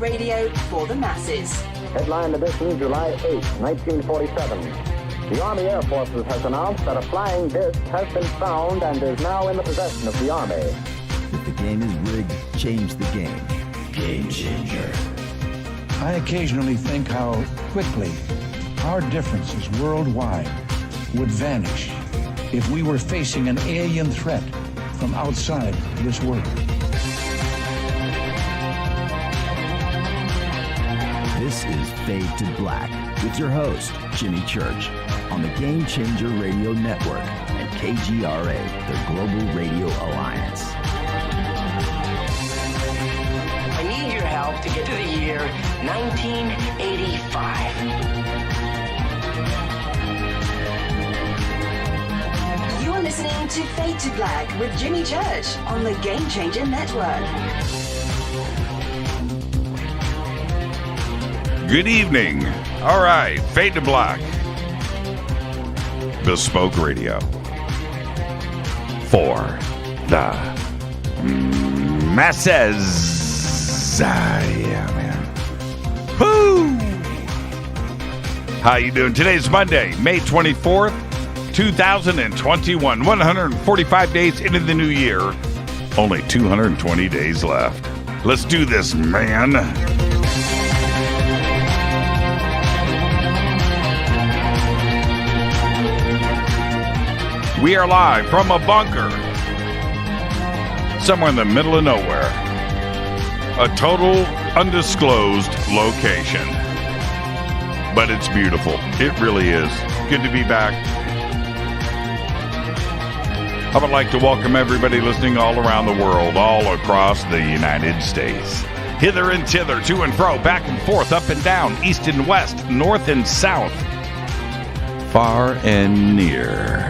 radio for the masses. Headline edition, July 8, 1947. The Army Air Forces has announced that a flying disc has been found and is now in the possession of the Army. If the game is rigged, change the game. Game changer. I occasionally think how quickly our differences worldwide would vanish if we were facing an alien threat from outside this world. This is Fade to Black with your host, Jimmy Church, on the Game Changer Radio Network and KGRA, the Global Radio Alliance. I need your help to get to the year 1985. You're listening to Fade to Black with Jimmy Church on the Game Changer Network. Good evening. All right, Fade to Black. Bespoke Radio. For the masses. Yeah, man. Woo! How you doing? Today's Monday, May 24th, 2021. 145 days into the new year. Only 220 days left. Let's do this, man. We are live from a bunker somewhere in the middle of nowhere. A total undisclosed location. But it's beautiful. It really is. Good to be back. I would like to welcome everybody listening all around the world, all across the United States. Hither and thither, to and fro, back and forth, up and down, east and west, north and south, far and near.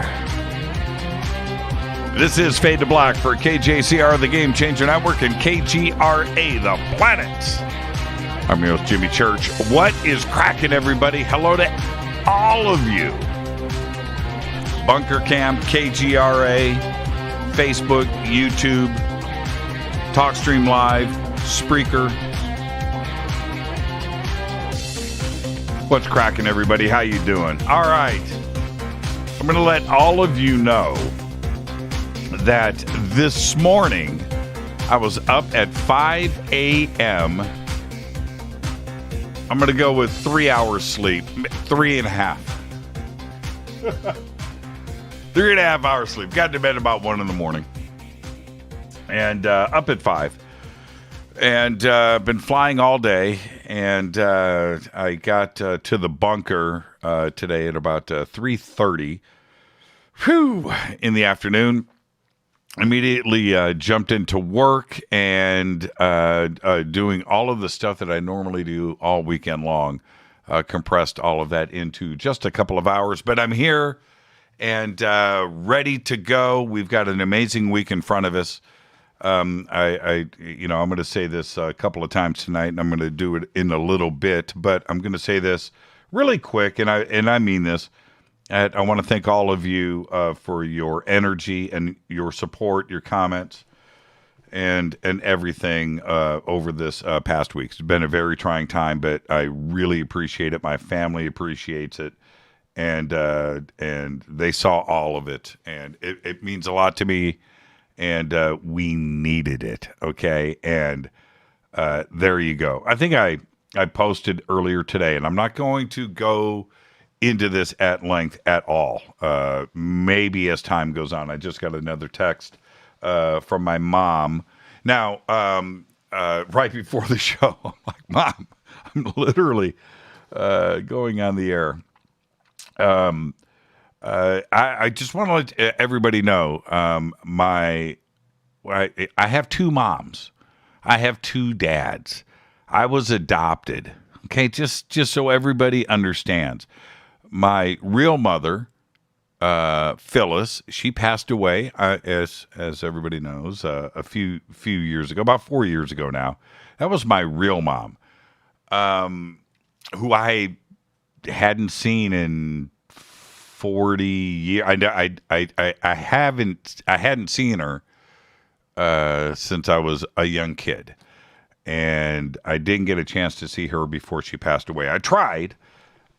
This is Fade to Black for KJCR, the Game Changer Network, and KGRA, the planet. I'm your host, Jimmy Church. What is cracking, everybody? Hello to all of you. Bunker Camp, KGRA, Facebook, YouTube, TalkStream Live, Spreaker. What's cracking, everybody? How you doing? All right. I'm going to let all of you know that this morning I was up at 5 a.m. I'm going to go with 3 hours sleep. 3.5. 3.5 hours sleep. Got to bed about 1 in the morning. And up at 5. And been flying all day. And I got to the bunker today at about 3:30 in the afternoon. Immediately jumped into work and doing all of the stuff that I normally do all weekend long. Compressed all of that into just a couple of hours. But I'm here and ready to go. We've got an amazing week in front of us. I'm going to say this a couple of times tonight, and I'm going to do it in a little bit. But I'm going to say this really quick, and I mean this. I want to thank all of you for your energy and your support, your comments, and everything over this past week. It's been a very trying time, but I really appreciate it. My family appreciates it, and they saw all of it, and it means a lot to me, and we needed it, okay? And there you go. I think I posted earlier today, and I'm not going to go into this at length at all. Maybe as time goes on. I just got another text from my mom. Now, right before the show, I'm like, Mom, I'm literally going on the air. I just want to let everybody know I have two moms. I have two dads. I was adopted. Okay, just so everybody understands. My real mother, Phyllis, she passed away, as everybody knows, a few years ago, about 4 years ago now. That was my real mom, who I hadn't seen in 40 years. I hadn't seen her since I was a young kid, and I didn't get a chance to see her before she passed away. I tried,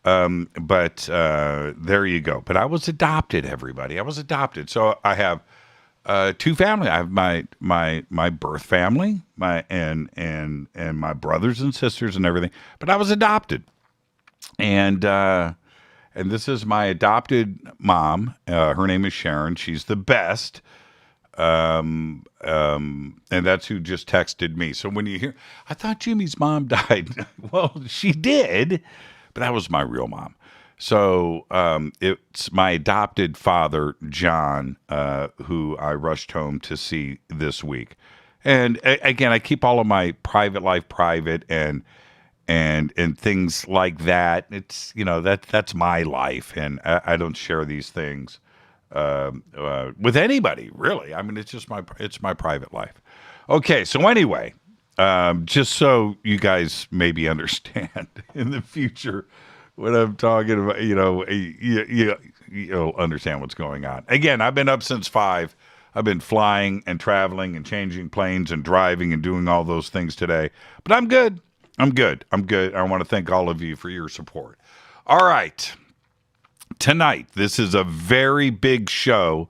but there you go. But I was adopted, everybody. I was adopted. So I have two family. I have my birth family, and my brothers and sisters and everything. But I was adopted, and this is my adopted mom. Her name is Sharon. She's the best. And that's who just texted me. So when you hear, I thought Jimmy's mom died. Well, she did, but that was my real mom. So it's my adopted father, John, who I rushed home to see this week. And again, I keep all of my private life private and things like that. It's, that's my life, and I don't share these things with anybody, really. I mean, it's just my private life. Okay, so anyway, just so you guys maybe understand in the future what I'm talking about, you'll understand what's going on. Again, I've been up since 5. I've been flying and traveling and changing planes and driving and doing all those things today. But I'm good. I'm good. I want to thank all of you for your support. All right. Tonight, this is a very big show,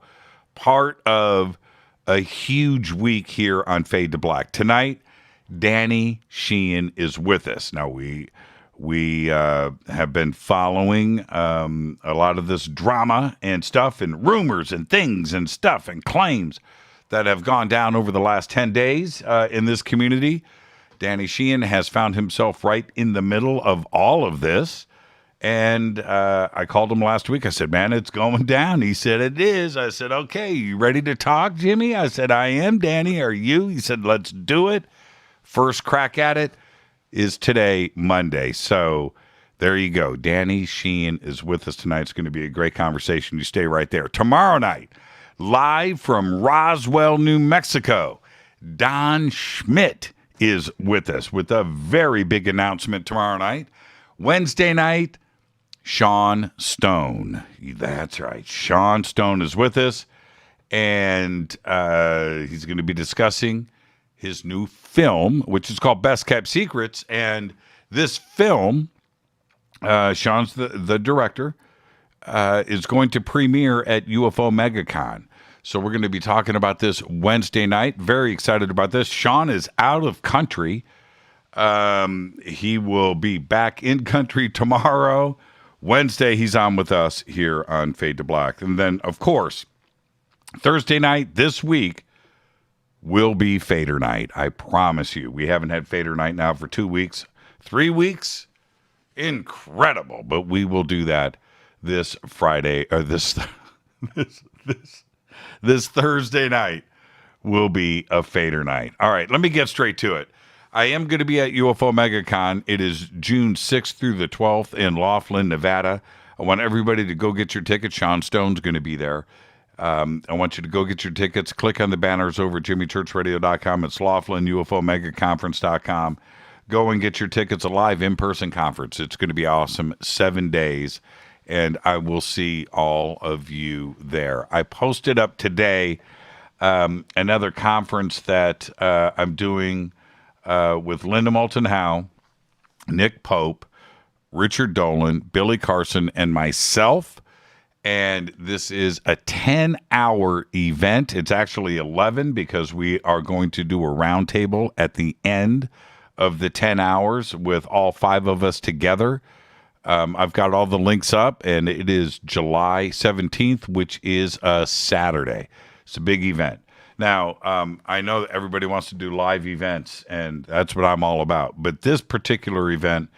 part of a huge week here on Fade to Black. Tonight, Danny Sheehan is with us. Now, we have been following a lot of this drama and stuff and rumors and things and stuff and claims that have gone down over the last 10 days in this community. Danny Sheehan has found himself right in the middle of all of this. And I called him last week. I said, man, it's going down. He said, it is. I said, okay, you ready to talk, Jimmy? I said, I am, Danny. Are you? He said, let's do it. First crack at it is today, Monday. So there you go. Danny Sheehan is with us tonight. It's going to be a great conversation. You stay right there. Tomorrow night, live from Roswell, New Mexico, Don Schmidt is with us with a very big announcement tomorrow night. Wednesday night, Sean Stone. That's right. Sean Stone is with us, and he's going to be discussing his new film, which is called Best Kept Secrets. And this film, Sean's the director, is going to premiere at UFO MegaCon. So we're going to be talking about this Wednesday night. Very excited about this. Sean is out of country. He will be back in country tomorrow. Wednesday, he's on with us here on Fade to Black. And then, of course, Thursday night this week will be Fader Night. I promise you. We haven't had Fader Night now for 2 weeks. 3 weeks? Incredible. But we will do that this Friday, or this Thursday night will be a Fader Night. All right, let me get straight to it. I am going to be at UFO MegaCon. It is June 6th through the 12th in Laughlin, Nevada. I want everybody to go get your tickets. Sean Stone's going to be there. I want you to go get your tickets. Click on the banners over at jimmychurchradio.com. It's Laughlin, UFOMegaConference.com. Go and get your tickets. A live in-person conference. It's going to be awesome. 7 days. And I will see all of you there. I posted up today another conference that I'm doing with Linda Moulton Howe, Nick Pope, Richard Dolan, Billy Carson, and myself. And this is a 10-hour event. It's actually 11 because we are going to do a roundtable at the end of the 10 hours with all 5 of us together. I've got all the links up, and it is July 17th, which is a Saturday. It's a big event. Now, I know that everybody wants to do live events, and that's what I'm all about. But this particular event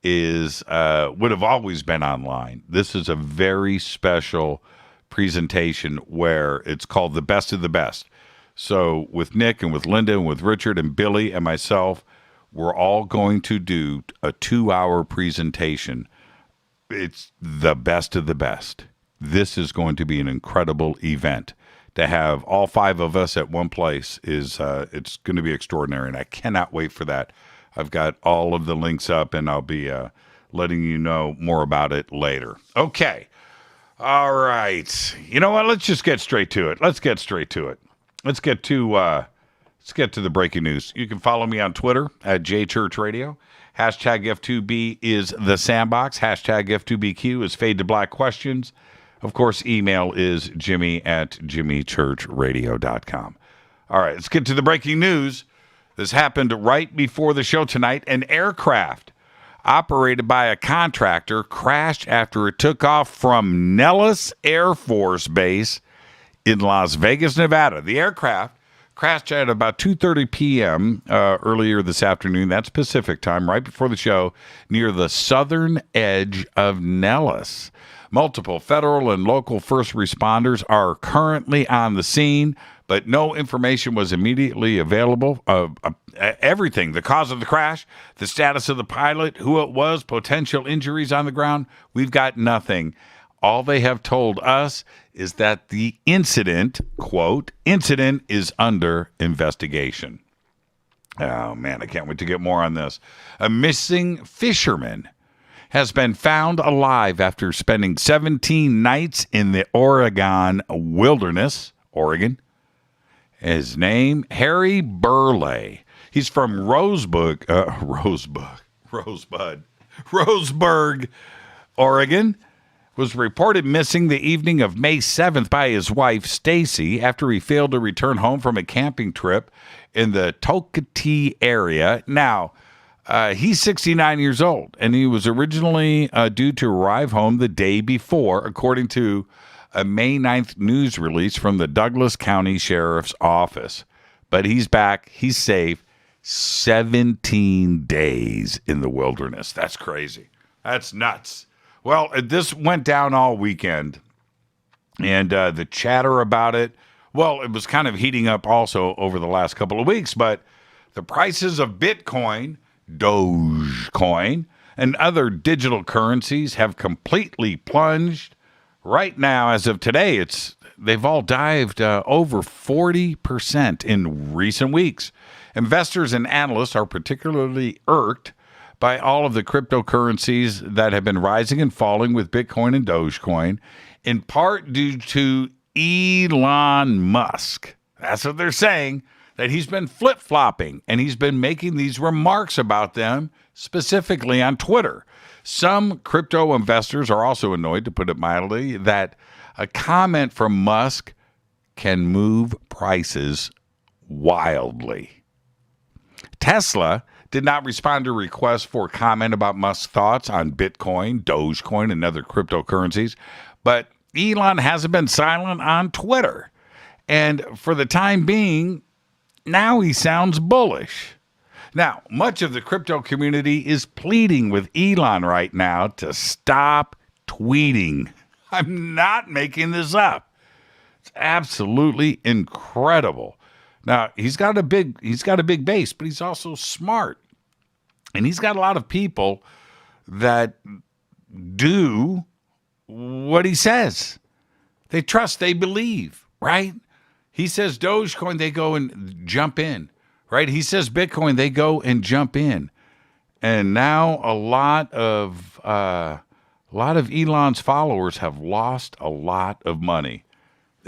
is would have always been online. This is a very special presentation where it's called The Best of the Best. So with Nick and with Linda and with Richard and Billy and myself, we're all going to do a 2-hour presentation. It's the best of the best. This is going to be an incredible event. To have all 5 of us at one place is it's going to be extraordinary, and I cannot wait for that. I've got all of the links up, and I'll be letting you know more about it later. Okay. All right. You know what? Let's just get straight to it. Let's get to Let's get to the breaking news. You can follow me on Twitter at JChurchRadio. Hashtag F2B is the sandbox. Hashtag F2BQ is Fade to Black questions. Of course, email is jimmy@jimmychurchradio.com. All right, let's get to the breaking news. This happened right before the show tonight. An aircraft operated by a contractor crashed after it took off from Nellis Air Force Base in Las Vegas, Nevada. The aircraft crashed at about 2:30 p.m. Earlier this afternoon. That's Pacific time, right before the show, near the southern edge of Nellis. Multiple federal and local first responders are currently on the scene, but no information was immediately available. Everything, the cause of the crash, the status of the pilot, who it was, potential injuries on the ground, we've got nothing. All they have told us is that the incident, quote, incident is under investigation. Oh, man, I can't wait to get more on this. A missing fisherman has been found alive after spending 17 nights in the Oregon wilderness, Oregon. His name, Harry Burley. He's from Roseburg, Oregon. Was reported missing the evening of May 7th by his wife, Stacy, after he failed to return home from a camping trip in the Tokatee area. Now, he's 69 years old, and he was originally due to arrive home the day before, according to a May 9th news release from the Douglas County Sheriff's Office. But he's back. He's safe. 17 days in the wilderness. That's crazy. That's nuts. Well, this went down all weekend, and the chatter about it, well, it was kind of heating up also over the last couple of weeks, but the prices of Bitcoin, Dogecoin, and other digital currencies have completely plunged. Right now, as of today, they've all dived over 40% in recent weeks. Investors and analysts are particularly irked by all of the cryptocurrencies that have been rising and falling with Bitcoin and Dogecoin, in part due to Elon Musk. That's what they're saying, that he's been flip-flopping, and he's been making these remarks about them, specifically on Twitter. Some crypto investors are also annoyed, to put it mildly, that a comment from Musk can move prices wildly. Tesla did not respond to requests for comment about Musk's thoughts on Bitcoin, Dogecoin, and other cryptocurrencies, but Elon hasn't been silent on Twitter. And for the time being, now he sounds bullish. Now, much of the crypto community is pleading with Elon right now to stop tweeting. I'm not making this up. It's absolutely incredible. Now, he's got a big base, but he's also smart. And he's got a lot of people that do what he says. They trust, they believe, right? He says Dogecoin, they go and jump in, right? He says Bitcoin, they go and jump in. And now a lot of Elon's followers have lost a lot of money.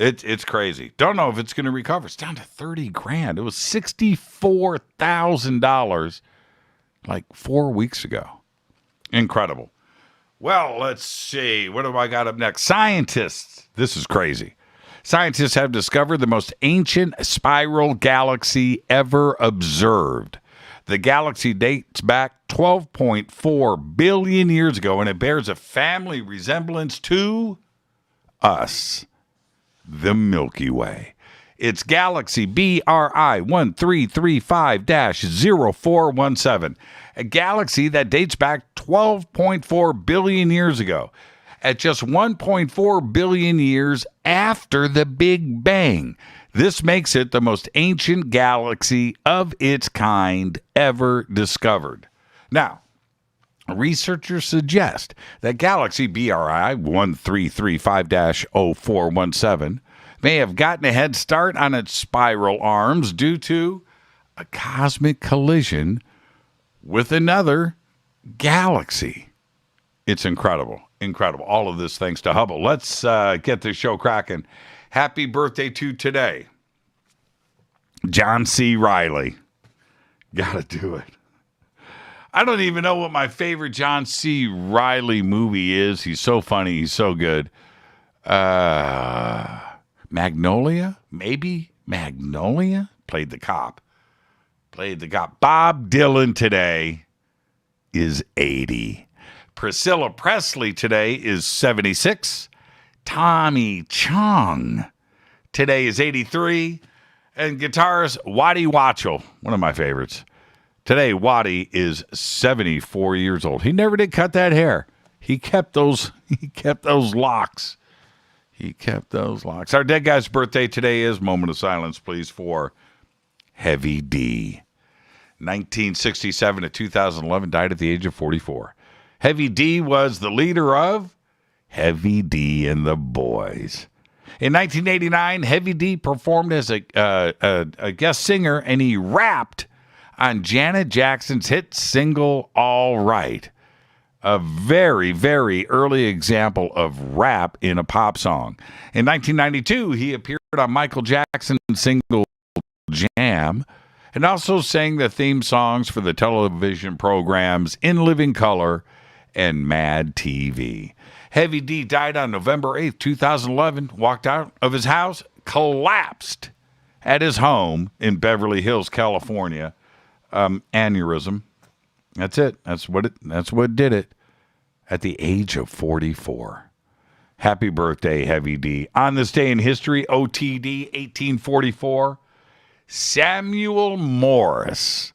It's crazy. Don't know if it's going to recover. It's down to $30,000. It was $64,000 like 4 weeks ago. Incredible. Well, let's see. What do I got up next? Scientists. This is crazy. Scientists have discovered the most ancient spiral galaxy ever observed. The galaxy dates back 12.4 billion years ago, and it bears a family resemblance to us, the Milky Way. It's galaxy BRI 1335-0417, a galaxy that dates back 12.4 billion years ago, at just 1.4 billion years after the Big Bang. This makes it the most ancient galaxy of its kind ever discovered. Now, researchers suggest that galaxy BRI 1335-0417 may have gotten a head start on its spiral arms due to a cosmic collision with another galaxy. It's incredible. Incredible. All of this thanks to Hubble. Let's get this show cracking. Happy birthday to today. John C. Reilly. Gotta do it. I don't even know what my favorite John C. Reilly movie is. He's so funny. He's so good. Magnolia? Maybe Magnolia? Played the cop. Bob Dylan today is 80. Priscilla Presley today is 76. Tommy Chong today is 83. And guitarist Waddy Watchell, one of my favorites. Today, Waddy is 74 years old. He never did cut that hair. He kept those locks. Our dead guy's birthday today is, moment of silence, please, for Heavy D. 1967 to 2011, died at the age of 44. Heavy D was the leader of Heavy D and the Boys. In 1989, Heavy D performed as a guest singer, and he rapped on Janet Jackson's hit single, All Right. A very, very early example of rap in a pop song. In 1992, he appeared on Michael Jackson's single, Jam, and also sang the theme songs for the television programs In Living Color and Mad TV. Heavy D died on November 8th, 2011, walked out of his house, collapsed at his home in Beverly Hills, California. Aneurysm. That's it. That's what did it. At the age of 44. Happy birthday, Heavy D. On this day in history, OTD 1844, Samuel Morse.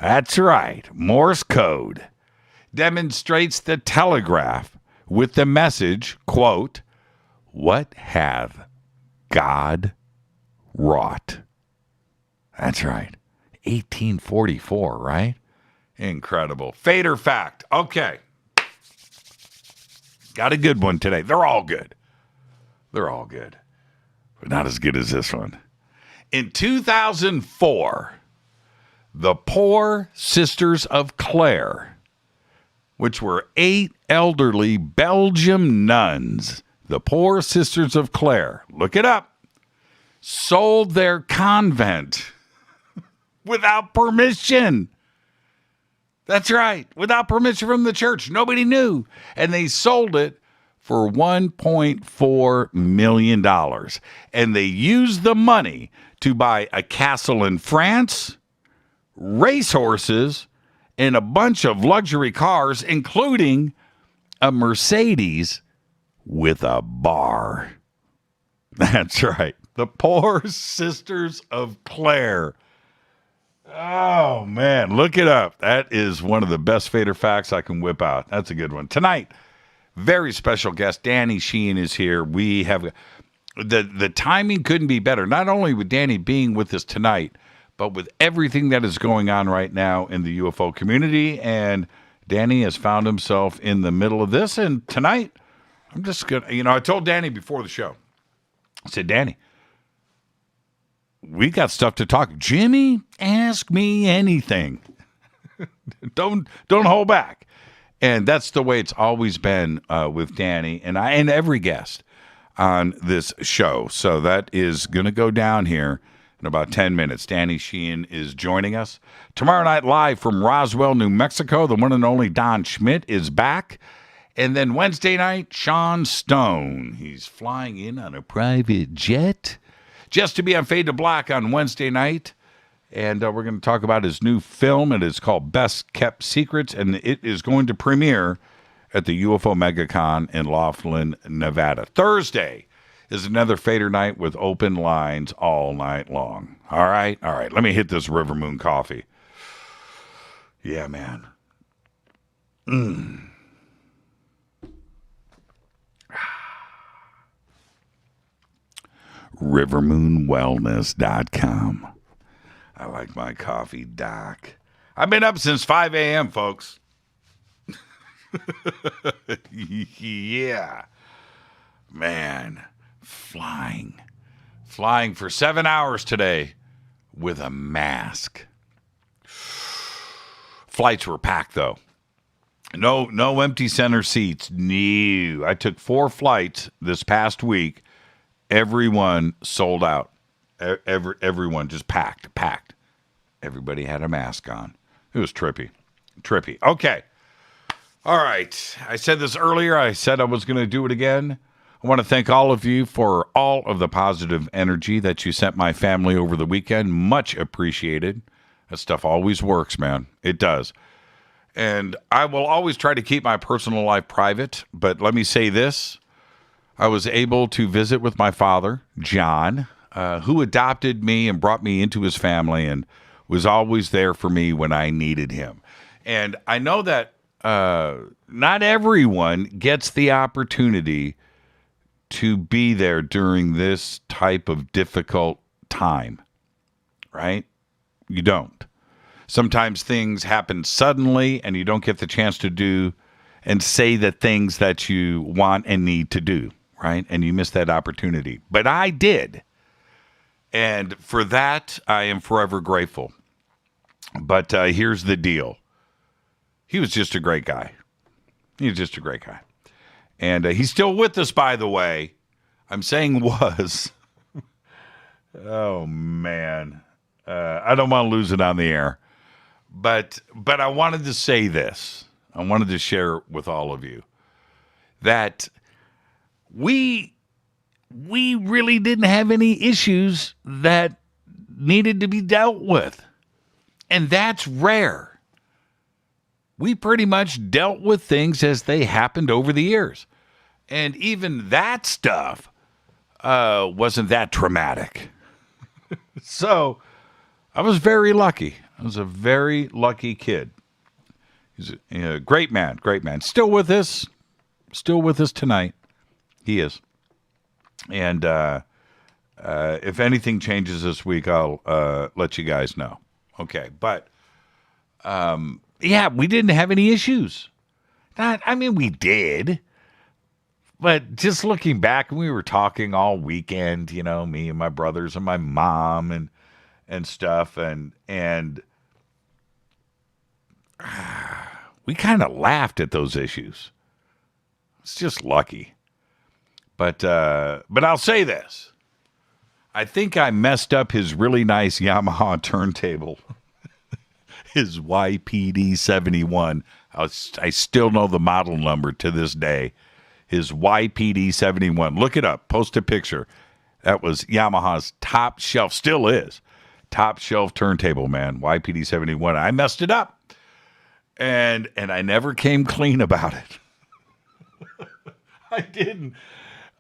That's right. Morse code demonstrates the telegraph with the message, quote, "What hath God wrought?" That's right. 1844, right? Incredible. Fader fact. Okay. Got a good one today. They're all good. But not as good as this one. In 2004, the Poor Sisters of Clare, which were 8 elderly Belgian nuns, the Poor Sisters of Clare, look it up, sold their convent without permission. That's right. Without permission from the church. Nobody knew. And they sold it for $1.4 million. And they used the money to buy a castle in France, racehorses, and a bunch of luxury cars, including a Mercedes with a bar. That's right. The Poor Sisters of Clare. Oh, man. Look it up. That is one of the best Fader facts I can whip out. That's a good one. Tonight, very special guest, Danny Sheehan is here. We have the timing couldn't be better. Not only with Danny being with us tonight, but with everything that is going on right now in the UFO community. And Danny has found himself in the middle of this. And tonight, I'm just going to, I told Danny before the show, I said, Danny, we got stuff to talk. Jimmy, ask me anything. Don't hold back. And that's the way it's always been with Danny and I and every guest on this show. So that is going to go down here in about 10 minutes. Danny Sheehan is joining us. Tomorrow night live from Roswell, New Mexico, the one and only Don Schmidt is back. And then Wednesday night, Sean Stone. He's flying in on a private jet just to be on Fade to Black on Wednesday night. And we're going to talk about his new film. It is called Best Kept Secrets, and it is going to premiere at the UFO MegaCon in Laughlin, Nevada. Thursday is another Fader night with open lines all night long. All right. Let me hit this River Moon coffee. Yeah, man. rivermoonwellness.com. I like my coffee, Doc. I've been up since 5 a.m., folks. Yeah. Man, flying for 7 hours today with a mask. Flights were packed, though. No empty center seats. No. I took 4 flights this past week. Everyone sold out. Everyone just packed. Everybody had a mask on. It was trippy. Okay. All right. I said this earlier. I said I was going to do it again. I want to thank all of you for all of the positive energy that you sent my family over the weekend. Much appreciated. That stuff always works, man. It does. And I will always try to keep my personal life private, but let me say this. I was able to visit with my father, John, who adopted me and brought me into his family and was always there for me when I needed him. And I know that not everyone gets the opportunity to be there during this type of difficult time, right? You don't. Sometimes things happen suddenly and you don't get the chance to do and say the things that you want and need to do, right? And you miss that opportunity. But I did. And for that, I am forever grateful. But here's the deal. He was just a great guy. And he's still with us, by the way. I'm saying was. Oh, man. I don't want to lose it on the air. But I wanted to say this. I wanted to share with all of you that we really didn't have any issues that needed to be dealt with. And that's rare. We pretty much dealt with things as they happened over the years. And even that stuff wasn't that traumatic. So I was very lucky. I was a very lucky kid. He's a great man. Still with us tonight. He is. And if anything changes this week, I'll let you guys know. Okay, but yeah, we didn't have any issues. We did. But just looking back, we were talking all weekend, me and my brothers and my mom and stuff, and we kind of laughed at those issues. It's just lucky. But I'll say this. I think I messed up his really nice Yamaha turntable. His YPD 71. I still know the model number to this day. His YPD 71. Look it up. Post a picture. That was Yamaha's top shelf. Still is. Top shelf turntable, man. YPD 71. I messed it up. And I never came clean about it. I didn't.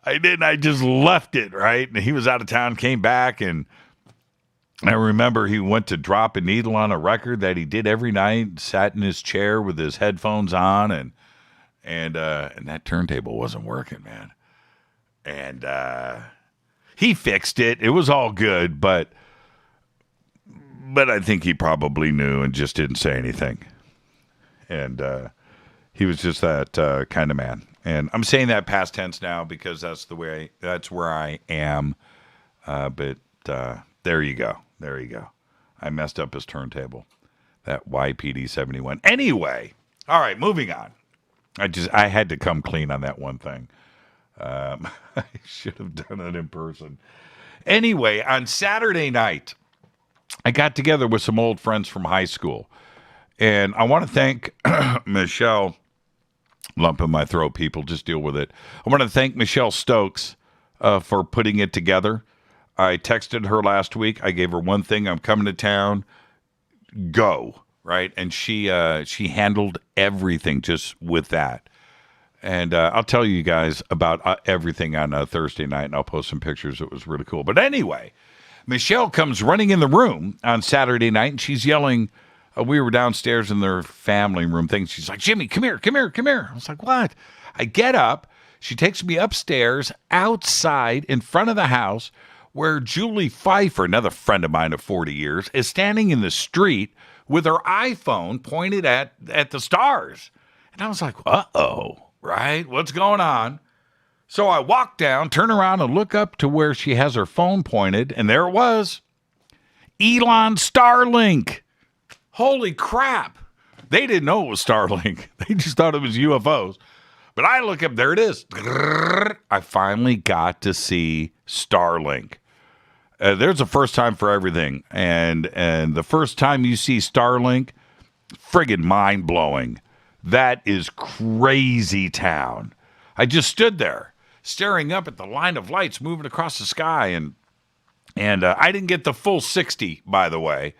I just left it, right? And he was out of town, came back, and I remember he went to drop a needle on a record that he did every night, sat in his chair with his headphones on, and that turntable wasn't working, man. And he fixed it. It was all good, but I think he probably knew and just didn't say anything. And he was just that kind of man. And I'm saying that past tense now because that's where I am. But there you go. I messed up his turntable. That YPD 71. Anyway, all right, moving on. I had to come clean on that one thing. I should have done it in person. Anyway, on Saturday night, I got together with some old friends from high school. And I want to thank Michelle. Lump in my throat, people. Just deal with it. I want to thank Michelle Stokes for putting it together. I texted her last week. I gave her one thing. I'm coming to town. Go. Right? And she handled everything just with that. And I'll tell you guys about everything on Thursday night, and I'll post some pictures. It was really cool. But anyway, Michelle comes running in the room on Saturday night, and she's yelling. We were downstairs in their family room thing. She's like, Jimmy, come here. I was like, what? I get up. She takes me upstairs outside in front of the house where Julie Pfeiffer, another friend of mine of 40 years, is standing in the street with her iPhone pointed at the stars. And I was like, uh-oh, right? What's going on? So I walk down, turn around, and look up to where she has her phone pointed, and there it was. Elon Starlink. Holy crap. They didn't know it was Starlink. They just thought it was UFOs. But I look up, there it is. I finally got to see Starlink. There's a first time for everything. And the first time you see Starlink, friggin' mind-blowing. That is crazy town. I just stood there staring up at the line of lights moving across the sky, and I didn't get the full 60, by the way.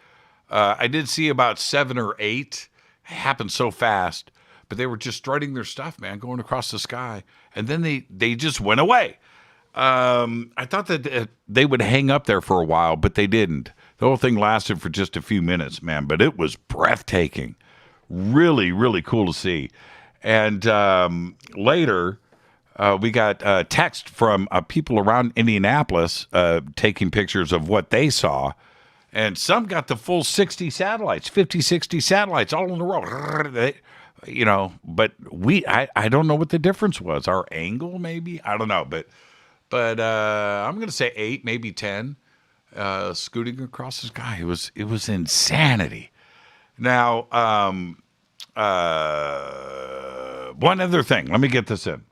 I did see about 7 or 8. It happened so fast, but they were just strutting their stuff, man, going across the sky, and then they just went away. I thought that they would hang up there for a while, but they didn't. The whole thing lasted for just a few minutes, man, but it was breathtaking. Really, really cool to see. And later, we got text from people around Indianapolis taking pictures of what they saw. And some got the full 60 satellites, 50, 60 satellites all in a row. But I don't know what the difference was. Our angle, maybe? I don't know. But I'm going to say 8, maybe 10, scooting across the sky. It was insanity. Now, one other thing. Let me get this in.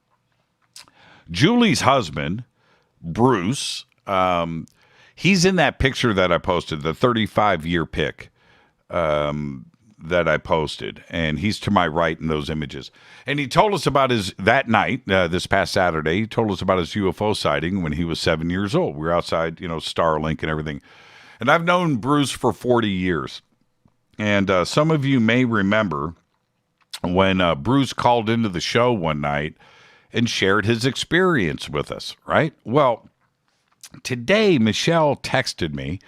Julie's husband, Bruce, he's in that picture that I posted, the 35-year pic that I posted, and he's to my right in those images. And he told us about that night, this past Saturday, he told us about his UFO sighting when he was 7 years old. We were outside, Starlink and everything. And I've known Bruce for 40 years. And some of you may remember when Bruce called into the show one night and shared his experience with us, right? Well, today Michelle texted me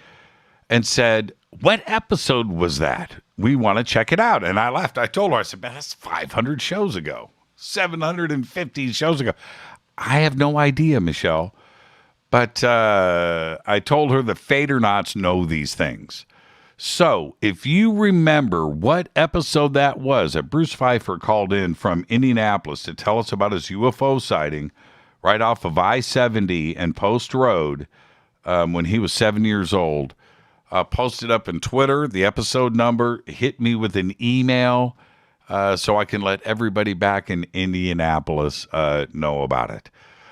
and said, "What episode was that? We want to check it out." And I laughed. I told her, I said, "Man, that's 500 shows ago, 750 shows ago." I have no idea, Michelle. But I told her the Fadernauts know these things. So if you remember what episode that was that Bruce Pfeiffer called in from Indianapolis to tell us about his UFO sighting right off of I-70 and Post Road when he was 7 years old, post it up in Twitter, the episode number, hit me with an email so I can let everybody back in Indianapolis know about it.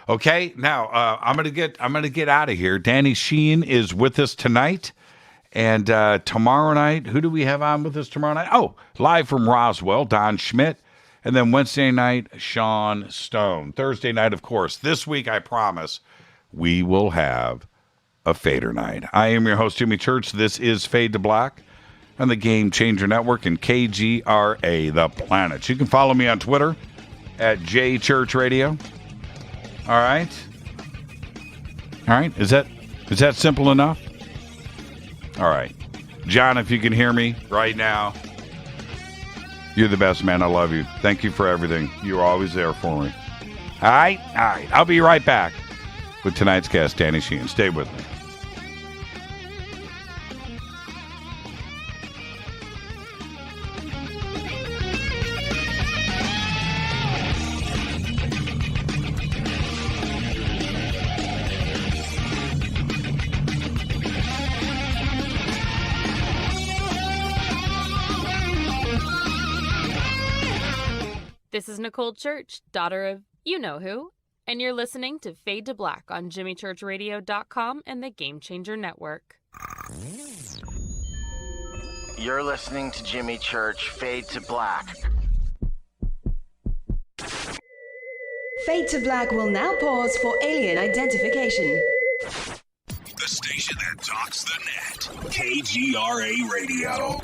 Okay, now I'm gonna get out of here. Danny Sheehan is with us tonight. And tomorrow night, who do we have on with us tomorrow night? Oh, live from Roswell, Don Schmidt. And then Wednesday night, Sean Stone. Thursday night, of course. This week, I promise, we will have a Fader night. I am your host, Jimmy Church. This is Fade to Black on the Game Changer Network and KGRA, The Planet. You can follow me on Twitter at JChurchRadio. All right? All right? Is that simple enough? All right. John, if you can hear me right now, you're the best, man. I love you. Thank you for everything. You're always there for me. All right? All right. I'll be right back with tonight's guest, Danny Sheehan. Stay with me. This is Nicole Church, daughter of you-know-who, and you're listening to Fade to Black on JimmyChurchRadio.com and the Game Changer Network. You're listening to Jimmy Church, Fade to Black. Fade to Black will now pause for alien identification. The station that talks the net. KGRA Radio.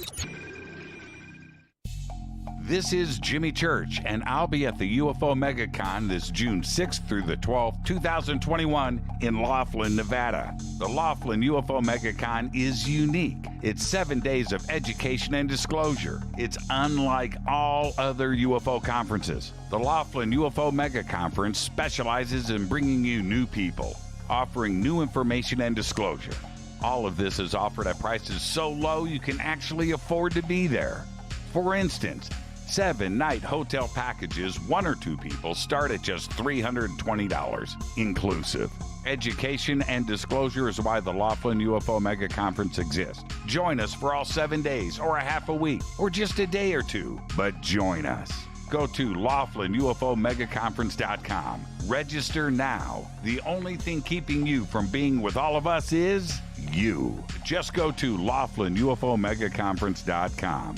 This is Jimmy Church, and I'll be at the UFO MegaCon this June 6th through the 12th, 2021 in Laughlin, Nevada. The Laughlin UFO MegaCon is unique. It's 7 days of education and disclosure. It's unlike all other UFO conferences. The Laughlin UFO Mega Conference specializes in bringing you new people, offering new information and disclosure. All of this is offered at prices so low you can actually afford to be there. For instance, 7-night hotel packages, 1 or 2 people, start at just $320 inclusive. Education and disclosure is why the Laughlin UFO Mega Conference exists. Join us for all 7 days, or a half a week, or just a day or two, but join us. Go to LaughlinUFOMegaConference.com. Register now. The only thing keeping you from being with all of us is you. Just go to LaughlinUFOMegaConference.com.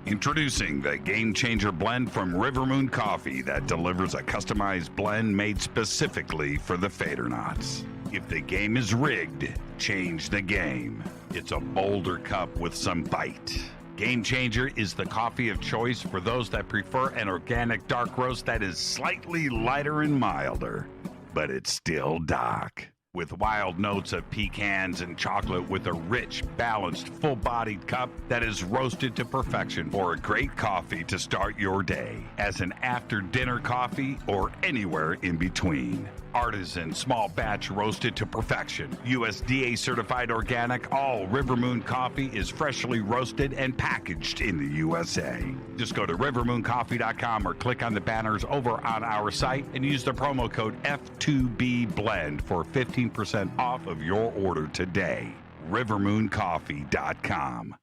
Introducing the Game Changer blend from River Moon Coffee that delivers a customized blend made specifically for the Fadernauts. If the game is rigged, change the game. It's a bolder cup with some bite. Game Changer is the coffee of choice for those that prefer an organic dark roast that is slightly lighter and milder, but it's still dark. With wild notes of pecans and chocolate with a rich, balanced, full-bodied cup that is roasted to perfection for a great coffee to start your day, as an after-dinner coffee or anywhere in between. Artisan, small batch roasted to perfection. USDA certified organic, all River Moon coffee is freshly roasted and packaged in the USA. Just go to rivermooncoffee.com or click on the banners over on our site and use the promo code F2BBLEND for 15% off of your order today. rivermooncoffee.com.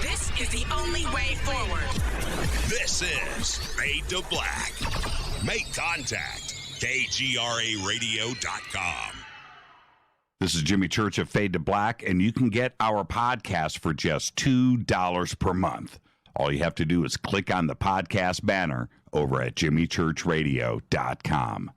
This is the only way forward. This is Fade to Black. Make contact. KGRAradio.com. This is Jimmy Church of Fade to Black, and you can get our podcast for just $2 per month. All you have to do is click on the podcast banner over at jimmychurchradio.com.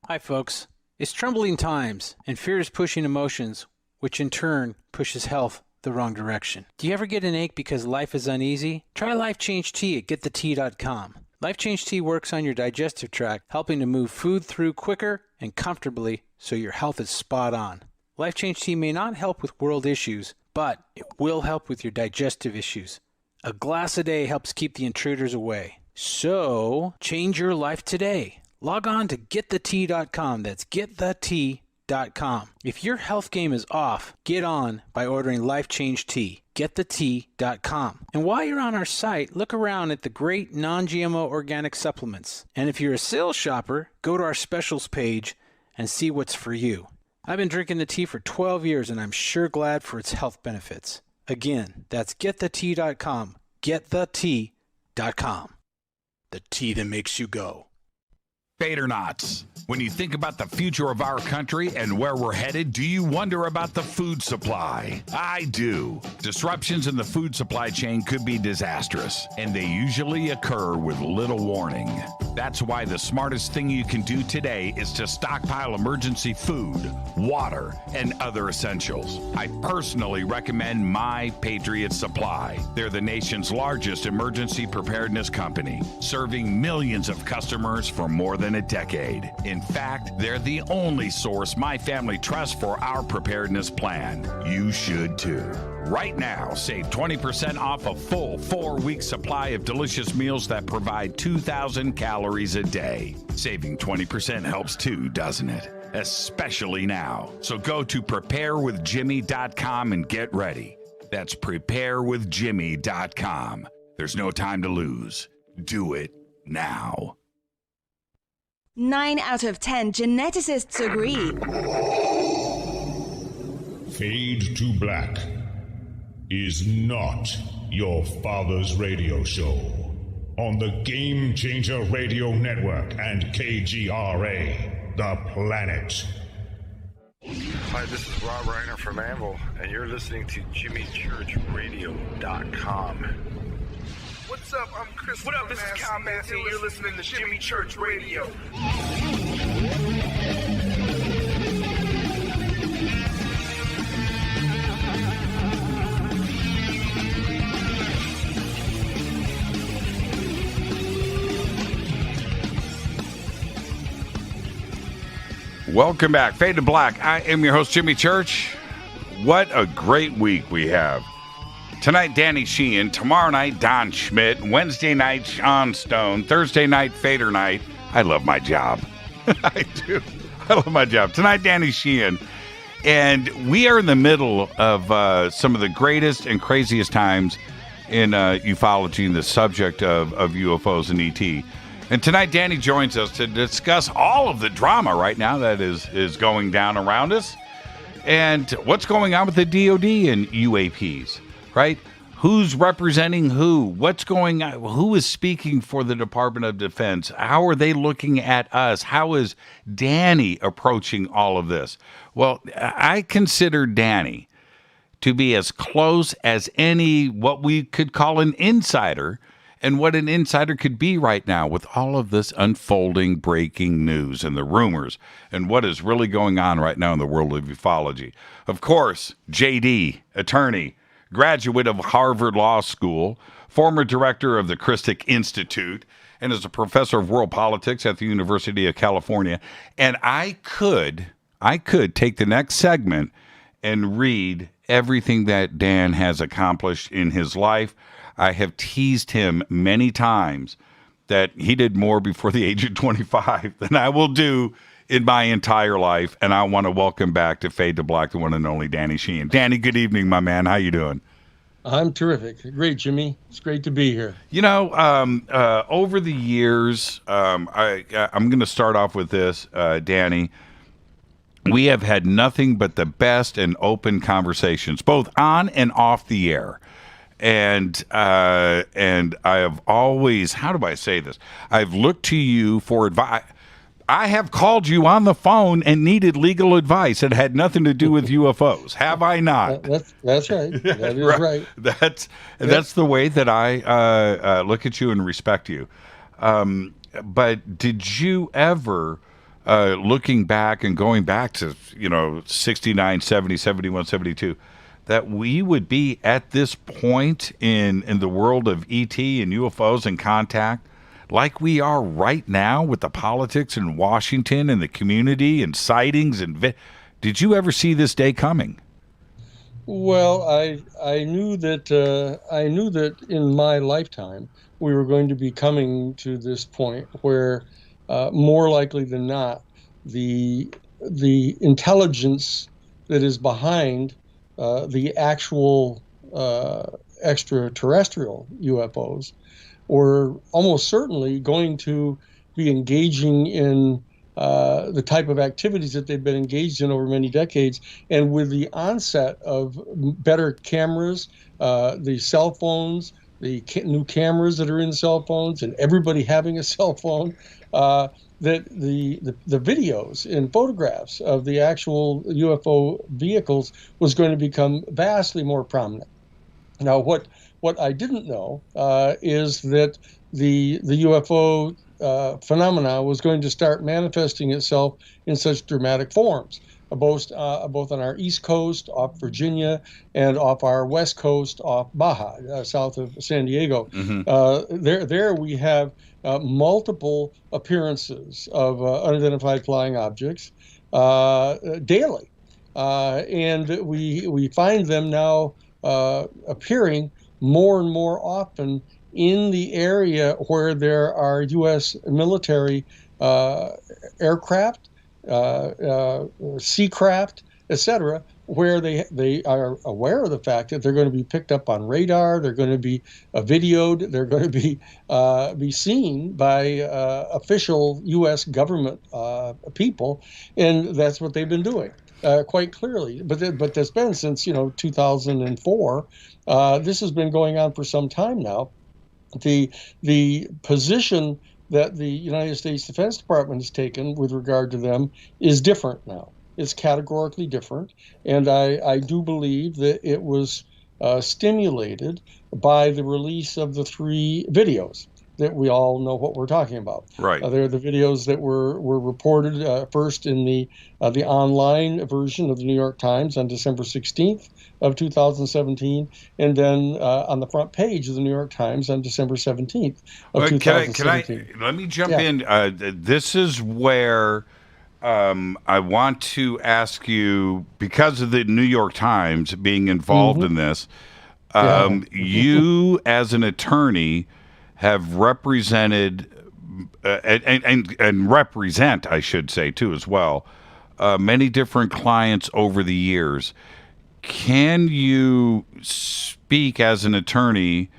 Hi, folks. It's troubling times, and fear is pushing emotions, which in turn pushes health the wrong direction. Do you ever get an ache because life is uneasy? Try Life Change Tea at GetTheTea.com. Life Change Tea works on your digestive tract, helping to move food through quicker and comfortably so your health is spot on. Life Change Tea may not help with world issues, but it will help with your digestive issues. A glass a day helps keep the intruders away. So, change your life today. Log on to GetTheTea.com. That's GetTheTea.com. If your health game is off, get on by ordering Life Change Tea. GetTheTea.com. And while you're on our site, look around at the great non-GMO organic supplements. And if you're a sales shopper, go to our specials page and see what's for you. I've been drinking the tea for 12 years and I'm sure glad for its health benefits. Again, that's GetTheTea.com. GetTheTea.com. The tea that makes you go. Fadernauts. When you think about the future of our country and where we're headed, do you wonder about the food supply? I do. Disruptions in the food supply chain could be disastrous, and they usually occur with little warning. That's why the smartest thing you can do today is to stockpile emergency food, water, and other essentials. I personally recommend My Patriot Supply. They're the nation's largest emergency preparedness company, serving millions of customers for more than a decade. In fact, they're the only source my family trusts for our preparedness plan. You should too. Right now, save 20% off a full 4-week supply of delicious meals that provide 2,000 calories a day. Saving 20% helps too, doesn't it? Especially now. So go to preparewithjimmy.com and get ready. That's preparewithjimmy.com. There's no time to lose. Do it now. 9 out of 10 geneticists agree. Fade to Black is not your father's radio show on the Game Changer Radio Network and KGRA, the planet. Hi, this is Rob Reiner from Anvil, and you're listening to JimmyChurchRadio.com. What's up? I'm Chris. What up? This is Kyle Massey, and you're listening to Jimmy Church Radio. Welcome back. Fade to Black. I am your host, Jimmy Church. What a great week we have. Tonight, Danny Sheehan. Tomorrow night, Don Schmidt. Wednesday night, Sean Stone. Thursday night, Fader Night. I love my job. I do. I love my job. Tonight, Danny Sheehan. And we are in the middle of some of the greatest and craziest times in ufology and the subject of UFOs and ET. And tonight, Danny joins us to discuss all of the drama right now that is going down around us. And what's going on with the DOD and UAPs, right? Who's representing who? What's going on? Who is speaking for the Department of Defense? How are they looking at us? How is Danny approaching all of this? Well, I consider Danny to be as close as any, what we could call an insider, and what an insider could be right now with all of this unfolding breaking news and the rumors and what is really going on right now in the world of ufology. Of course, JD, attorney, graduate of Harvard Law School, former director of the Christic Institute, and is a professor of world politics at the University of California. And I could take the next segment and read everything that Dan has accomplished in his life. I have teased him many times that he did more before the age of 25 than I will do in my entire life. And I want to welcome back to Fade to Black, the one and only Danny Sheehan. Danny, good evening, my man. How you doing? I'm terrific. Great, Jimmy. It's great to be here. You know, over the years, I'm going to start off with this, Danny. We have had nothing but the best and open conversations, both on and off the air. And I have always, how do I say this? I've looked to you for advice. I have called you on the phone and needed legal advice. It had nothing to do with UFOs. Have I not? That's right. That is right. That's the way that I look at you and respect you. But did you ever, looking back and going back to, 69, 70, 71, 72, that we would be at this point in the world of ET and UFOs and contact like we are right now with the politics in Washington and the community and sightings and did you ever see this day coming? Well, I knew that in my lifetime we were going to be coming to this point where more likely than not the intelligence that is behind the actual extraterrestrial UFOs were almost certainly going to be engaging in the type of activities that they've been engaged in over many decades. And with the onset of better cameras, the cell phones, the new cameras that are in cell phones, and everybody having a cell phone, that the videos and photographs of the actual UFO vehicles was going to become vastly more prominent. Now, what I didn't know is that the UFO phenomena was going to start manifesting itself in such dramatic forms, both on our East Coast, off Virginia, and off our West Coast, off Baja, south of San Diego. Mm-hmm. There we have multiple appearances of unidentified flying objects daily, and we find them now appearing more and more often in the area where there are U.S. military aircraft, seacraft, etc., where they are aware of the fact that they're going to be picked up on radar, they're going to be videoed, they're going to be seen by official U.S. government people, and that's what they've been doing quite clearly. But that's been since 2004. This has been going on for some time now. The position that the United States Defense Department has taken with regard to them is different now. It's categorically different, and I do believe that it was stimulated by the release of the 3 videos that we all know what we're talking about. Right. They're the videos that were reported first in the online version of the New York Times on December 16th of 2017, and then on the front page of the New York Times on December 17th of 2017. Let me jump in. This is where I want to ask you, because of the New York Times being involved in this, you as an attorney have represented and represent, I should say, too, as well, many different clients over the years. Can you speak as an attorney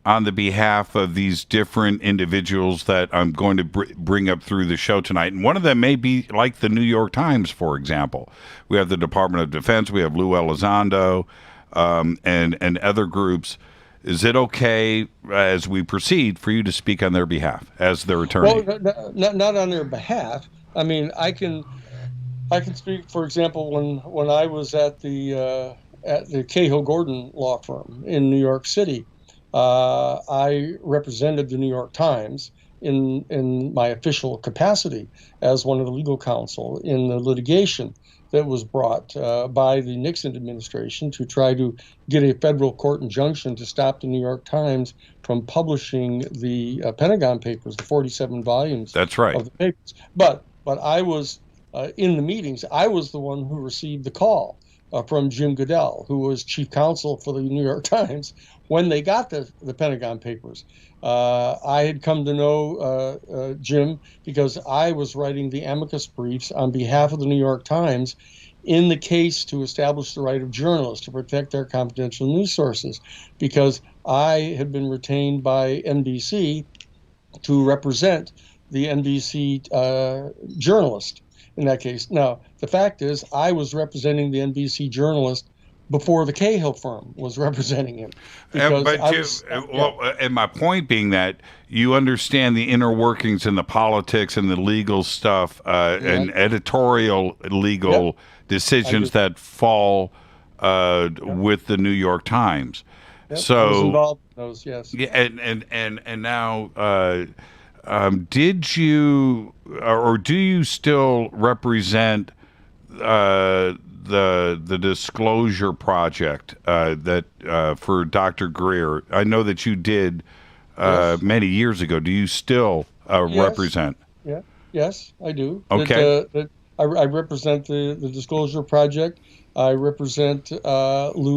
on the behalf of these different individuals that I'm going to bring up through the show tonight. And one of them may be like the New York Times, for example. We have the Department of Defense. We have Lou Elizondo and other groups. Is it okay as we proceed for you to speak on their behalf as their attorney? Well, not on their behalf. I mean, I can speak, for example, when I was at the Cahill Gordon law firm in New York City, I represented the New York Times in my official capacity as one of the legal counsel in the litigation that was brought by the Nixon administration to try to get a federal court injunction to stop the New York Times from publishing the Pentagon Papers, the 47 volumes. That's right. Of the papers. But I was in the meetings. I was the one who received the call from Jim Goodell, who was chief counsel for the New York Times, when they got the Pentagon Papers. I had come to know Jim because I was writing the amicus briefs on behalf of the New York Times in the case to establish the right of journalists to protect their confidential news sources, because I had been retained by NBC to represent the NBC journalist in that case. Now, the fact is, I was representing the NBC journalist before the Cahill firm was representing him. And my point being that you understand the inner workings and the politics and the legal stuff and editorial legal decisions that fall with the New York Times. So I was involved in those, yes. Yeah, and now, did you or do you still represent the Disclosure Project that for Dr. Greer? I know that you did many years ago. Do you still represent? Yeah. Yes, I do. Okay. I represent the Disclosure Project. I represent Lou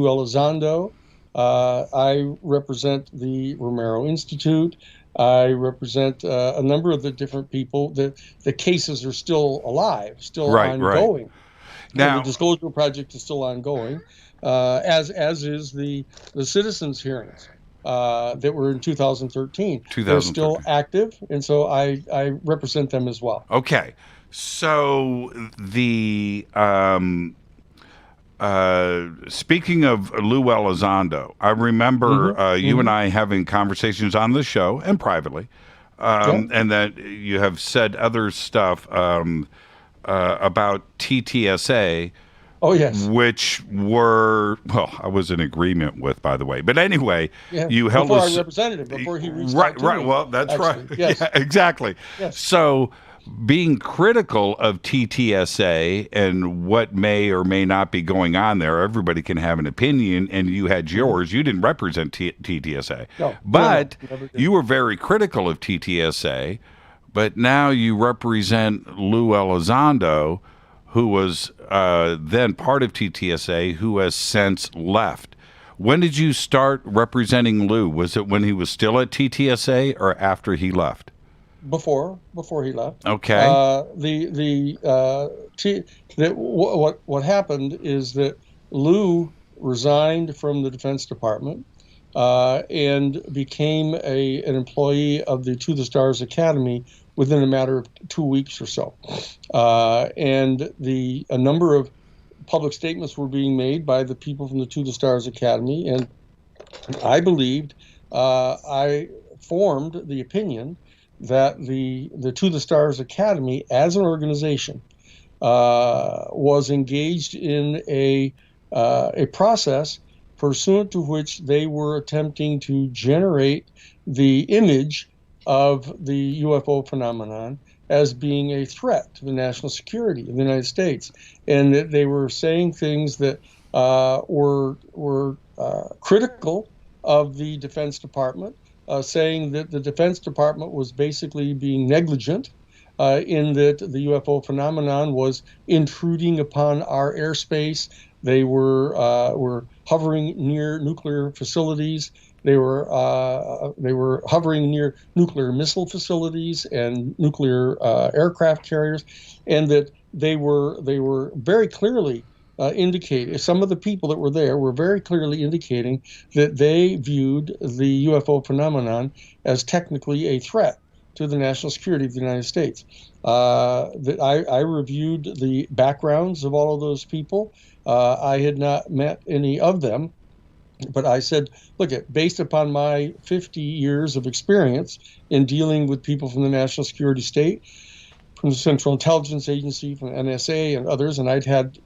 Elizondo. I represent the Romero Institute. I represent a number of the different people. The cases are still alive, still ongoing. Right. Now, the Disclosure Project is still ongoing, as is the citizens' hearings that were in 2013. They're still active, and so I represent them as well. Okay, so the speaking of Lou Elizondo, I remember you and I having conversations on the show and privately, and that you have said other stuff about TTSA. Oh, yes. Which were, well, I was in agreement with, by the way. But anyway, you held before I represented him, before he reached out to me. Well, that's actually. right. Yes. Yeah, exactly. Yes. So being critical of TTSA and what may or may not be going on there, everybody can have an opinion, and you had yours. You didn't represent TTSA. No, but no, you were very critical of TTSA, but now you represent Lou Elizondo, who was then part of TTSA, who has since left. When did you start representing Lou? Was it when he was still at TTSA or after he left? Before he left. Okay. What happened is that Lou resigned from the Defense Department and became an employee of the To the Stars Academy within a matter of 2 weeks or so. And a number of public statements were being made by the people from the To the Stars Academy, and I believed, I formed the opinion that the To the Stars Academy as an organization was engaged in a process pursuant to which they were attempting to generate the image of the UFO phenomenon as being a threat to the national security of the United States, and that they were saying things that were critical of the Defense Department, saying that the Defense Department was basically being negligent in that the UFO phenomenon was intruding upon our airspace. They were hovering near nuclear facilities. They were hovering near nuclear missile facilities and nuclear aircraft carriers, and that they were very clearly some of the people that were there were very clearly indicating that they viewed the UFO phenomenon as technically a threat to the national security of the United States. That I reviewed the backgrounds of all of those people. I had not met any of them, but I said, look, based upon my 50 years of experience in dealing with people from the national security state, from the Central Intelligence Agency, from NSA and others, and I'd had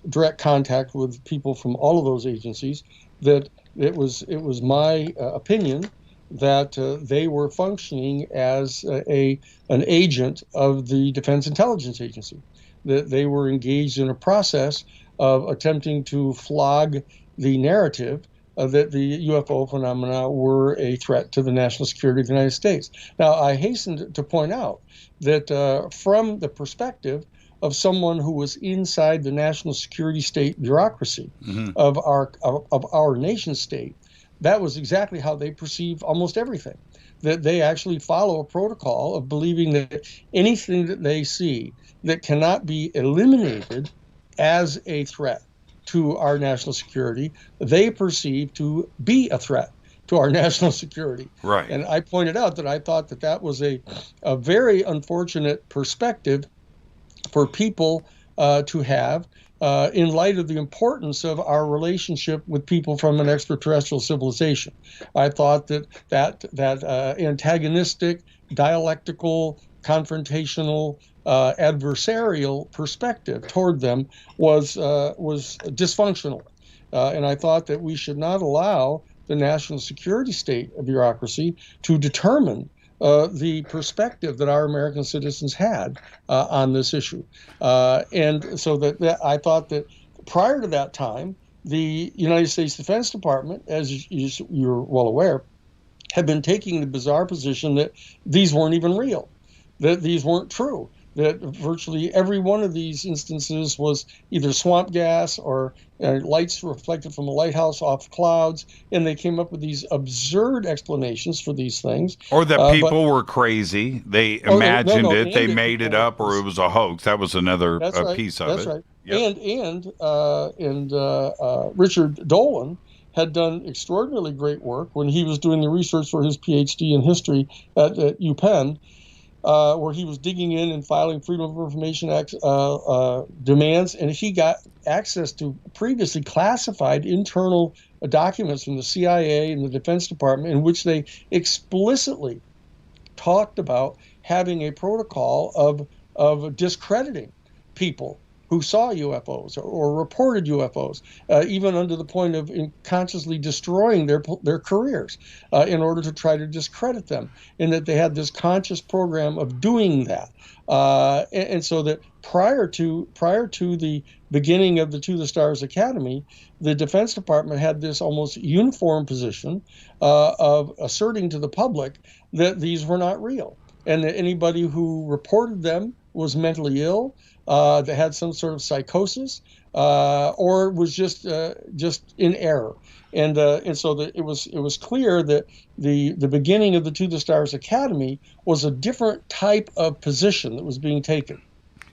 direct contact with people from all of those agencies, that it was my opinion that they were functioning as an agent of the Defense Intelligence Agency, that they were engaged in a process of attempting to flog the narrative that the UFO phenomena were a threat to the national security of the United States. Now, I hasten to point out that from the perspective of someone who was inside the national security state bureaucracy of our nation state, that was exactly how they perceive almost everything. That they actually follow a protocol of believing that anything that they see that cannot be eliminated as a threat to our national security, they perceive to be a threat to our national security. Right. And I pointed out that I thought that was a very unfortunate perspective for people to have in light of the importance of our relationship with people from an extraterrestrial civilization. I thought that antagonistic, dialectical, confrontational, adversarial perspective toward them was dysfunctional. And I thought that we should not allow the national security state bureaucracy to determine the perspective that our American citizens had on this issue. And so that I thought that prior to that time, the United States Defense Department, as you're well aware, had been taking the bizarre position that these weren't even real, that these weren't true, that virtually every one of these instances was either swamp gas or lights reflected from a lighthouse off clouds, and they came up with these absurd explanations for these things. Or that people were crazy. They imagined it, they made it up, or it was a hoax. That was another piece of it. That's right. Yep. And Richard Dolan had done extraordinarily great work when he was doing the research for his PhD in history at UPenn, where he was digging in and filing Freedom of Information Act demands, and he got access to previously classified internal documents from the CIA and the Defense Department in which they explicitly talked about having a protocol of discrediting people who saw UFOs or reported UFOs, even under the point of consciously destroying their careers in order to try to discredit them, and that they had this conscious program of doing that. And so that prior to the beginning of the To the Stars Academy, the Defense Department had this almost uniform position of asserting to the public that these were not real, and that anybody who reported them was mentally ill, that had some sort of psychosis, or was just in error, and so that it was clear that the beginning of the To the Stars Academy was a different type of position that was being taken.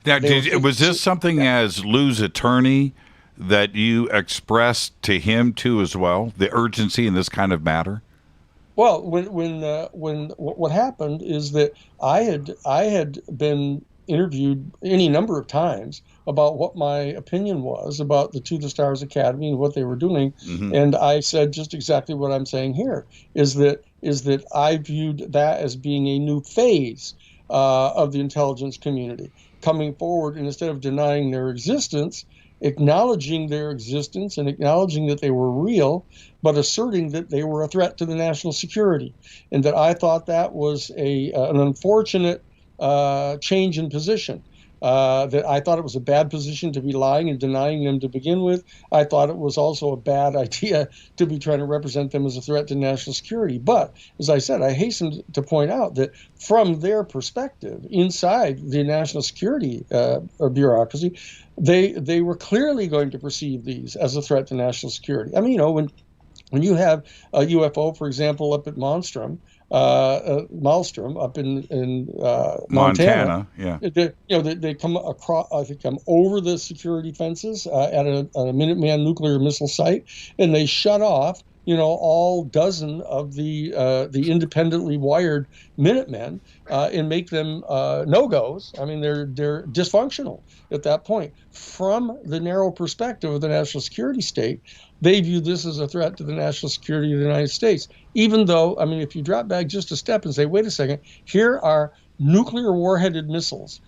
Now, was this something as Lou's attorney that you expressed to him too as well, the urgency in this kind of matter? Well, when what happened is that I had been interviewed any number of times about what my opinion was about the To the Stars Academy and what they were doing, and I said just exactly what I'm saying here, is that I viewed that as being a new phase of the intelligence community coming forward, and instead of denying their existence, acknowledging their existence and acknowledging that they were real, but asserting that they were a threat to the national security, and that I thought that was an unfortunate change in position. That I thought it was a bad position to be lying and denying them to begin with. I thought it was also a bad idea to be trying to represent them as a threat to national security. But as I said, I hastened to point out that from their perspective, inside the national security bureaucracy, they were clearly going to perceive these as a threat to national security. I mean, when you have a UFO, for example, up at Monstrom, Malmstrom up in Montana. Yeah. They come across, they come over the security fences at a Minuteman nuclear missile site, and they shut off, all dozen of the independently wired Minutemen and make them no-goes. I mean, they're dysfunctional at that point. From the narrow perspective of the national security state, they view this as a threat to the national security of the United States. Even though, I mean, if you drop back just a step and say, wait a second, here are nuclear warheaded missiles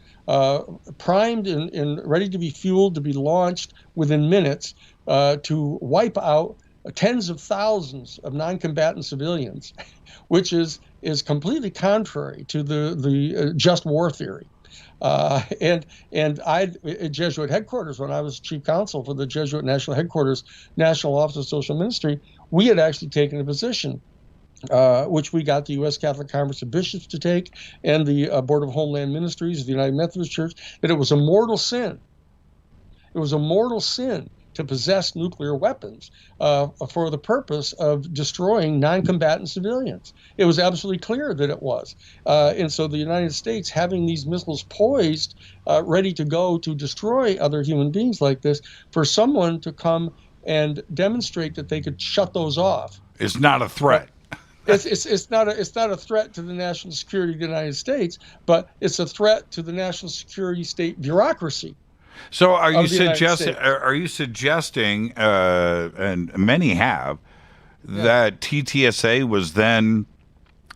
primed and ready to be fueled, to be launched within minutes to wipe out tens of thousands of non-combatant civilians, which is completely contrary to the just war theory. And I, at Jesuit headquarters, when I was chief counsel for the Jesuit National Headquarters, National Office of Social Ministry, we had actually taken a position, which we got the U.S. Catholic Conference of Bishops to take, and the Board of Homeland Ministries of the United Methodist Church, that it was a mortal sin. It was a mortal sin to possess nuclear weapons for the purpose of destroying non-combatant civilians. It was absolutely clear that it was. And so the United States, having these missiles poised, ready to go to destroy other human beings like this, for someone to come and demonstrate that they could shut those off. It's not a threat. It's not a threat to the national security of the United States, but it's a threat to the national security state bureaucracy. So are you suggesting, and many have, that TTSA was then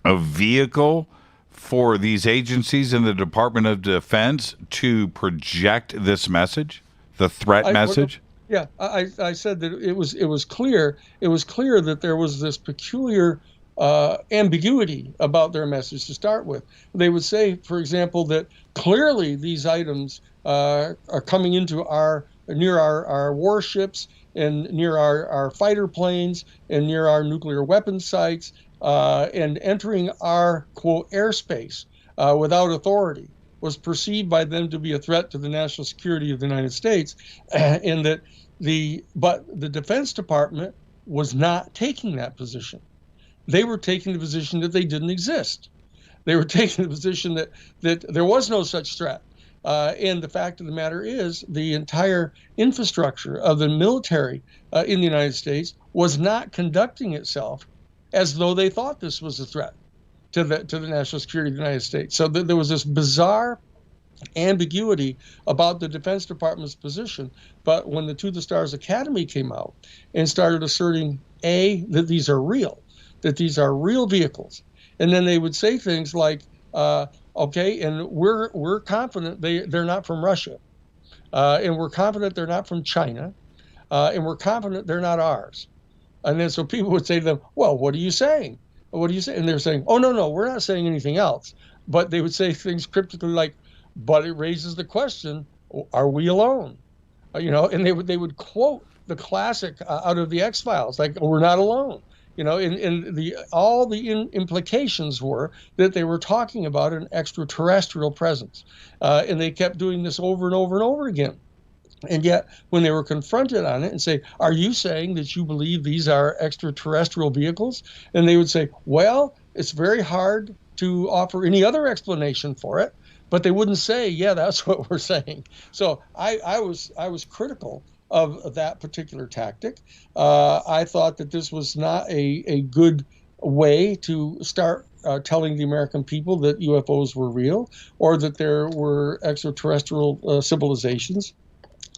a vehicle for these agencies in the Department of Defense to project this message, the threat message? Yeah, I said that it was clear that there was this peculiar ambiguity about their message to start with. They would say, for example, that clearly these items are coming into near our warships and near our fighter planes and near our nuclear weapons sites and entering our, quote, airspace without authority was perceived by them to be a threat to the national security of the United States, and that but the Defense Department was not taking that position. They were taking the position that they didn't exist. They were taking the position that there was no such threat. And the fact of the matter is, the entire infrastructure of the military in the United States was not conducting itself as though they thought this was a threat to the national security of the United States. So there was this bizarre ambiguity about the Defense Department's position. But when the To the Stars Academy came out and started asserting, that these are real, that these are real vehicles, and then they would say things like, okay, and we're confident they're not from Russia, and we're confident they're not from China, and we're confident they're not ours. And then so people would say to them, well, what are you saying? What do you say? And they're saying, oh, no, we're not saying anything else. But they would say things cryptically like, but it raises the question, are we alone? And they would quote the classic out of the X-Files, like, we're not alone. And all the implications were that they were talking about an extraterrestrial presence. And they kept doing this over and over and over again. And yet, when they were confronted on it and say, are you saying that you believe these are extraterrestrial vehicles? And they would say, well, it's very hard to offer any other explanation for it. But they wouldn't say, yeah, that's what we're saying. So I was critical of that particular tactic. I thought that this was not a good way to start telling the American people that UFOs were real or that there were extraterrestrial civilizations.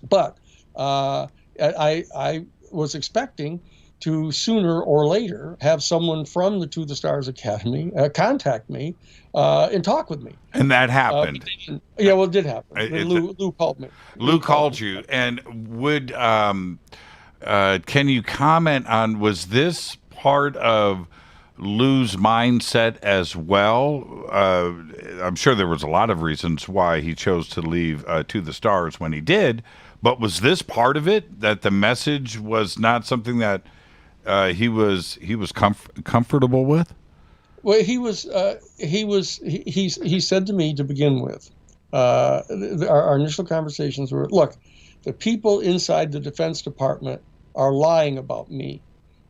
But I was expecting to sooner or later have someone from the To the Stars Academy contact me and talk with me. And that happened. It did happen. Lou called me. Lou called you. And would can you comment on, was this part of Lou's mindset as well? I'm sure there was a lot of reasons why he chose to leave To the Stars when he did, but was this part of it, that the message was not something that he was comfortable with? Well, he said to me to begin with, our initial conversations were, look, the people inside the Defense Department are lying about me.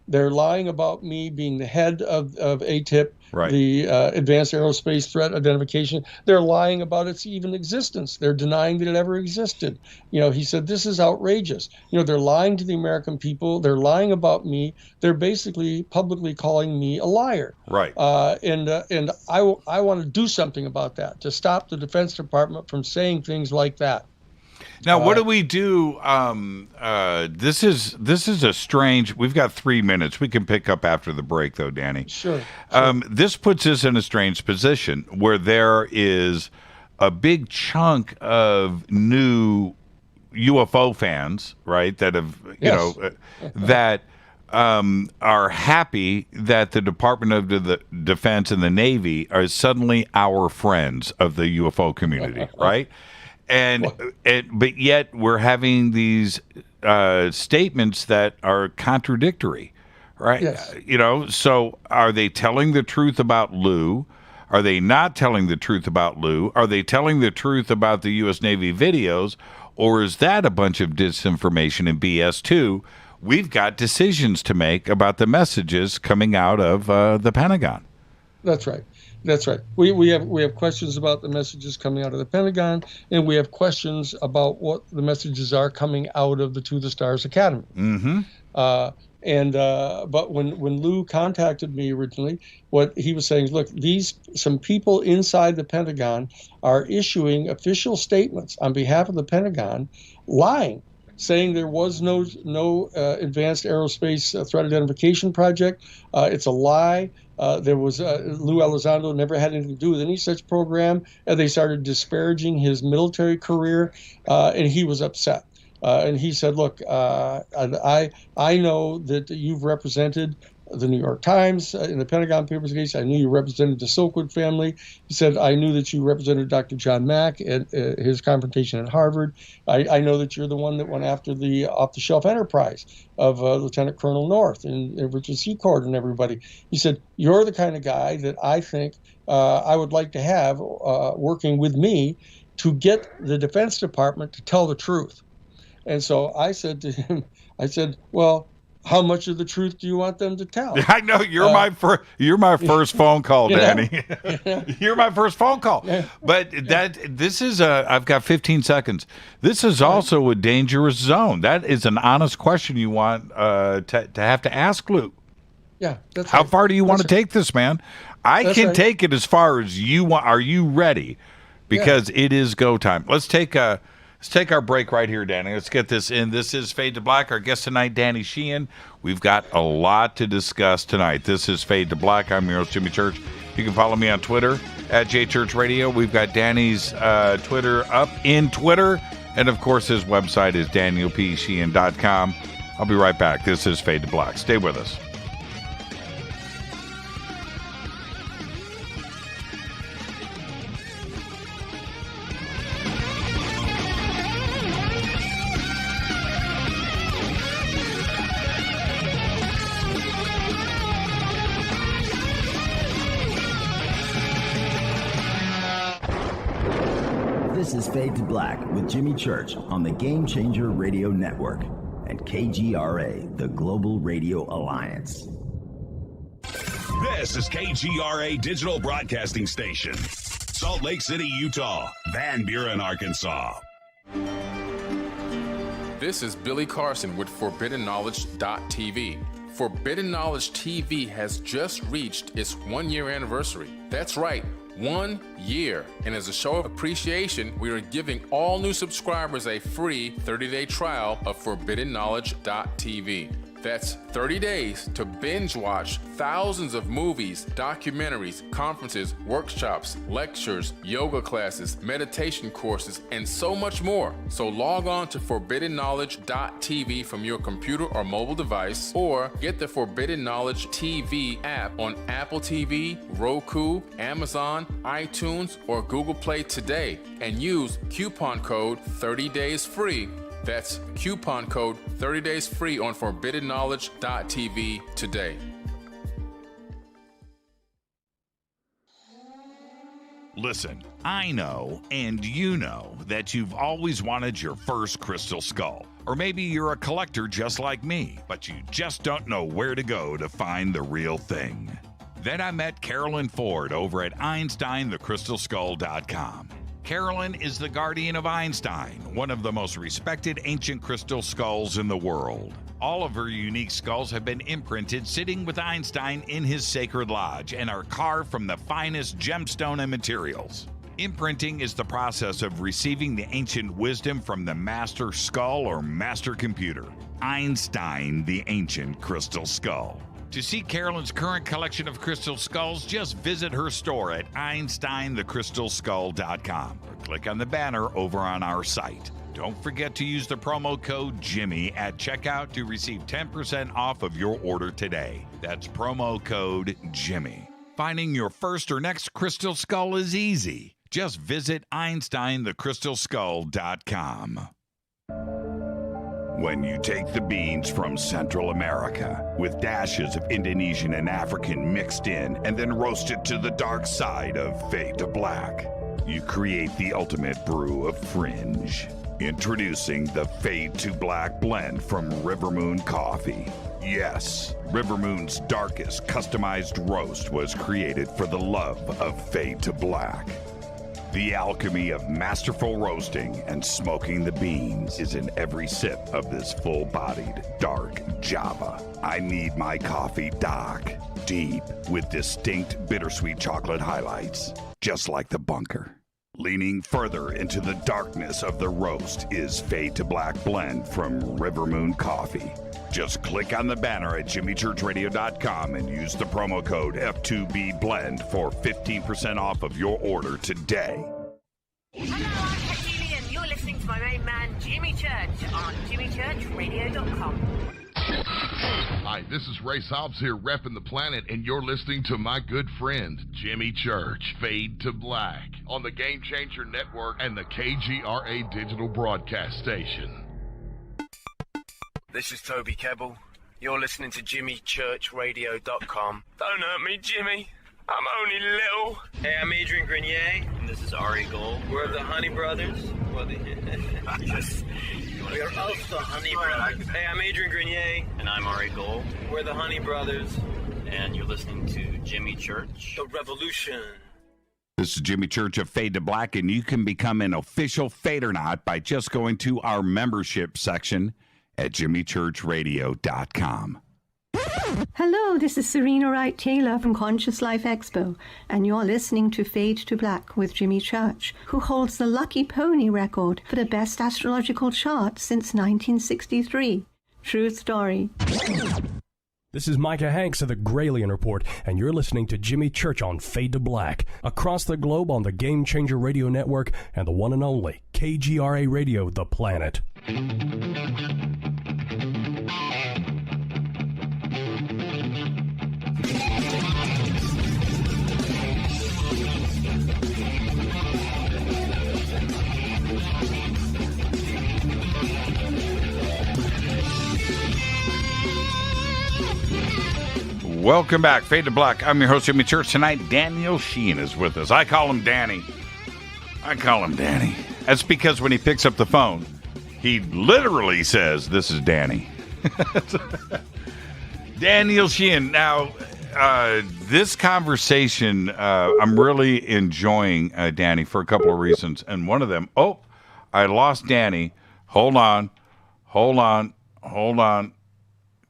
They're lying about me being the head of ATIP, right. the Advanced Aerospace Threat Identification. They're lying about its even existence. They're denying that it ever existed. He said, this is outrageous. They're lying to the American people. They're lying about me. They're basically publicly calling me a liar. Right. And I want to do something about that, to stop the Defense Department from saying things like that. Now, what do we do? This is a strange. We've got 3 minutes. We can pick up after the break, though, Danny. Sure. This puts us in a strange position where there is a big chunk of new UFO fans, right? That have, that are happy that the Department of the Defense and the Navy are suddenly our friends of the UFO community, right? But yet we're having these statements that are contradictory, right? Yes. So are they telling the truth about Lou? Are they not telling the truth about Lou? Are they telling the truth about the U.S. Navy videos? Or is that a bunch of disinformation and BS too? We've got decisions to make about the messages coming out of the Pentagon. That's right. That's right. We have questions about the messages coming out of the Pentagon, and we have questions about what the messages are coming out of the To the Stars Academy. Mm-hmm. But when Lou contacted me originally, what he was saying is, look, some people inside the Pentagon are issuing official statements on behalf of the Pentagon, lying, saying there was no advanced aerospace threat identification project. It's a lie. There was Lou Elizondo never had anything to do with any such program. They started disparaging his military career, and he was upset. And he said, look, I know that you've represented the New York Times in the Pentagon Papers case. I knew you represented the Silkwood family. He said, I knew that you represented Dr. John Mack at his confrontation at Harvard. I know that you're the one that went after the off-the-shelf enterprise of Lieutenant Colonel North and Richard Secord and everybody. He said, you're the kind of guy that I think I would like to have working with me to get the Defense Department to tell the truth. And so I said to him, well, how much of the truth do you want them to tell? I know you're my first phone call, Danny. You're my first phone call. But this is I've got 15 seconds. This is also a dangerous zone. That is an honest question you want to have to ask Luke. Yeah, that's how right. far do you want to take this, man? I can take it as far as you want. Are you ready? Because it is go time. Let's take our break right here, Danny. Let's get this in. This is Fade to Black. Our guest tonight, Danny Sheehan. We've got a lot to discuss tonight. This is Fade to Black. I'm your host, Jimmy Church. You can follow me on Twitter at JChurchRadio. We've got Danny's Twitter up in Twitter. And, of course, his website is danielpsheehan.com. I'll be right back. This is Fade to Black. Stay with us. This is Fade to Black with Jimmy Church on the Game Changer Radio Network and KGRA, the Global Radio Alliance. This is KGRA Digital Broadcasting Station, Salt Lake City, Utah, Van Buren, Arkansas. This is Billy Carson with ForbiddenKnowledge.tv. Forbidden Knowledge TV has just reached its 1-year anniversary. That's right, 1 year. And as a show of appreciation, we are giving all new subscribers a free 30-day trial of ForbiddenKnowledge.tv. That's 30 days to binge watch thousands of movies, documentaries, conferences, workshops, lectures, yoga classes, meditation courses, and so much more. So log on to ForbiddenKnowledge.tv from your computer or mobile device, or get the Forbidden Knowledge TV app on Apple TV, Roku, Amazon, iTunes, or Google Play today, and use coupon code 30daysfree. That's coupon code 30 days free on ForbiddenKnowledge.tv today. Listen, I know, and you know, that you've always wanted your first crystal skull. Or maybe you're a collector just like me, but you just don't know where to go to find the real thing. Then I met Carolyn Ford over at EinsteinTheCrystalSkull.com. Carolyn is the guardian of Einstein, one of the most respected ancient crystal skulls in the world. All of her unique skulls have been imprinted sitting with Einstein in his sacred lodge and are carved from the finest gemstone and materials. Imprinting is the process of receiving the ancient wisdom from the master skull or master computer. Einstein, the ancient crystal skull. To see Carolyn's current collection of crystal skulls, just visit her store at EinsteinTheCrystalSkull.com or click on the banner over on our site. Don't forget to use the promo code Jimmy at checkout to receive 10% off of your order today. That's promo code Jimmy. Finding your first or next crystal skull is easy. Just visit EinsteinTheCrystalSkull.com. When you take the beans from Central America with dashes of Indonesian and African mixed in and then roast it to the dark side of fade to black, you create the ultimate brew of fringe. Introducing the Fade to Black blend from Rivermoon Coffee. Yes, Rivermoon's darkest customized roast was created for the love of Fade to Black. The alchemy of masterful roasting and smoking the beans is in every sip of this full-bodied, dark Java. I need my coffee dark, deep, with distinct bittersweet chocolate highlights, just like the bunker. Leaning further into the darkness of the roast is Fade to Black blend from Rivermoon Coffee. Just click on the banner at jimmychurchradio.com and use the promo code F2BBLEND for 15% off of your order today. Hello, I'm Katie, and you're listening to my main man, Jimmy Church, on jimmychurchradio.com. Hi, this is Ray Hobbs here, repping the planet, and you're listening to my good friend, Jimmy Church, Fade to Black, on the Game Changer Network and the KGRA Digital Broadcast Station. This is Toby Kebbell. You're listening to JimmyChurchRadio.com. Don't hurt me, Jimmy. I'm only little. Hey, I'm Adrian Grenier. And this is Ari Gold. We're the Honey Brothers. Yes. We are of the Honey Brothers. Hey, I'm Adrian Grenier. And I'm Ari Gold. We're the Honey Brothers. And you're listening to Jimmy Church. The Revolution. This is Jimmy Church of Fade to Black, and you can become an official Fadernaut by just going to our membership section at jimmychurchradio.com. Hello, this is Serena Wright Taylor from Conscious Life Expo, and you're listening to Fade to Black with Jimmy Church, who holds the Lucky Pony record for the best astrological chart since 1963. True story. This is Micah Hanks of the Gralien Report, and you're listening to Jimmy Church on Fade to Black, across the globe on the Game Changer Radio Network and the one and only KGRA Radio, The Planet. Welcome back, Fade to Black. I'm your host, Jimmy Church. Tonight, Daniel Sheehan is with us. I call him Danny. That's because when he picks up the phone, he literally says, "This is Danny." Daniel Sheehan. Now, this conversation, I'm really enjoying, Danny, for a couple of reasons. And one of them, I lost Danny. Hold on.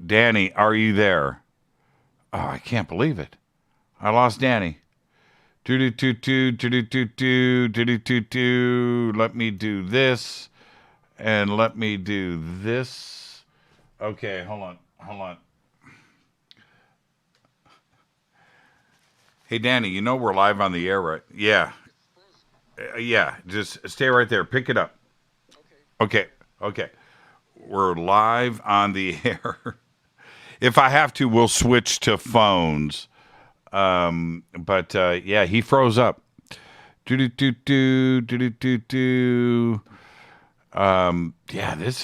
Danny, are you there? Oh, I can't believe it. I lost Danny. Let me do this. And let me do this. Okay, hold on. Hey, Danny, you know we're live on the air, right? Yeah. Yeah, just stay right there. Pick it up. Okay. We're live on the air. If I have to, we'll switch to phones. But he froze up. This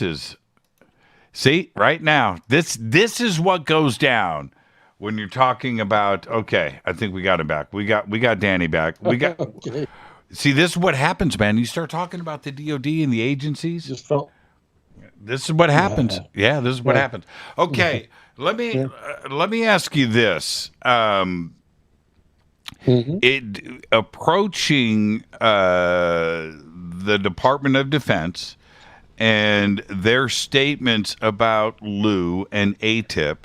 is... See, right now, this is what goes down when you're talking about, okay, I think we got him back. We got Danny back. We got. Okay. See, this is what happens, man. You start talking about the DOD and the agencies. Just felt. This is what happens. Yeah, this is what happens. Okay, let me ask you this. It approaching the Department of Defense and their statements about Lou and ATIP.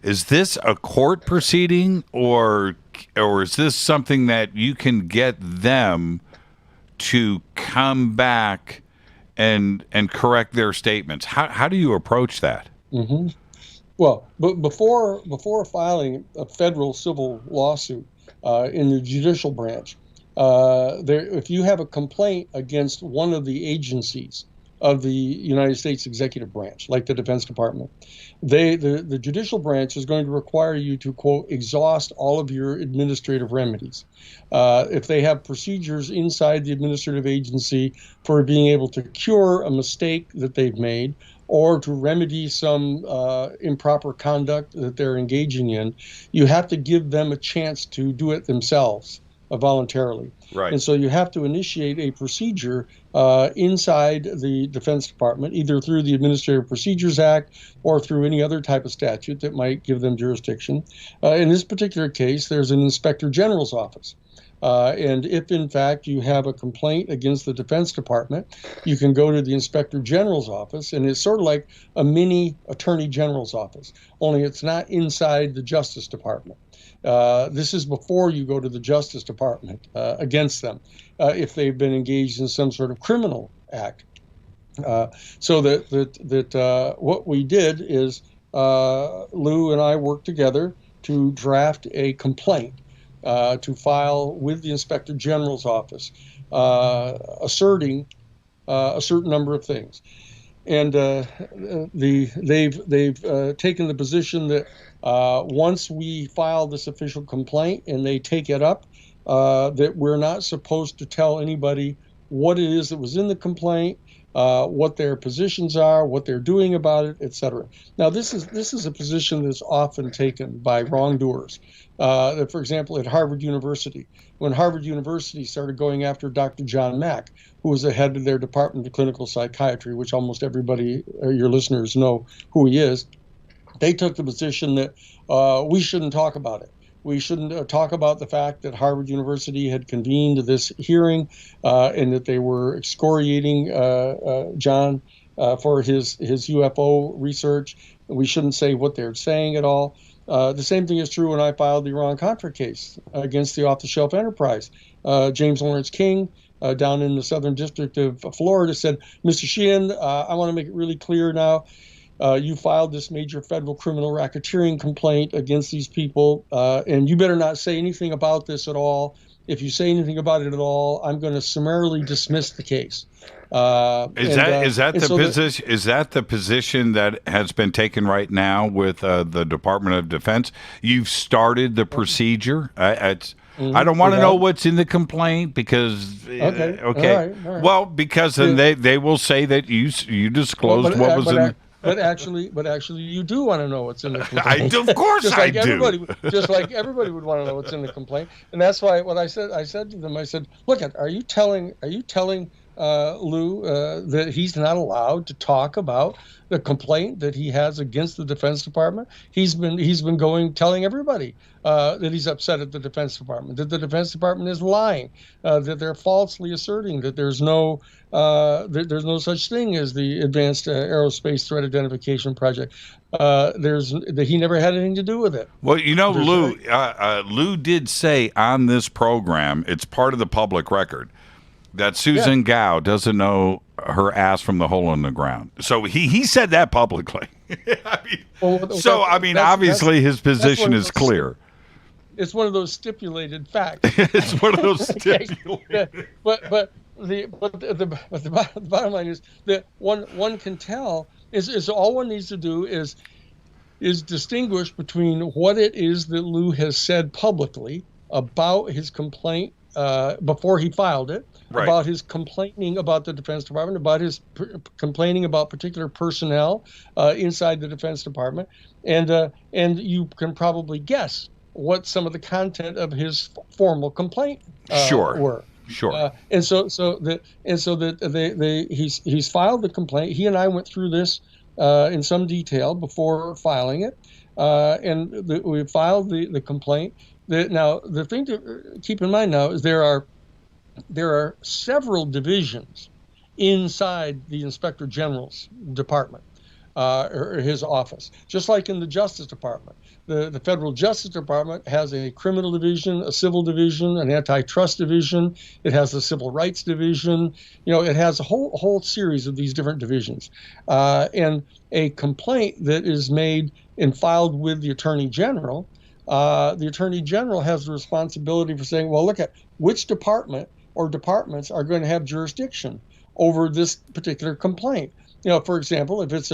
Is this a court proceeding, or is this something that you can get them to come back and correct their statements? How do you approach that? Mm-hmm. Well, but before filing a federal civil lawsuit in the judicial branch, if you have a complaint against one of the agencies of the United States executive branch, like the Defense Department, the judicial branch is going to require you to, quote, exhaust all of your administrative remedies. If they have procedures inside the administrative agency for being able to cure a mistake that they've made, or to remedy some improper conduct that they're engaging in, you have to give them a chance to do it themselves voluntarily. Right. And so you have to initiate a procedure inside the Defense Department, either through the Administrative Procedures Act or through any other type of statute that might give them jurisdiction. In this particular case, there's an Inspector General's office. And if, in fact, you have a complaint against the Defense Department, you can go to the Inspector General's office, and it's sort of like a mini Attorney General's office, only it's not inside the Justice Department. This is before you go to the Justice Department against them, if they've been engaged in some sort of criminal act. So that what we did is Lou and I worked together to draft a complaint to file with the Inspector General's office, asserting a certain number of things. And they've taken the position that once we file this official complaint and they take it up, that we're not supposed to tell anybody what it is that was in the complaint, what their positions are, what they're doing about it, etc. Now, this is a position that's often taken by wrongdoers. For example, at Harvard University, when Harvard University started going after Dr. John Mack, who was the head of their Department of Clinical Psychiatry, which almost everybody, your listeners, know who he is, they took the position that we shouldn't talk about it. We shouldn't talk about the fact that Harvard University had convened this hearing and that they were excoriating John for his UFO research. We shouldn't say what they're saying at all. The same thing is true when I filed the Iran-Contra case against the off-the-shelf enterprise. James Lawrence King down in the Southern District of Florida said, Mr. Sheehan, I want to make it really clear now. You filed this major federal criminal racketeering complaint against these people, and you better not say anything about this at all. If you say anything about it at all, I'm going to summarily dismiss the case. Is that the position that has been taken right now with the Department of Defense? You've started the procedure. I don't want to know what's in the complaint because okay. All right. Well, because then they will say that you disclosed what was in. But actually, you do want to know what's in the complaint. Of course, I do. Just like everybody would want to know what's in the complaint, and that's why what I said to them, I said, "Look, are you telling Lou that he's not allowed to talk about the complaint that he has against the Defense Department? He's been telling everybody that he's upset at the Defense Department, that the Defense Department is lying, that they're falsely asserting that there's no such thing as the Advanced Aerospace Threat Identification Project. That he never had anything to do with it." Well, Lou did say on this program, it's part of the public record, that Susan Gao doesn't know her ass from the hole in the ground. So he said that publicly. Obviously his position is clear. It's one of those stipulated facts. It's one of those stipulated. But the bottom line is that one can tell is all one needs to do is distinguish between what it is that Lou has said publicly about his complaint before he filed it, Right. about his complaining about the Defense Department, about his complaining about particular personnel inside the Defense Department, and you can probably guess what some of the content of his formal complaint were. Sure. He's filed the complaint. He and I went through this in some detail before filing it, we filed the complaint. Now, the thing to keep in mind now is there are several divisions inside the Inspector General's department, or his office, just like in the Justice Department. The Federal Justice Department has a criminal division, a civil division, an antitrust division. It has a civil rights division. It has a whole series of these different divisions. And a complaint that is made and filed with the Attorney General, the Attorney General has the responsibility for saying, well, look at which department or departments are going to have jurisdiction over this particular complaint. For example, if it's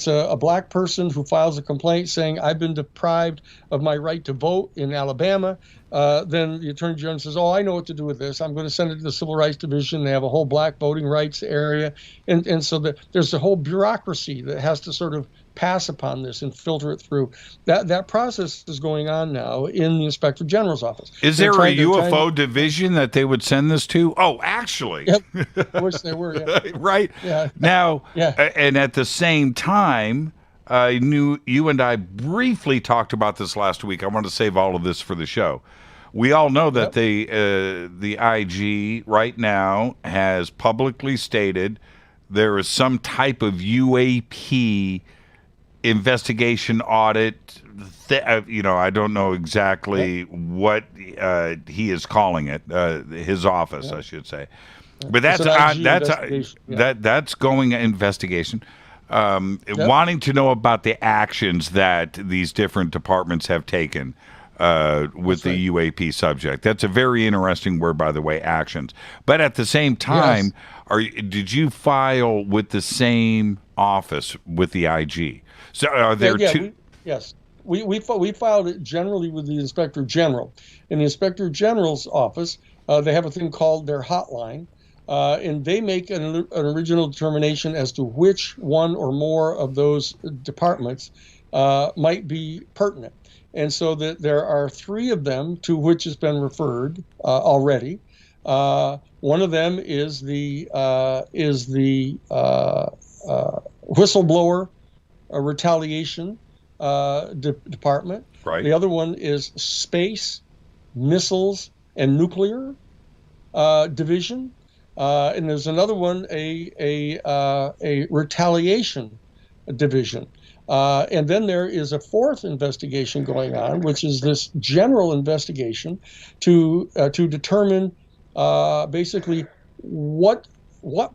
a black person who files a complaint saying I've been deprived of my right to vote in Alabama, then the Attorney General says, oh, I know what to do with this. I'm going to send it to the Civil Rights Division. They have a whole black voting rights area. And so there's a whole bureaucracy that has to sort of pass upon this and filter it through. That process is going on now in the Inspector General's office. Is there a UFO division that they would send this to? Oh, actually. Yep. I wish there were, yeah. Right? Yeah. Now, and at the same time, I knew you and I briefly talked about this last week. I want to save all of this for the show. We all know that the IG right now has publicly stated there is some type of UAP investigation audit. I don't know exactly what he is calling it. His office, I should say. But that's going investigation. Wanting to know about the actions that these different departments have taken with the UAP subject. That's a very interesting word, by the way, actions. But at the same time, did you file with the same office with the IG? So are there two? We filed it generally with the Inspector General. In the Inspector General's office, they have a thing called their hotline, and they make an original determination as to which one or more of those departments might be pertinent. And so that there are three of them to which has been referred already. One of them is the whistleblower retaliation department. Right. The other one is space, missiles, and nuclear division. And there's another one, a retaliation division. And then there is a fourth investigation going on, which is this general investigation to determine basically what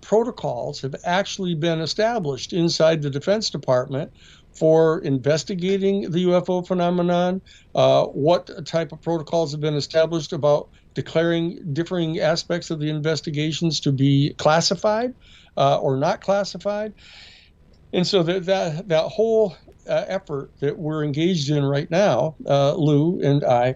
protocols have actually been established inside the Defense Department for investigating the UFO phenomenon, what type of protocols have been established about declaring differing aspects of the investigations to be classified or not classified. And so that whole effort that we're engaged in right now, Lou and I,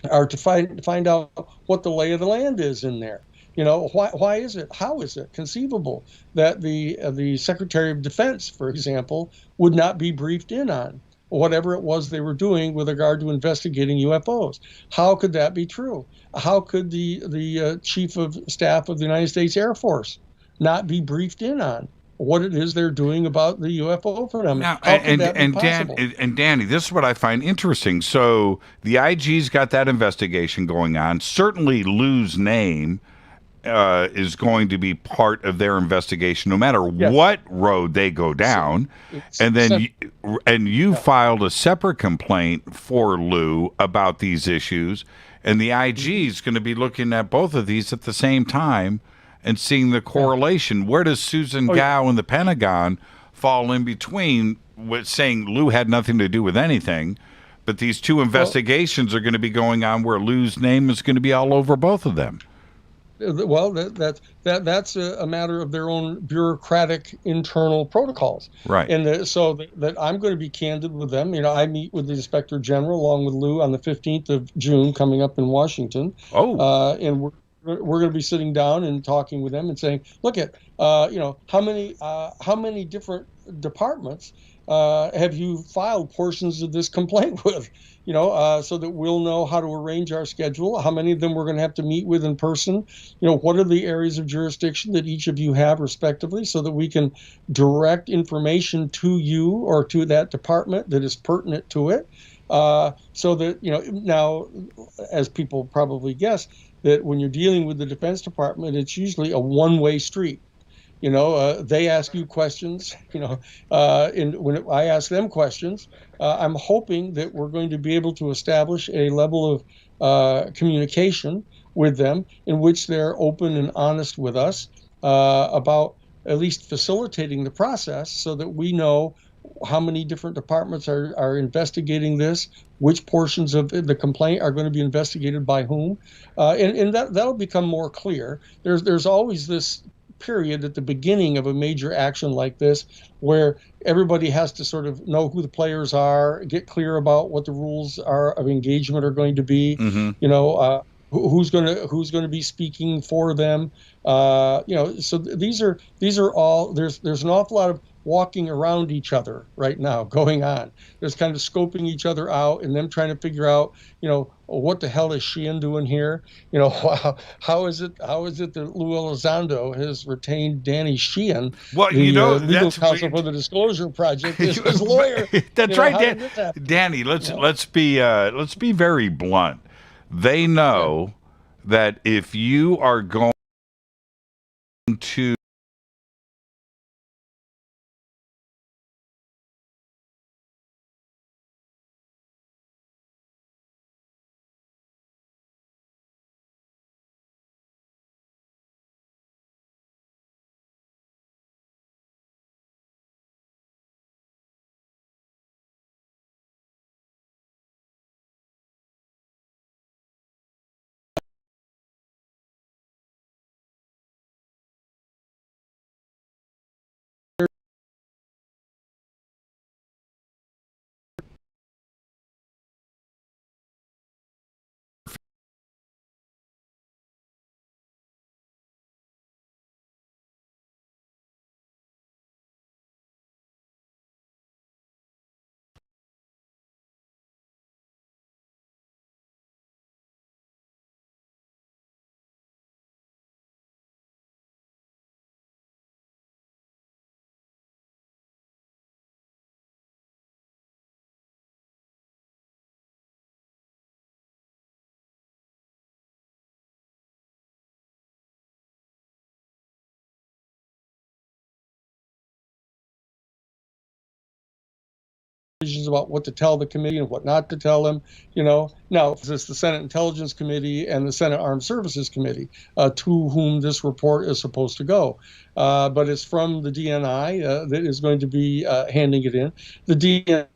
are to find out what the lay of the land is in there. Why is it? How is it conceivable that the Secretary of Defense, for example, would not be briefed in on whatever it was they were doing with regard to investigating UFOs? How could that be true? How could the Chief of Staff of the United States Air Force not be briefed in on what it is they're doing about the UFO phenomenon? Now, How could that be possible? and Danny, this is what I find interesting. So the IG's got that investigation going on. Certainly Lou's name is going to be part of their investigation no matter what road they go down. And then you filed a separate complaint for Lou about these issues, and the IG is going to be looking at both of these at the same time and seeing the correlation. Where does Susan Gao and the Pentagon fall in between, with saying Lou had nothing to do with anything, but these two investigations are going to be going on where Lou's name is going to be all over both of them? Well, that's a matter of their own bureaucratic internal protocols. Right. And so that I'm going to be candid with them. I meet with the Inspector General along with Lou on the 15th of June coming up in Washington. And we're going to be sitting down and talking with them and saying, look at, how many different departments have you filed portions of this complaint with? So that we'll know how to arrange our schedule, how many of them we're going to have to meet with in person, what are the areas of jurisdiction that each of you have respectively, so that we can direct information to you or to that department that is pertinent to it. So that, now, as people probably guess, that when you're dealing with the Defense Department, it's usually a one-way street. They ask you questions, and when I ask them questions, I'm hoping that we're going to be able to establish a level of communication with them in which they're open and honest with us about at least facilitating the process so that we know how many different departments are investigating this, which portions of the complaint are going to be investigated by whom, and that'll become more clear. There's always this period at the beginning of a major action like this where everybody has to sort of know who the players are, get clear about what the rules are of engagement are going to be, who's going to be speaking for them, so these are all, there's an awful lot of walking around each other right now going on. There's kind of scoping each other out and them trying to figure out, what the hell is Sheehan doing here? How is it that Lou Elizondo has retained Danny Sheehan, legal counsel for the Disclosure Project, as his lawyer? That's right, Danny. Let's be very blunt. They know that if you are going to decisions about what to tell the committee and what not to tell them, Now, it's the Senate Intelligence Committee and the Senate Armed Services Committee to whom this report is supposed to go. But it's from the DNI that is going to be handing it in. The DNI,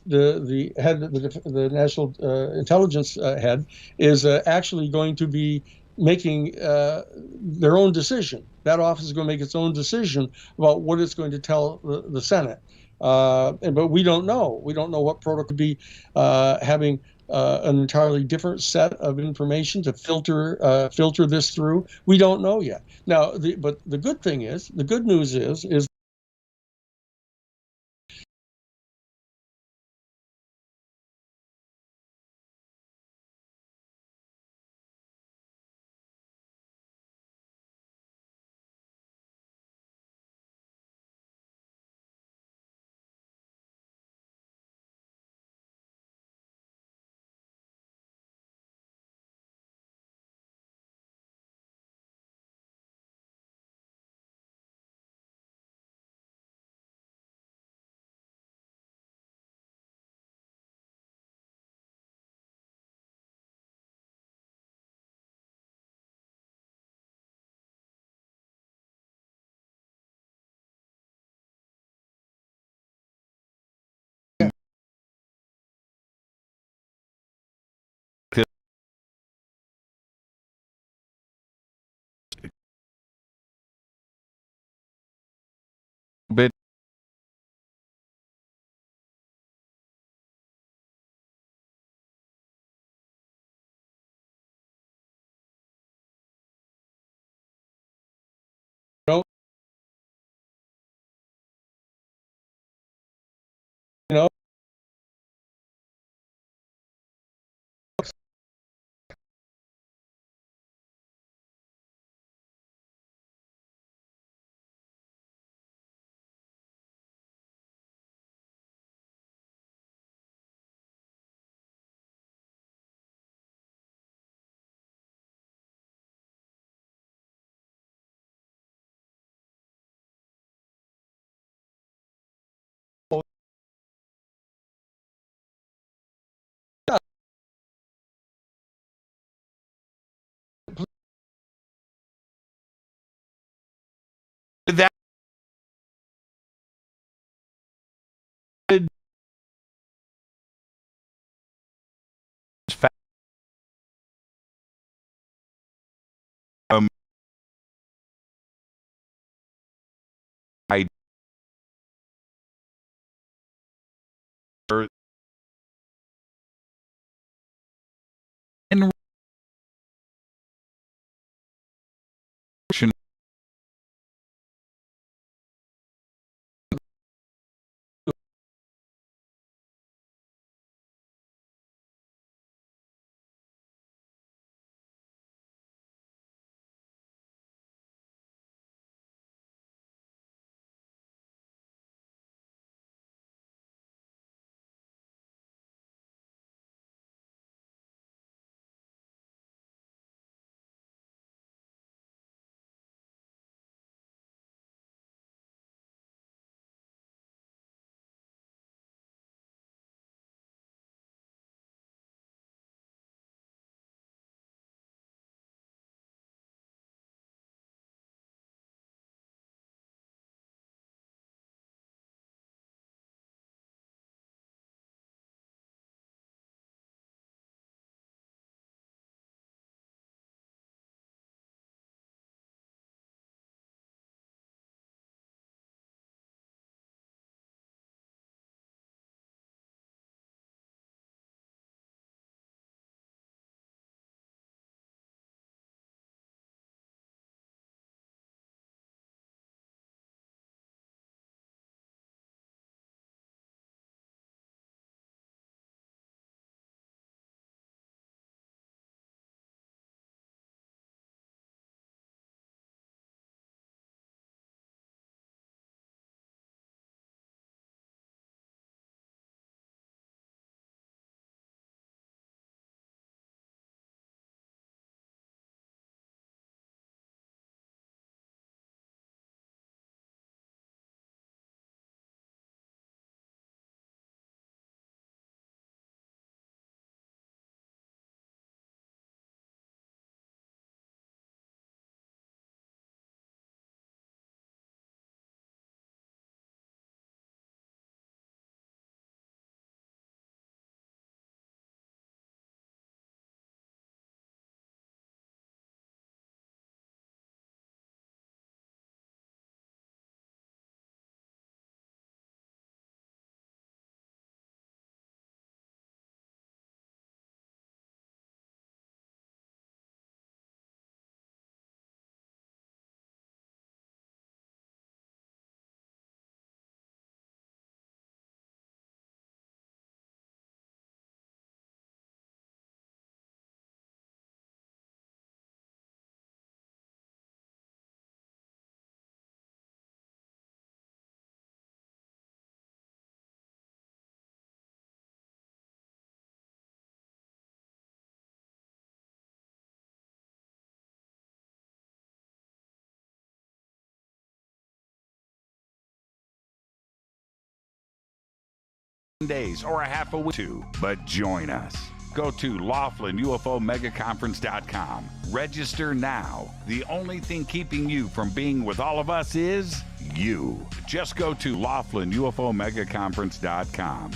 the head, the National Intelligence head, is actually going to be making their own decision. That office is going to make its own decision about what it's going to tell the Senate. But we don't know. We don't know what protocol could be having an entirely different set of information to filter this through. We don't know yet. Now, but the good news is bit. You know, That I in days or a half a week too, but join us. Go to LaughlinUFOMegaConference.com. Register now. The only thing keeping you from being with all of us is you. Just go to LaughlinUFOMegaConference.com.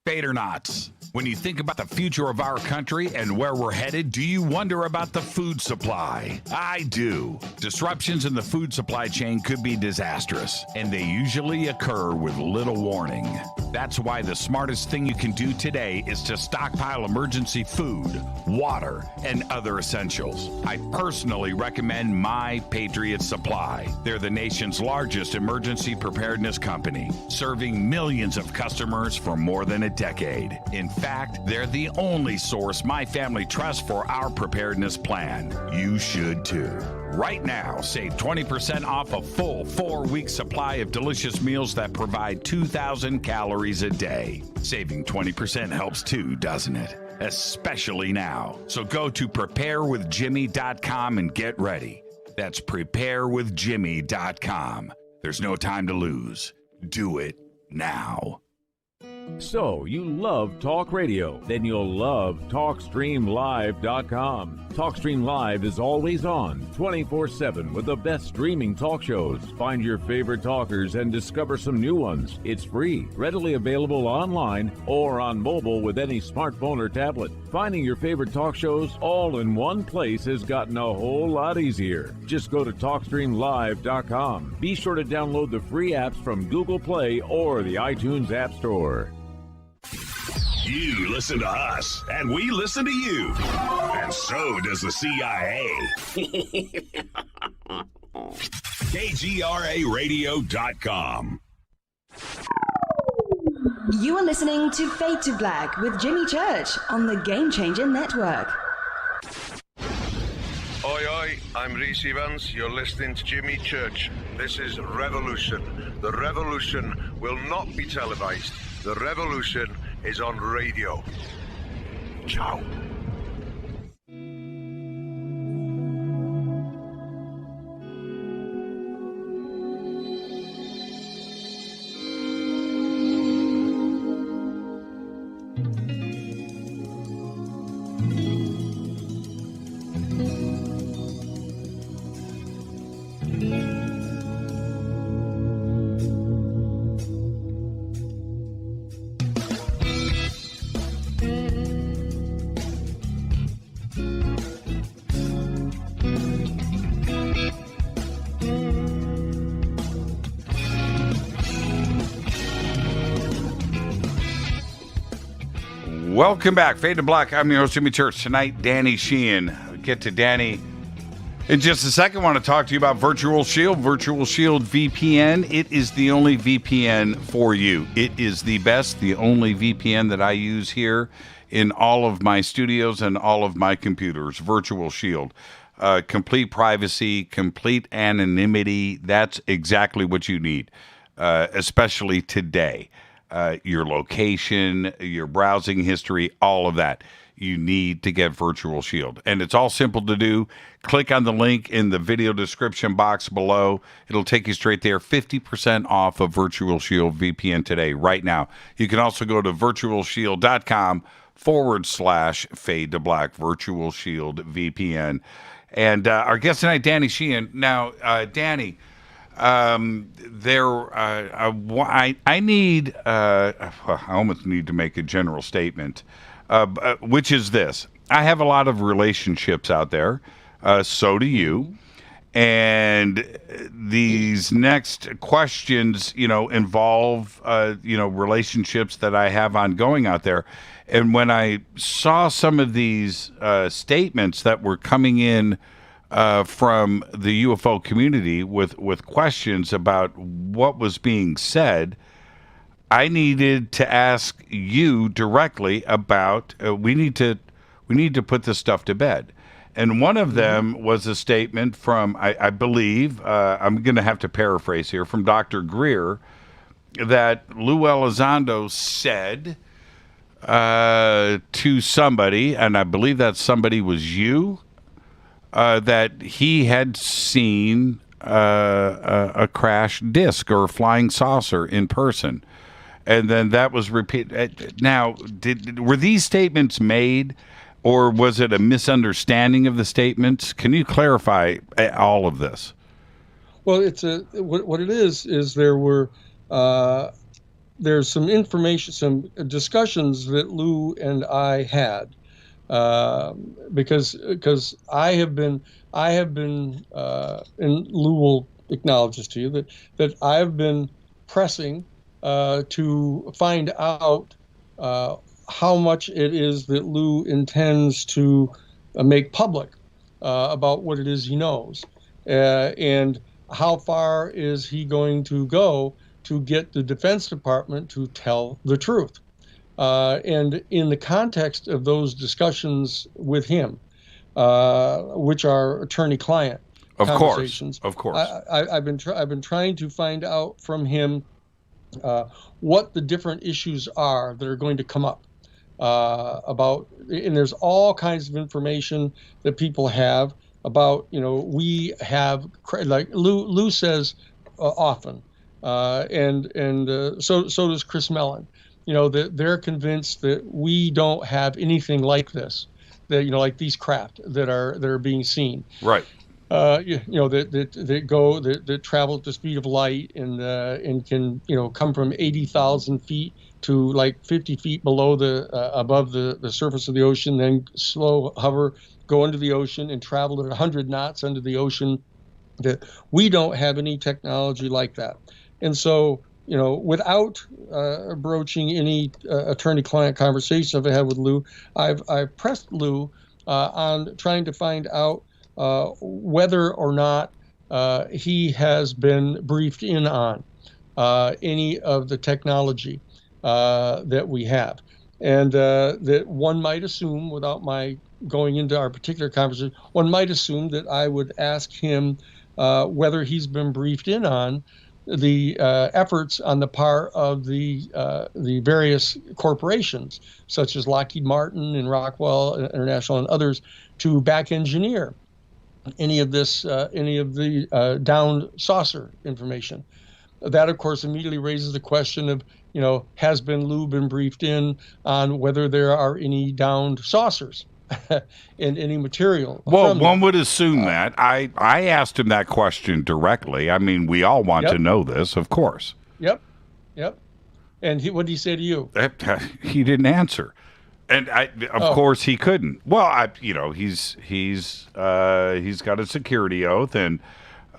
Fade or not, When you think about the future of our country and where we're headed, do you wonder about the food supply? I do. Disruptions in the food supply chain could be disastrous, and they usually occur with little warning. That's why the smartest thing you can do today is to stockpile emergency food, water, and other essentials. I personally recommend My Patriot Supply. They're the nation's largest emergency preparedness company, serving millions of customers for more than a decade. In fact, they're the only source my family trusts for our preparedness plan. You should too. Right now, save 20% off a full 4-week supply of delicious meals that provide 2,000 calories a day. Saving 20% helps too, doesn't it? Especially now. So go to preparewithjimmy.com and get ready. That's preparewithjimmy.com. There's no time to lose. Do it now. So, you love talk radio? Then you'll love TalkStreamLive.com. TalkStream Live is always on, 24/7 with the best streaming talk shows. Find your favorite talkers and discover some new ones. It's free, readily available online or on mobile with any smartphone or tablet. Finding your favorite talk shows all in one place has gotten a whole lot easier. Just go to TalkStreamLive.com. Be sure to download the free apps from Google Play or the iTunes App Store. You listen to us, and we listen to you. And so does the CIA. KGRARadio.com. You are listening to Fade to Black with Jimmy Church on the Game Changer Network. Oi, oi, I'm Reese Evans. You're listening to Jimmy Church. This is Revolution. The revolution will not be televised. The revolution is on radio. Ciao. Welcome back, Fade to Black. I'm your host, Jimmy Church. Tonight, Danny Sheehan. We'll get to Danny in just a second. I want to talk to you about Virtual Shield, Virtual Shield VPN. It is the only VPN for you. It is the best, the only VPN that I use here in all of my studios and all of my computers. Virtual Shield. Complete privacy, complete anonymity. That's exactly what you need, especially today. Your location, your browsing history, all of that. You need to get Virtual Shield. And it's all simple to do. Click on the link in the video description box below. It'll take you straight there. 50% off of Virtual Shield VPN today, right now. You can also go to virtualshield.com/fade to black, Virtual Shield VPN. And our guest tonight, Danny Sheehan. Now, Danny, I almost need to make a general statement, which is this. I have a lot of relationships out there. So do you. And these next questions, involve, relationships that I have ongoing out there. And when I saw some of these statements that were coming in from the UFO community with questions about what was being said, I needed to ask you directly about we need to put this stuff to bed. And one of them was a statement from, I believe, I'm going to have to paraphrase here, from Dr. Greer, that Lou Elizondo said to somebody, and I believe that somebody was you, that he had seen a crash disc or a flying saucer in person. And then that was repeated. Now, were these statements made, or was it a misunderstanding of the statements? Can you clarify all of this? Well, it's what it is there were there's some information, some discussions that Lou and I had, because I have been, and Lou will acknowledge this to you, that I've been pressing to find out how much it is that Lou intends to make public about what it is he knows, and how far is he going to go to get the Defense Department to tell the truth. And in the context of those discussions with him, which are attorney-client conversations, of course, I've been trying to find out from him what the different issues are that are going to come up about, and there's all kinds of information that people have about, we have, like Lou says often, and so does Chris Mellon, that they're convinced that we don't have anything like this, that, like these craft that are being seen. Right. That travel at the speed of light and can, come from 80,000 feet to like 50 feet below above the surface of the ocean, then slow hover, go into the ocean and travel at 100 knots under the ocean. That we don't have any technology like that. And so, without broaching any attorney-client conversations I've had with Lou, I've pressed Lou on trying to find out whether or not he has been briefed in on any of the technology that we have. And that one might assume, without my going into our particular conversation, one might assume that I would ask him whether he's been briefed in on the efforts on the part of the various corporations, such as Lockheed Martin and Rockwell International and others, to back engineer any of the downed saucer information. That, of course, immediately raises the question of, has Lou been briefed in on whether there are any downed saucers in any material? Well, one would assume that. I asked him that question directly. I mean, we all want to know this, of course. Yep. And what did he say to you? He didn't answer. And of course he couldn't. Well, he's got a security oath, and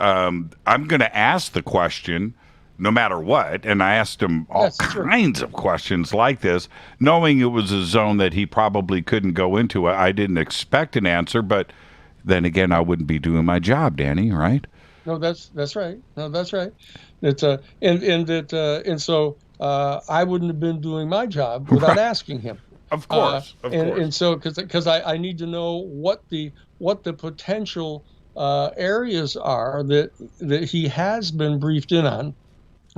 I'm going to ask the question no matter what. And I asked him all kinds of questions like this, knowing it was a zone that he probably couldn't go into. I didn't expect an answer, but then again, I wouldn't be doing my job, Danny, right? No, that's right. No, that's right. It's and so I wouldn't have been doing my job without asking him. Of course, and so because I need to know what the potential areas are that he has been briefed in on,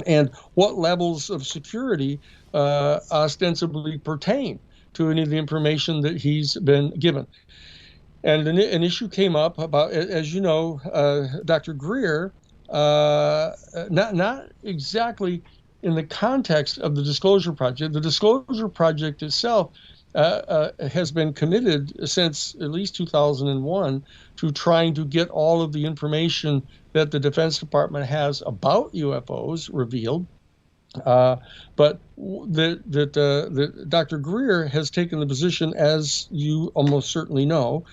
and what levels of security ostensibly pertain to any of the information that he's been given. And an issue came up about, as you know, Dr. Greer, not exactly in the context of the Disclosure Project. The Disclosure Project itself has been committed since at least 2001 to trying to get all of the information that the Defense Department has about UFOs revealed. But Dr. Greer has taken the position, as you almost certainly know,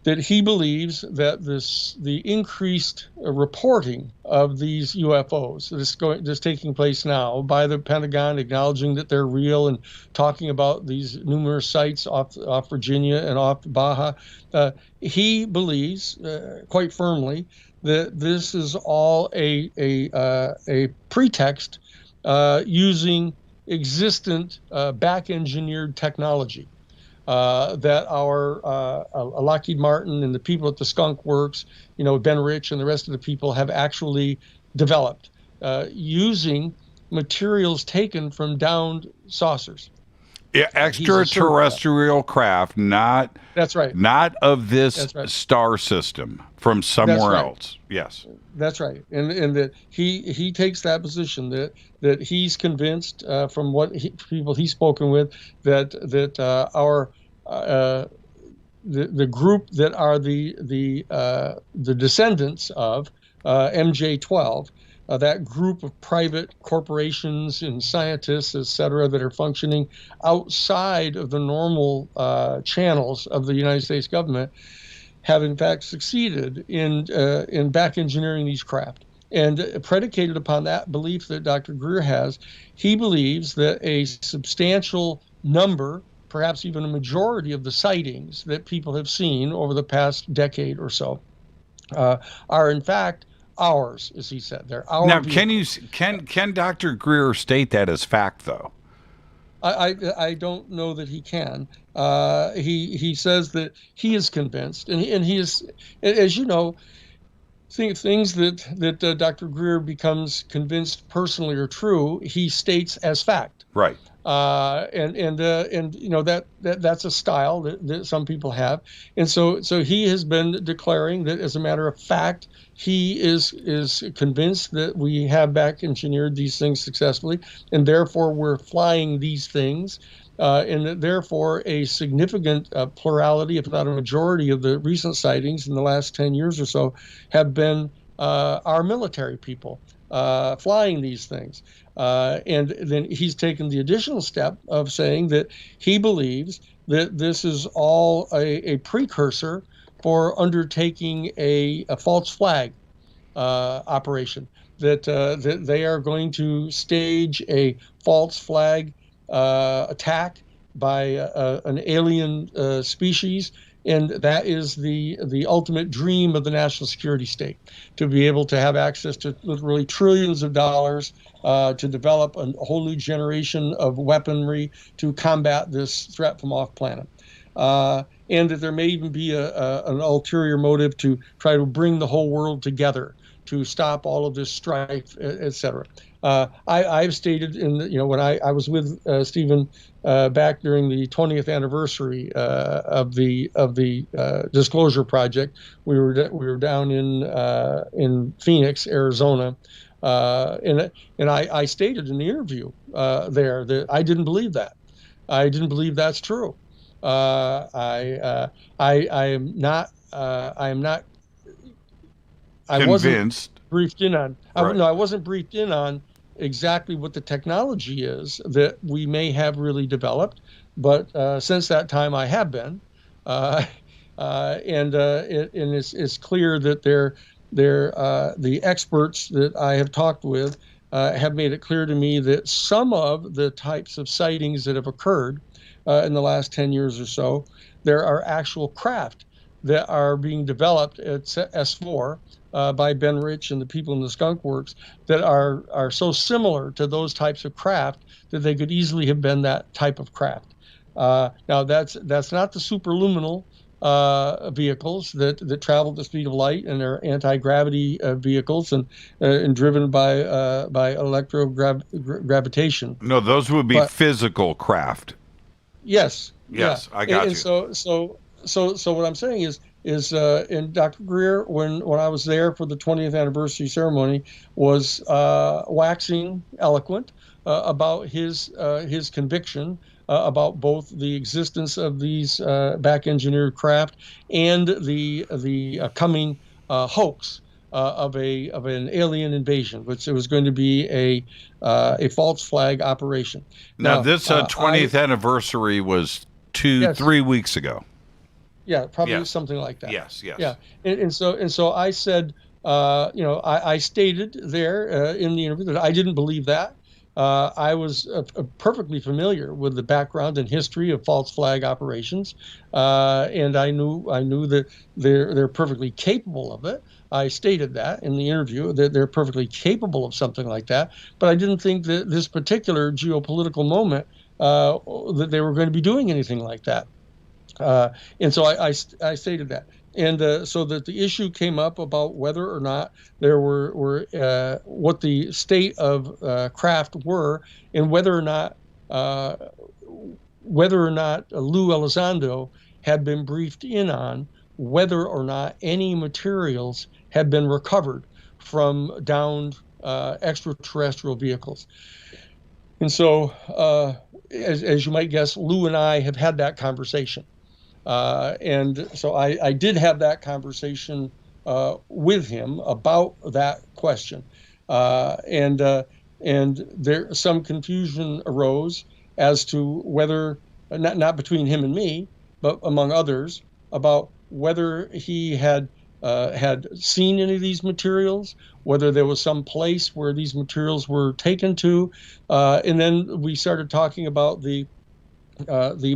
that he believes that the increased reporting of these UFOs that's taking place now by the Pentagon, acknowledging that they're real and talking about these numerous sites off Virginia and off Baja, he believes quite firmly that this is all a pretext using existent back-engineered technology. That our Lockheed Martin and the people at the Skunk Works, Ben Rich and the rest of the people have actually developed using materials taken from downed saucers. Yeah, extraterrestrial craft, not that's right, not of this star system, from somewhere else. Yes, that's right, and that he takes that position that he's convinced from what people he's spoken with that our the group that are the descendants of MJ-12 that group of private corporations and scientists, et cetera, that are functioning outside of the normal channels of the United States government, have in fact succeeded in back engineering these craft. And predicated upon that belief that Dr. Greer has, he believes that a substantial number, perhaps even a majority of the sightings that people have seen over the past decade or so are in fact ours, as he said. They're our now, vehicles. can Dr. Greer state that as fact, though? I don't know that he can. He says that he is convinced, and he is, as you know, things that Dr. Greer becomes convinced personally are true, he states as fact. Right. And you know that's a style that some people have, and so he has been declaring that as a matter of fact he is convinced that we have back engineered these things successfully, and therefore we're flying these things, and that therefore a significant plurality, if not a majority, of the recent sightings in the last 10 years or so have been our military people flying these things. And then he's taken the additional step of saying that he believes that this is all a precursor for undertaking a false flag operation, that they are going to stage a false flag attack by an alien species. And that is the ultimate dream of the national security state, to be able to have access to literally trillions of dollars to develop a whole new generation of weaponry to combat this threat from off planet. And that there may even be an ulterior motive to try to bring the whole world together to stop all of this strife, et cetera. I've stated when I was with Stephen back during the 20th anniversary of the Disclosure Project, we were down in Phoenix, Arizona, and I stated in the interview there that I didn't believe that. I didn't believe that's true. I am not convinced. Wasn't briefed in on. Right. I wasn't briefed in on exactly what the technology is that we may have really developed, but since that time I have been, and it's clear that the experts that I have talked with have made it clear to me that some of the types of sightings that have occurred in the last 10 years or so, there are actual craft that are being developed at S4 by Ben Rich and the people in the Skunk Works that are so similar to those types of craft that they could easily have been that type of craft. Now that's not the superluminal vehicles that travel at the speed of light and are anti-gravity vehicles and driven by electrogravitation. No, those would be physical craft. Yes. Yes, yeah. I got and you. So what I'm saying is in Dr. Greer, when I was there for the 20th anniversary ceremony, was waxing eloquent about his conviction about both the existence of these back engineered craft and the coming hoax of an alien invasion, which it was going to be a false flag operation. Now this 20th anniversary was 3 weeks ago. Yeah, probably something like that. Yes. Yeah, and so I said, I stated there in the interview that I didn't believe that. I was perfectly familiar with the background and history of false flag operations, and I knew that they're perfectly capable of it. I stated that in the interview, that they're perfectly capable of something like that. But I didn't think that this particular geopolitical moment that they were going to be doing anything like that. And so I stated that. And so that the issue came up about whether or not there were what the state of craft were, and whether or not Lou Elizondo had been briefed in on whether or not any materials had been recovered from downed extraterrestrial vehicles. And so, as you might guess, Lou and I have had that conversation. And so I did have that conversation with him about that question. And there some confusion arose as to whether, not between him and me, but among others, about whether he had seen any of these materials, whether there was some place where these materials were taken to, and then we started talking about the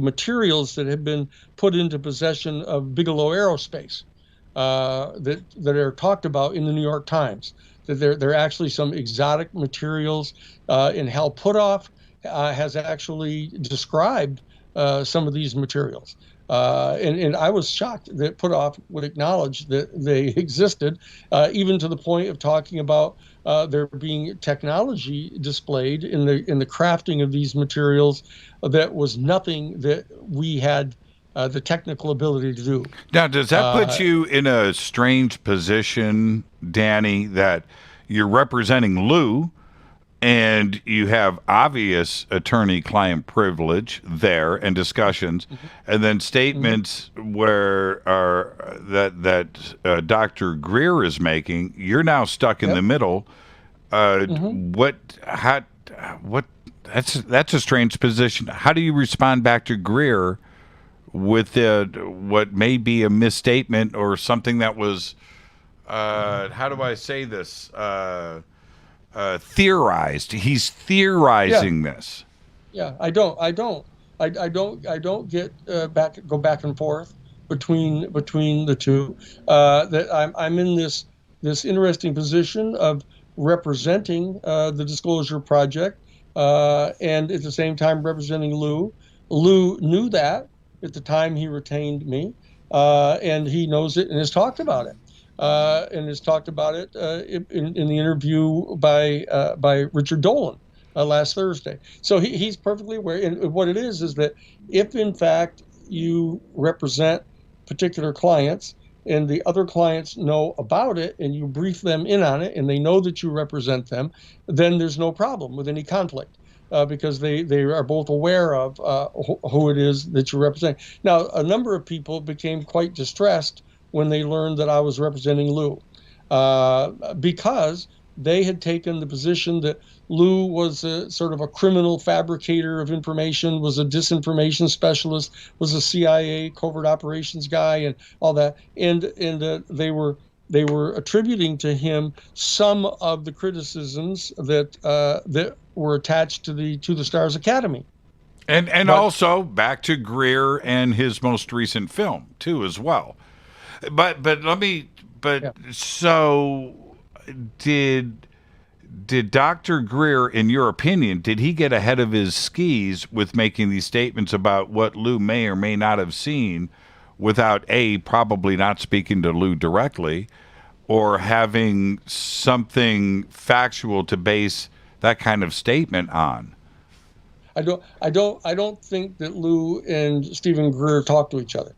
materials that had been put into possession of Bigelow Aerospace that are talked about in the New York Times. That there are actually some exotic materials, and Hal Puthoff has actually described some of these materials. And I was shocked that Puthoff would acknowledge that they existed, even to the point of talking about there being technology displayed in the crafting of these materials that was nothing that we had the technical ability to do. Now, does that put you in a strange position, Danny, that you're representing Lou and you have obvious attorney-client privilege there and discussions, and then statements where that Dr. Greer is making, you're now stuck in the middle. That's a strange position. How do you respond back to Greer with what may be a misstatement or something that was, how do I say this, theorized? He's theorizing this. Yeah, I don't get go back and forth between the two. That I'm in this interesting position of representing the Disclosure Project, and at the same time representing Lou. Lou knew that at the time he retained me, and he knows it and has talked about it. In the interview by Richard Dolan last Thursday. So he's perfectly aware. And what it is that if in fact you represent particular clients and the other clients know about it and you brief them in on it and they know that you represent them, then there's no problem with any conflict. Because they are both aware of who it is that you're representing. Now, a number of people became quite distressed when they learned that I was representing Lou, because they had taken the position that Lou was a sort of a criminal fabricator of information, was a disinformation specialist, was a CIA covert operations guy, and all that. And they were attributing to him some of the criticisms that were attached to the Stars Academy. And also back to Greer and his most recent film too, as well. So did Dr. Greer, in your opinion, did he get ahead of his skis with making these statements about what Lou may or may not have seen without probably not speaking to Lou directly, or having something factual to base that kind of statement on? I don't think that Lou and Stephen Greer talk to each other.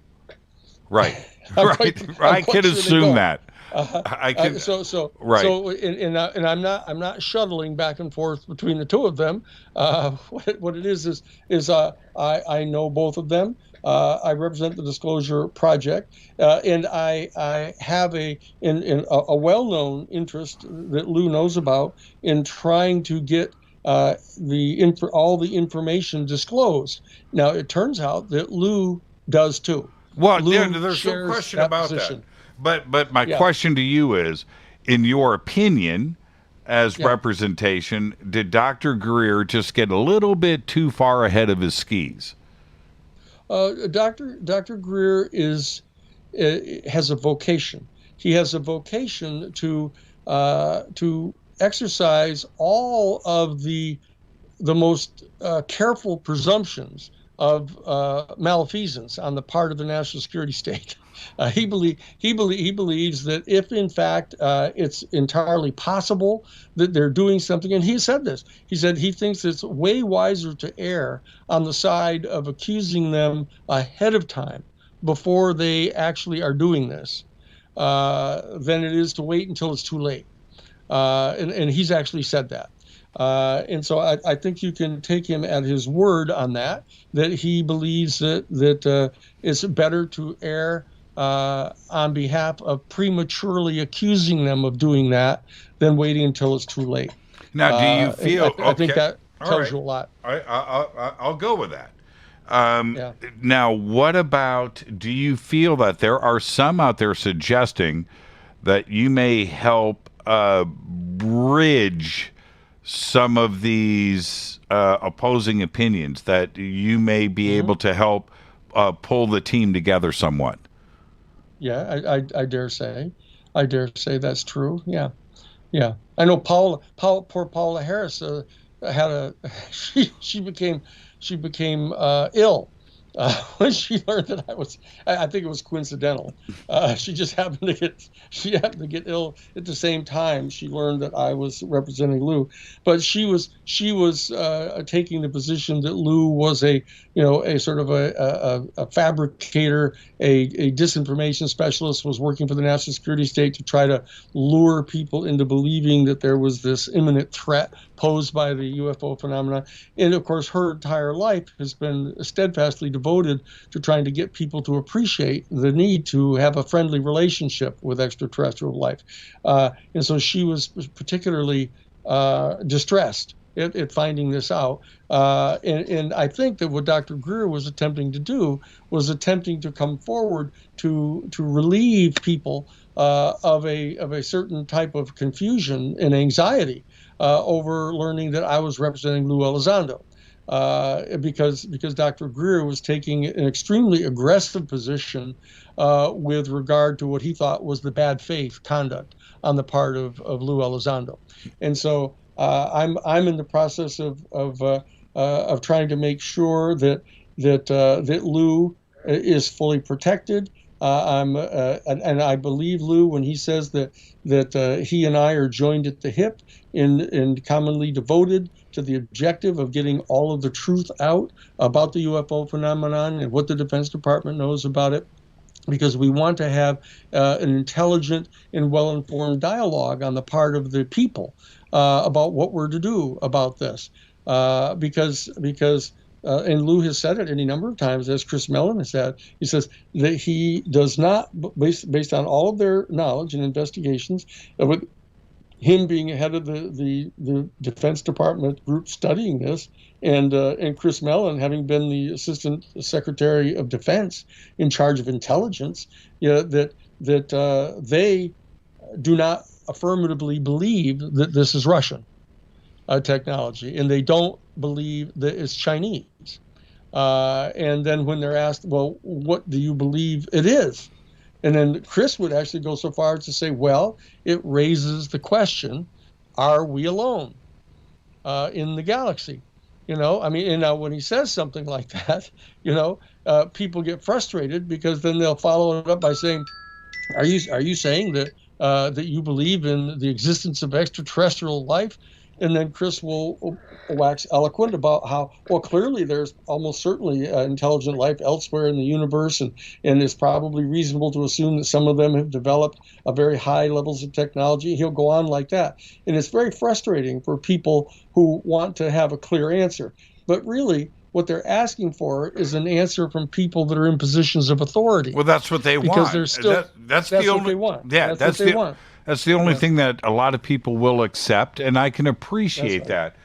Right. I can assume that. Right. So I'm not shuttling back and forth between the two of them. What it is I know both of them. I represent the Disclosure Project, and I have a well-known interest that Lou knows about in trying to get all the information disclosed. Now, it turns out that Lou does too. Well, there's no question about that. But my question to you is, in your opinion, as representation, did Dr. Greer just get a little bit too far ahead of his skis? Dr. Greer has a vocation. He has a vocation to exercise all of the most careful presumptions of malfeasance on the part of the national security state. He believes that if in fact it's entirely possible that they're doing something, and he said this. He said he thinks it's way wiser to err on the side of accusing them ahead of time before they actually are doing this than it is to wait until it's too late. And he's actually said that. And so I think you can take him at his word on that he believes that it's better to err on behalf of prematurely accusing them of doing that than waiting until it's too late. Now, do you feel? I think that tells right. you a lot. I'll go with that. Now, what about? Do you feel that there are some out there suggesting that you may help bridge some of these opposing opinions? That you may be able to help pull the team together somewhat? Yeah, I dare say. I dare say that's true. Yeah. I know poor Paula Harris she became ill when she learned that I think it was coincidental. She just happened to get ill at the same time she learned that I was representing Lou. But she was taking the position that Lou was a sort of a fabricator, a disinformation specialist, was working for the national security state to try to lure people into believing that there was this imminent threat posed by the UFO phenomenon. And of course, her entire life has been steadfastly devoted to trying to get people to appreciate the need to have a friendly relationship with extraterrestrial life. And so she was particularly distressed at finding this out. And I think that what Dr. Greer was attempting to do was attempting to come forward to relieve people of a certain type of confusion and anxiety over learning that I was representing Lou Elizondo. Because Dr. Greer was taking an extremely aggressive position with regard to what he thought was the bad faith conduct on the part of Lou Elizondo. And so I'm in the process of trying to make sure that Lou is fully protected. And I believe Lou when he says that he and I are joined at the hip and commonly devoted to the objective of getting all of the truth out about the UFO phenomenon and what the Defense Department knows about it, because we want to have an intelligent and well-informed dialogue on the part of the people about what we're to do about this. Because and Lou has said it any number of times, as Chris Mellon has said, he says that he does not, based on all of their knowledge and investigations, with him being head of the Defense Department group studying this, and Chris Mellon having been the Assistant Secretary of Defense in charge of intelligence, that they do not affirmatively believe that this is Russian technology, and they don't believe that it's Chinese. And then when they're asked, well, what do you believe it is? And then Chris would actually go so far as to say, well, it raises the question, are we alone in the galaxy? I mean, and now when he says something like that, people get frustrated, because then they'll follow it up by saying, are you saying that you believe in the existence of extraterrestrial life? And then Chris will wax eloquent about how, well, clearly there's almost certainly intelligent life elsewhere in the universe, and it's probably reasonable to assume that some of them have developed a very high levels of technology. He'll go on like that. And it's very frustrating for people who want to have a clear answer. But really, what they're asking for is an answer from people that are in positions of authority. Well, that's what they want. Because they're still, that's the only, what they want. Yeah, that's what they want. That's the only thing that a lot of people will accept, and I can appreciate that.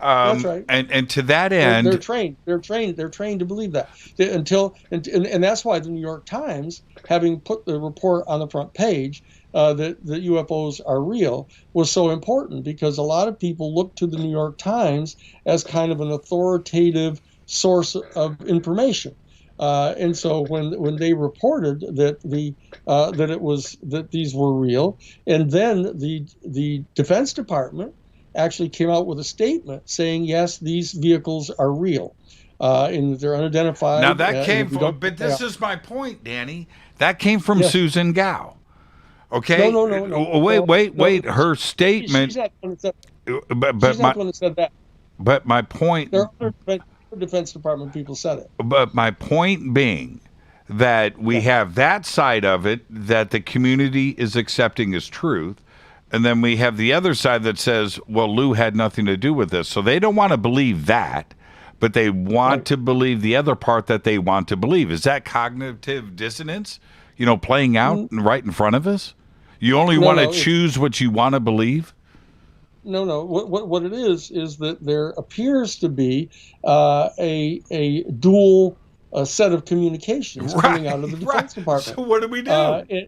That's right. And to that end, they're trained. They're trained to believe that. And that's why the New York Times, having put the report on the front page that UFOs are real, was so important, because a lot of people look to the New York Times as kind of an authoritative source of information. And so when they reported that that these were real, and then the Defense Department actually came out with a statement saying, yes, these vehicles are real, and they're unidentified. Now that came from, but this is my point, Danny. That came from Susan Gao. Okay. No. Wait. Her statement. She's not the one that said, she's not the one that said that. But my point. There are other Defense Department people said it. But my point being that we have that side of it that the community is accepting as truth, and then we have the other side that says, well, Lou had nothing to do with this. So they don't want to believe that, but they want to believe the other part that they want to believe. Is that cognitive dissonance? playing out right in front of us? You only want to choose what you want to believe? No. What it is that there appears to be a dual set of communications coming out of the Defense Department. So what do we do?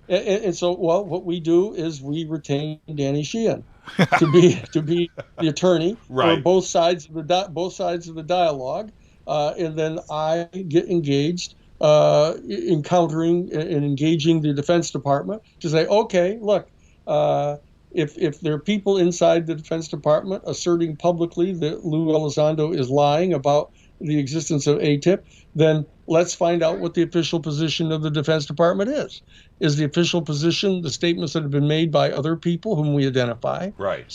And so, what we do is we retain Danny Sheehan to be the attorney for both sides of the dialogue, and then I get engaged encountering and engaging the Defense Department to say, okay, look, if there are people inside the Defense Department asserting publicly that Lou Elizondo is lying about the existence of ATIP, then let's find out what the official position of the Defense Department is. Is the official position the statements that have been made by other people whom we identify,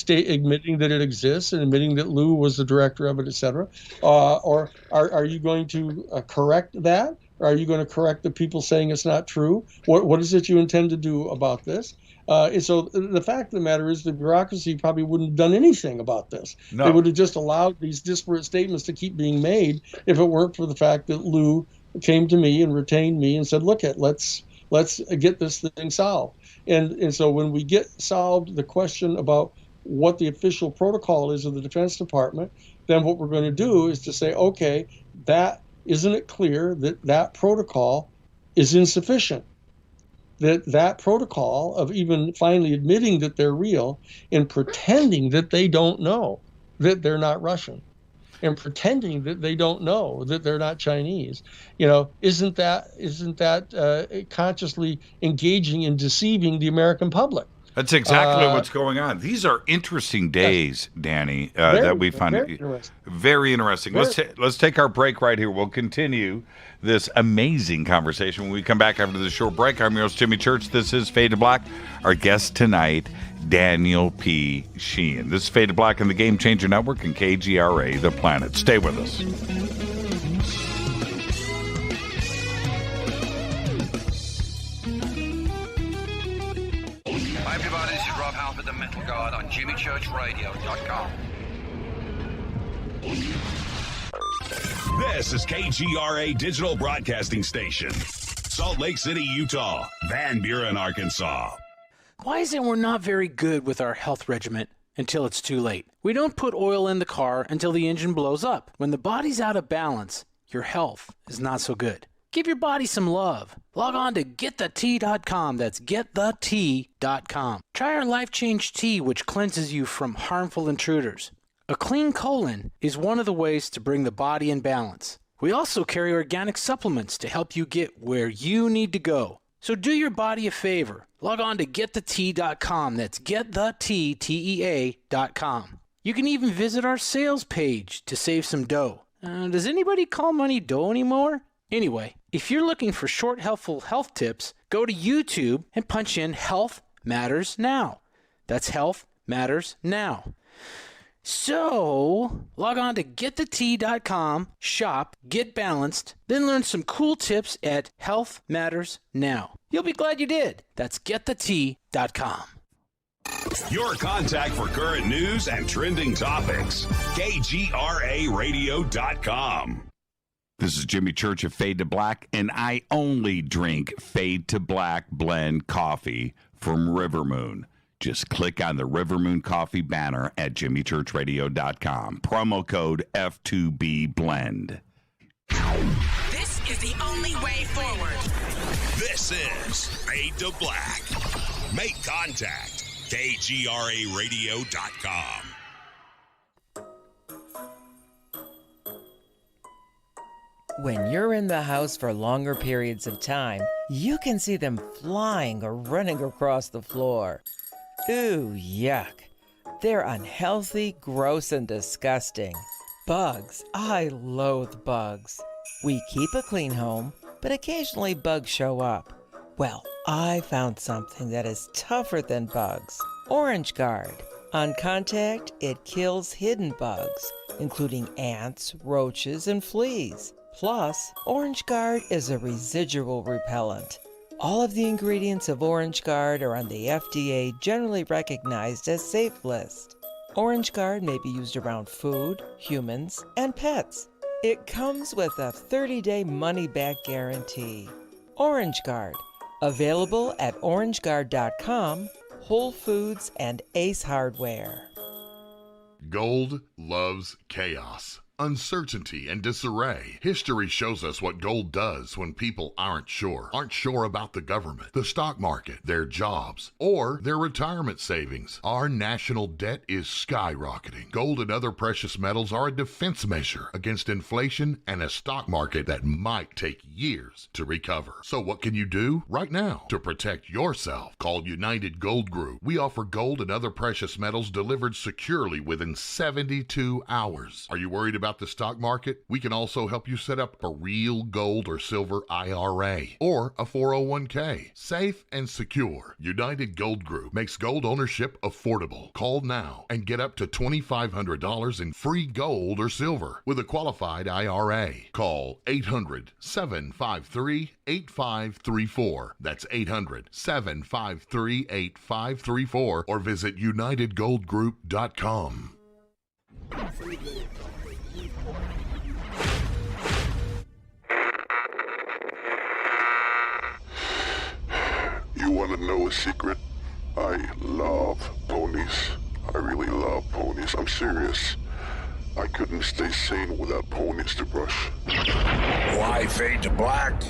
admitting that it exists and admitting that Lou was the director of it, et cetera? Or are you going to correct that? Or are you going to correct the people saying it's not true? What is it you intend to do about this? And so the fact of the matter is the bureaucracy probably wouldn't have done anything about this. No. They would have just allowed these disparate statements to keep being made if it weren't for the fact that Lou came to me and retained me and said, look, let's get this thing solved. And so when we get solved the question about what the official protocol is of the Defense Department, then what we're going to do is to say, okay, isn't it clear that protocol is insufficient? That protocol of even finally admitting that they're real and pretending that they don't know that they're not Russian and pretending that they don't know that they're not Chinese, isn't that consciously engaging in deceiving the American public? That's exactly what's going on. These are interesting days, Danny, that we find very interesting. Let's take our break right here. We'll continue this amazing conversation when we come back after this short break. I'm your host, Jimmy Church. This is Fade to Black. Our guest tonight, Daniel P. Sheehan. This is Fade to Black on the Game Changer Network and KGRA, The Planet. Stay with us. Hi everybody, this is Rob Halford, the Metal God on JimmyChurchRadio.com. This is KGRA Digital Broadcasting Station. Salt Lake City, Utah. Van Buren, Arkansas. Why is it we're not very good with our health regimen until it's too late? We don't put oil in the car until the engine blows up. When the body's out of balance, your health is not so good. Give your body some love. Log on to GetTheT.com. That's GetTheT.com. Try our Life Change Tea, which cleanses you from harmful intruders. A clean colon is one of the ways to bring the body in balance. We also carry organic supplements to help you get where you need to go. So do your body a favor. Log on to GetTheT.com. That's GetTheT.com. You can even visit our sales page to save some dough. Does anybody call money dough anymore? Anyway, if you're looking for short, helpful health tips, go to YouTube and punch in Health Matters Now. That's Health Matters Now. So, log on to GetTheT.com, shop, get balanced, then learn some cool tips at Health Matters Now. You'll be glad you did. That's GetTheT.com. Your contact for current news and trending topics. KGRARadio.com. This is Jimmy Church of Fade to Black, and I only drink Fade to Black blend coffee from Rivermoon. Just click on the Rivermoon Coffee banner at jimmychurchradio.com. Promo code F2B Blend. This is the only way forward. This is Fade to Black. Make contact. KGRARadio.com. When you're in the house for longer periods of time, you can see them flying or running across the floor. Ooh, yuck. They're unhealthy, gross, and disgusting. Bugs. I loathe bugs. We keep a clean home, but occasionally bugs show up. Well, I found something that is tougher than bugs. Orange Guard. On contact, it kills hidden bugs, including ants, roaches, and fleas. Plus, Orange Guard is a residual repellent. All of the ingredients of Orange Guard are on the FDA generally recognized as safe list. Orange Guard may be used around food, humans, and pets. It comes with a 30-day money-back guarantee. Orange Guard. Available at orangeguard.com, Whole Foods, and Ace Hardware. Gold loves chaos, uncertainty, and disarray. History shows us what gold does when people aren't sure about the government, the stock market, their jobs, or their retirement savings. Our national debt is skyrocketing. Gold and other precious metals are a defense measure against inflation and a stock market that might take years to recover. So what can you do right now to protect yourself? Call United Gold Group. We offer gold and other precious metals delivered securely within 72 hours. Are you worried about the stock market? We can also help you set up a real gold or silver IRA or a 401k. Safe and secure. United Gold Group makes gold ownership affordable. Call now and get up to $2,500 in free gold or silver with a qualified IRA. Call 800-753-8534. That's 800-753-8534 or visit UnitedGoldGroup.com. You want to know a secret? I love ponies. I really love ponies. I'm serious. I couldn't stay sane without ponies to brush. Why fade to black?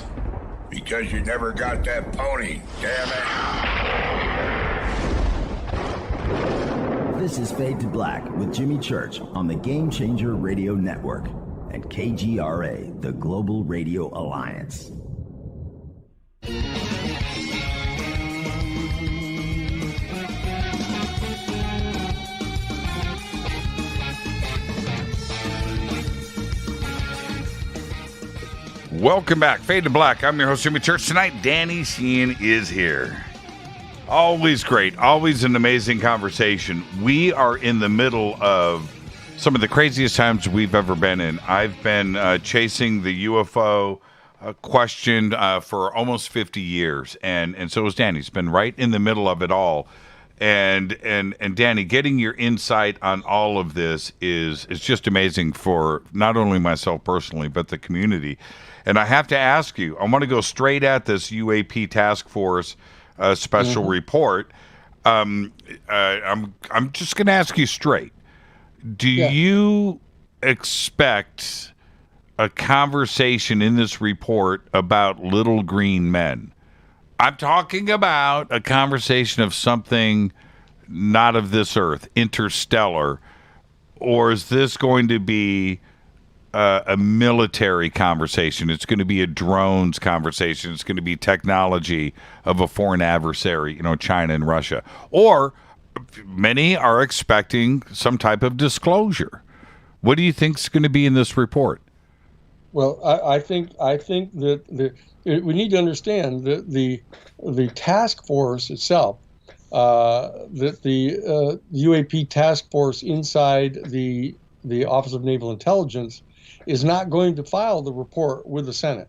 Because you never got that pony, damn it. This is Fade to Black with Jimmy Church on the Game Changer Radio Network and KGRA, the Global Radio Alliance. Welcome back. Fade to Black. I'm your host, Jimmy Church. Tonight, Danny Sheehan is here. Always great. Always an amazing conversation. We are in the middle of some of the craziest times we've ever been in. I've been chasing the UFO question for almost 50 years, and so has Danny. He's been right in the middle of it all. And Danny, getting your insight on all of this is just amazing for not only myself personally, but the community. And I have to ask you, I want to go straight at this UAP task force special report. I'm just going to ask you straight. Do you expect a conversation in this report about little green men? I'm talking about a conversation of something not of this earth, interstellar, or is this going to be a military conversation? It's going to be a drones conversation. It's going to be technology of a foreign adversary, China and Russia. Or many are expecting some type of disclosure. What do you think is going to be in this report? Well, I think that we need to understand that the task force itself, that the UAP task force inside the Office of Naval Intelligence is not going to file the report with the Senate.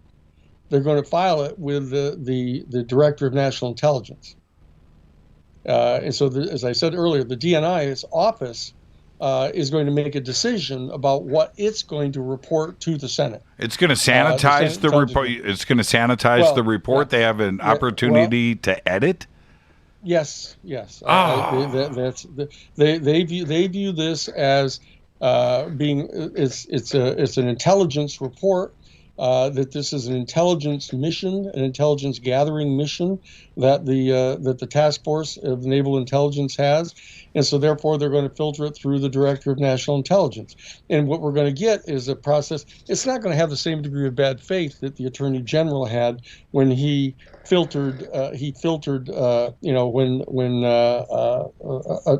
They're going to file it with the Director of National Intelligence. And so, as I said earlier, the DNI's office is going to make a decision about what it's going to report to the Senate. It's going to sanitize the report. It's going to sanitize the report. They have an opportunity to edit. Yes. Oh. They view this as being it's an intelligence report. That this is an intelligence mission, an intelligence gathering mission that the task force of naval intelligence has, and so therefore they're going to filter it through the Director of National Intelligence. And what we're going to get is a process. It's not going to have the same degree of bad faith that the Attorney General had when he filtered. When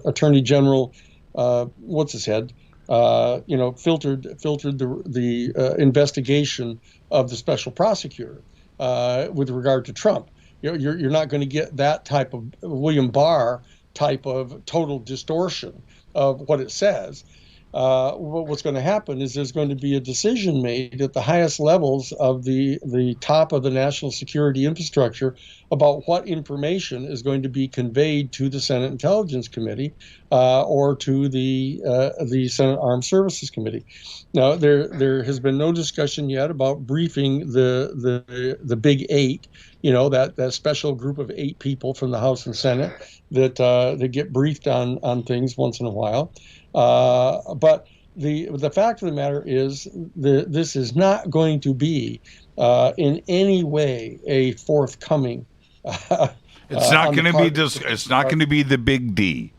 Attorney General what's his head. Filtered the investigation of the special prosecutor with regard to Trump. You're not going to get that type of William Barr type of total distortion of what it says. What's going to happen is there's going to be a decision made at the highest levels of the top of the national security infrastructure about what information is going to be conveyed to the Senate Intelligence Committee or to the Senate Armed Services Committee. Now, there has been no discussion yet about briefing the Big Eight, that special group of 8 people from the House and Senate that get briefed on things once in a while. But the fact of the matter is this is not going to be in any way a forthcoming. It's not going to be it's not going to be the big D.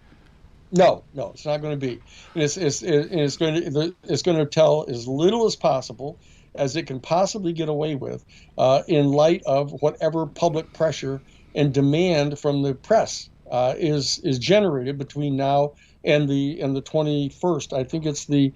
No, it's not going to be. It's going to tell as little as possible as it can possibly get away with in light of whatever public pressure and demand from the press is generated between now and the 21st. I think it's the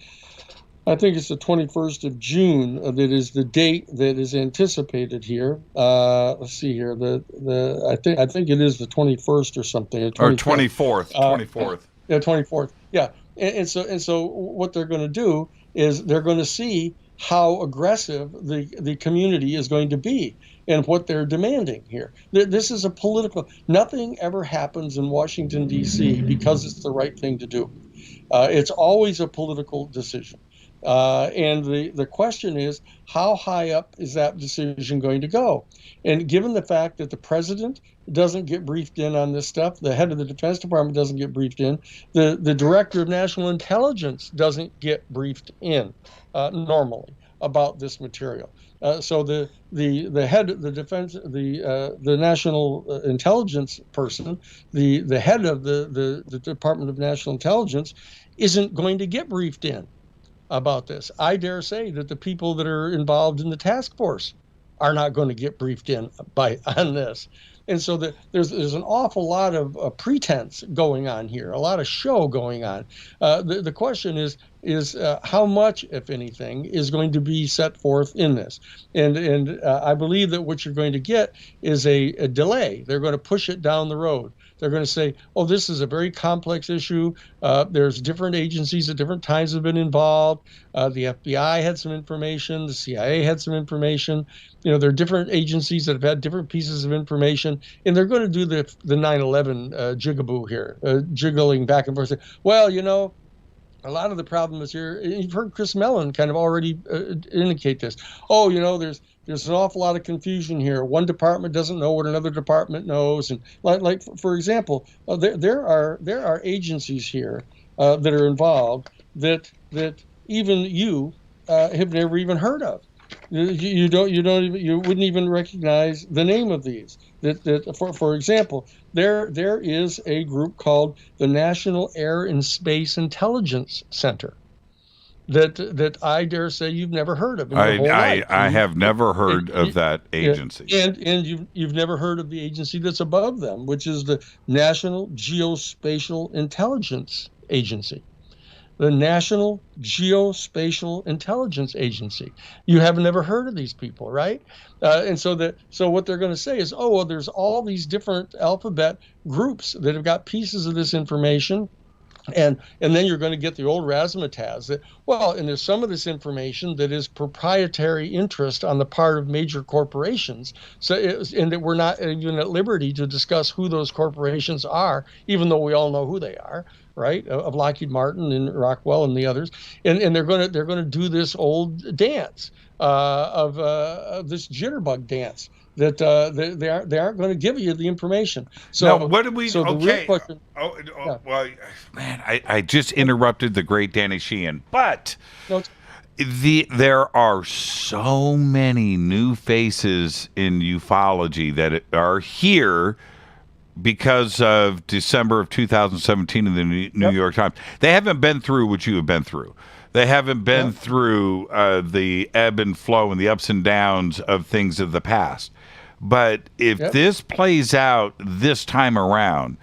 21st of June that is the date that is anticipated here. Let's see here. I think it is the 21st or something. Or 24th. 24th. Yeah, 24th. Yeah, and so what they're going to do is they're going to see how aggressive the community is going to be and what they're demanding here. This is a political. Nothing ever happens in Washington, D.C. because it's the right thing to do. It's always a political decision. And the question is, how high up is that decision going to go? And given the fact that the president doesn't get briefed in on this stuff, the head of the Defense Department doesn't get briefed in, the director of national intelligence doesn't get briefed in normally about this material. So the head of the defense, the national intelligence person, the head of the Department of National Intelligence isn't going to get briefed in about this. I dare say that the people that are involved in the task force are not going to get briefed in on this. And so there's an awful lot of pretense going on here, a lot of show going on. The question is how much, if anything, is going to be set forth in this. And I believe that what you're going to get is a delay. They're going to push it down the road. They're going to say, oh, this is a very complex issue. There's different agencies at different times have been involved. The FBI had some information. The CIA had some information. There are different agencies that have had different pieces of information. And they're going to do the 9/11 jigaboo here, jiggling back and forth. Well, a lot of the problem is here. You've heard Chris Mellon kind of already indicate this. Oh, there's an awful lot of confusion here. One department doesn't know what another department knows, and like for example, there are agencies here that are involved that even you have never even heard of. You wouldn't even recognize the name of these. For example, there is a group called the National Air and Space Intelligence Center that I dare say you've never heard of in your whole life. I have never heard of that agency. And you've never heard of the agency that's above them, which is the National Geospatial Intelligence Agency. The National Geospatial Intelligence Agency. You have never heard of these people, right? And so what they're going to say is, oh, well, there's all these different alphabet groups that have got pieces of this information. And then you're going to get the old razzmatazz that, well, and there's some of this information that is proprietary interest on the part of major corporations. And that we're not even at liberty to discuss who those corporations are, even though we all know who they are, right? Of Lockheed Martin and Rockwell and the others. And they're going to do this old dance of this jitterbug dance that they aren't going to give you the information. So now, what do we? So okay. The real question, yeah. Well, man, I just interrupted the great Danny Sheehan, but there are so many new faces in ufology that are here because of December of 2017 in the New York Times. They haven't been through what you have been through. They haven't been through the ebb and flow and the ups and downs of things of the past. But if this plays out this time around,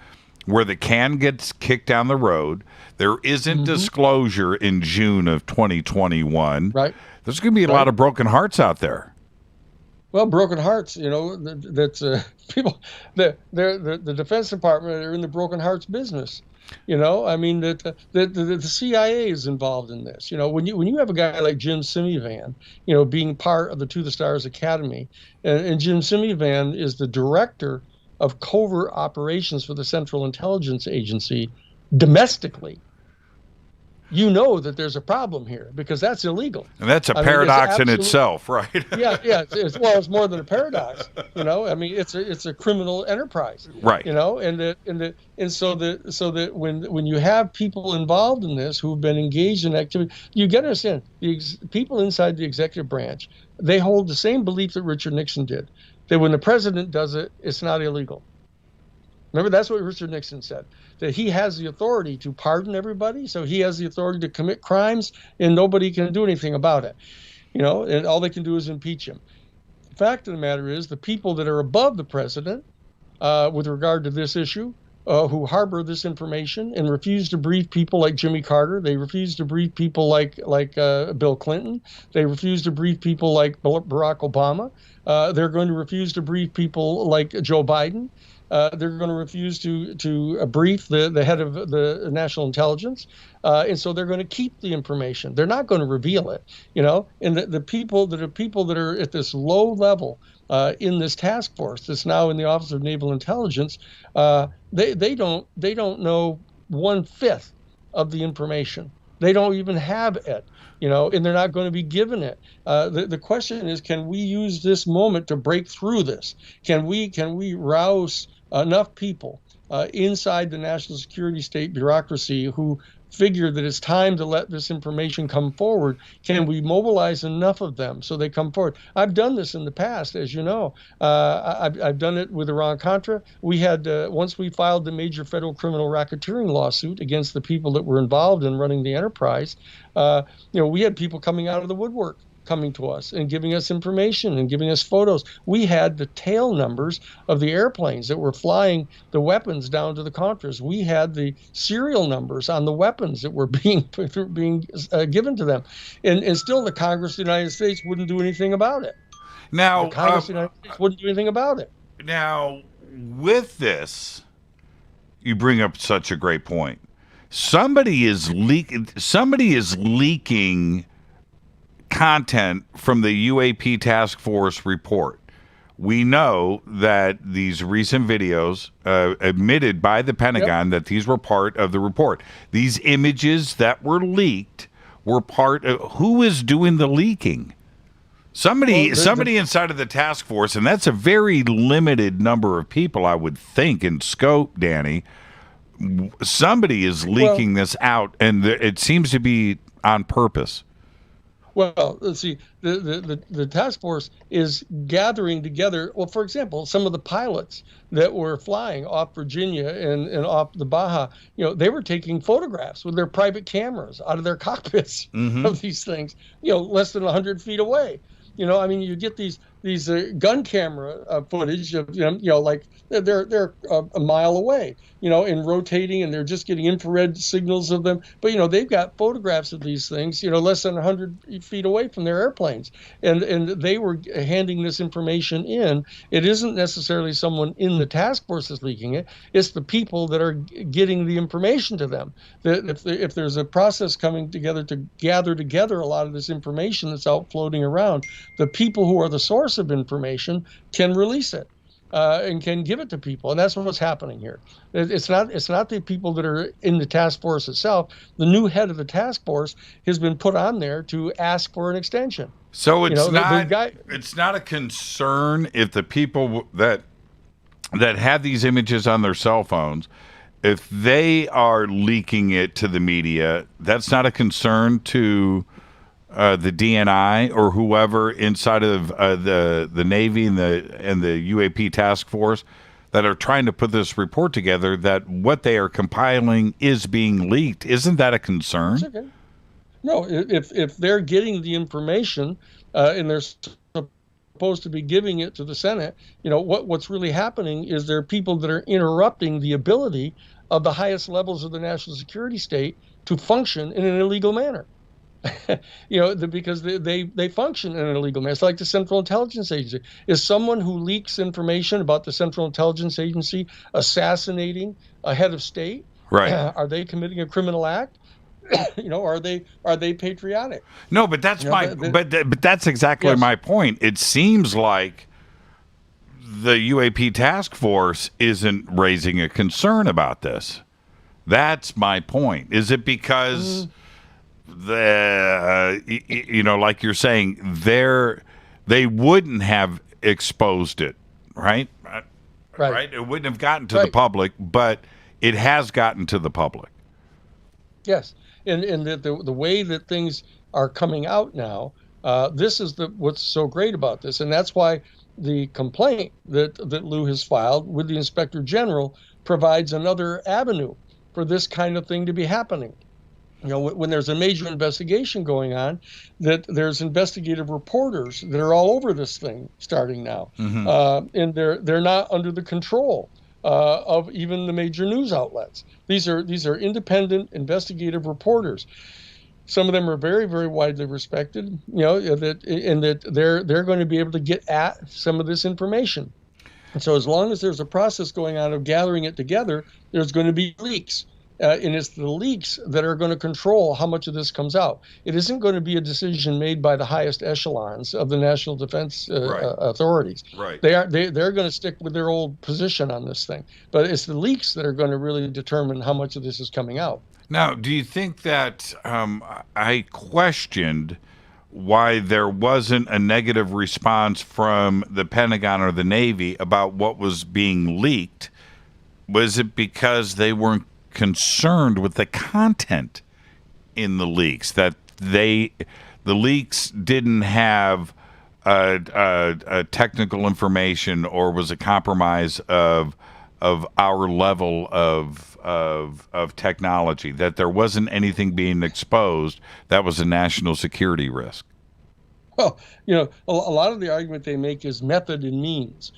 where the can gets kicked down the road, there isn't disclosure in June of 2021. Right. There's going to be a lot of broken hearts out there. Well, broken hearts, that's people, the Defense Department are in the broken hearts business. I mean, the CIA is involved in this. When you have a guy like Jim Simivan, being part of the To the Stars Academy, and Jim Simivan is the director of covert operations for the Central Intelligence Agency domestically, that there's a problem here, because that's illegal. And that's a paradox in itself, right? yeah. It's more than a paradox. I mean, it's a criminal enterprise, right? And so that when you have people involved in this who've been engaged in activity, you got to understand people inside the executive branch, they hold the same belief that Richard Nixon did, that when the president does it, it's not illegal. Remember, that's what Richard Nixon said, that he has the authority to pardon everybody, so he has the authority to commit crimes, and nobody can do anything about it. And all they can do is impeach him. The fact of the matter is, the people that are above the president with regard to this issue, who harbor this information and refuse to brief people like Jimmy Carter, they refuse to brief people like Bill Clinton, they refuse to brief people like Barack Obama, they're going to refuse to brief people like Joe Biden. They're going to refuse to brief the head of the national intelligence, and so they're going to keep the information. They're not going to reveal it, And the people that are at this low level in this task force that's now in the Office of Naval Intelligence, they don't know 1/5 of the information. They don't even have it, and they're not going to be given it. The question is, can we use this moment to break through this? Can we rouse enough people inside the national security state bureaucracy who figure that it's time to let this information come forward? Can we mobilize enough of them so they come forward? I've done this in the past, as you know. I've done it with Iran-Contra. We had, once we filed the major federal criminal racketeering lawsuit against the people that were involved in running the enterprise, we had people coming out of the woodwork, coming to us and giving us information and giving us photos. We had the tail numbers of the airplanes that were flying the weapons down to the Contras. We had the serial numbers on the weapons that were being given to them. And still the Congress of the United States wouldn't do anything about it. Now, the Congress of the United States wouldn't do anything about it. Now, with this, you bring up such a great point. Somebody is leaking content from the UAP task force report. We know that these recent videos admitted by the Pentagon that these were part of the report. These images that were leaked were part of who is doing the leaking. Somebody inside of the task force, and that's a very limited number of people, I would think, in scope, Danny. Somebody is leaking this out, and it seems to be on purpose. Well, let's see, the task force is gathering together, well, for example, some of the pilots that were flying off Virginia and off the Baja, they were taking photographs with their private cameras out of their cockpits of these things, less than 100 feet away. I mean, you get these gun camera footage of, like they're a mile away, and rotating, and they're just getting infrared signals of them. But, they've got photographs of these things, less than 100 feet away from their airplanes. And they were handing this information in. It isn't necessarily someone in the task force that's leaking it. It's the people that are getting the information to them. That if there's a process coming together to gather together a lot of this information that's out floating around, the people who are the source of information can release it and can give it to people, and that's what's happening here. It's not the people that are in the task force itself. The new head of the task force has been put on there to ask for an extension. So it's it's not a concern if the people that have these images on their cell phones, if they are leaking it to the media, that's not a concern to the DNI or whoever inside of the Navy and the UAP task force that are trying to put this report together, that what they are compiling is being leaked. Isn't that a concern? It's okay. No, if they're getting the information and they're supposed to be giving it to the Senate, what's really happening is there are people that are interrupting the ability of the highest levels of the national security state to function in an illegal manner. Because they function in an illegal manner. It's like the Central Intelligence Agency. Is someone who leaks information about the Central Intelligence Agency assassinating a head of state? Right. Are they committing a criminal act? Are they patriotic? No, but that's but that's exactly my point. It seems like the UAP task force isn't raising a concern about this. That's my point. Is it because like you're saying, they wouldn't have exposed it, right? Right. It wouldn't have gotten to the public, but it has gotten to the public. Yes, and the way that things are coming out now, this is what's so great about this, and that's why the complaint that Lou has filed with the Inspector General provides another avenue for this kind of thing to be happening. When there's a major investigation going on, that there's investigative reporters that are all over this thing starting now, and they're not under the control of even the major news outlets. These are independent investigative reporters. Some of them are very, very widely respected. That they're going to be able to get at some of this information. And so, as long as there's a process going on of gathering it together, there's going to be leaks. And it's the leaks that are going to control how much of this comes out. It isn't going to be a decision made by the highest echelons of the national defense authorities. Right. They're going to stick with their old position on this thing. But it's the leaks that are going to really determine how much of this is coming out. Now, do you think that I questioned why there wasn't a negative response from the Pentagon or the Navy about what was being leaked? Was it because they weren't concerned with the content in the leaks, that the leaks didn't have technical information or was a compromise of our level of technology, that there wasn't anything being exposed that was a national security risk? Well, a lot of the argument they make is method and means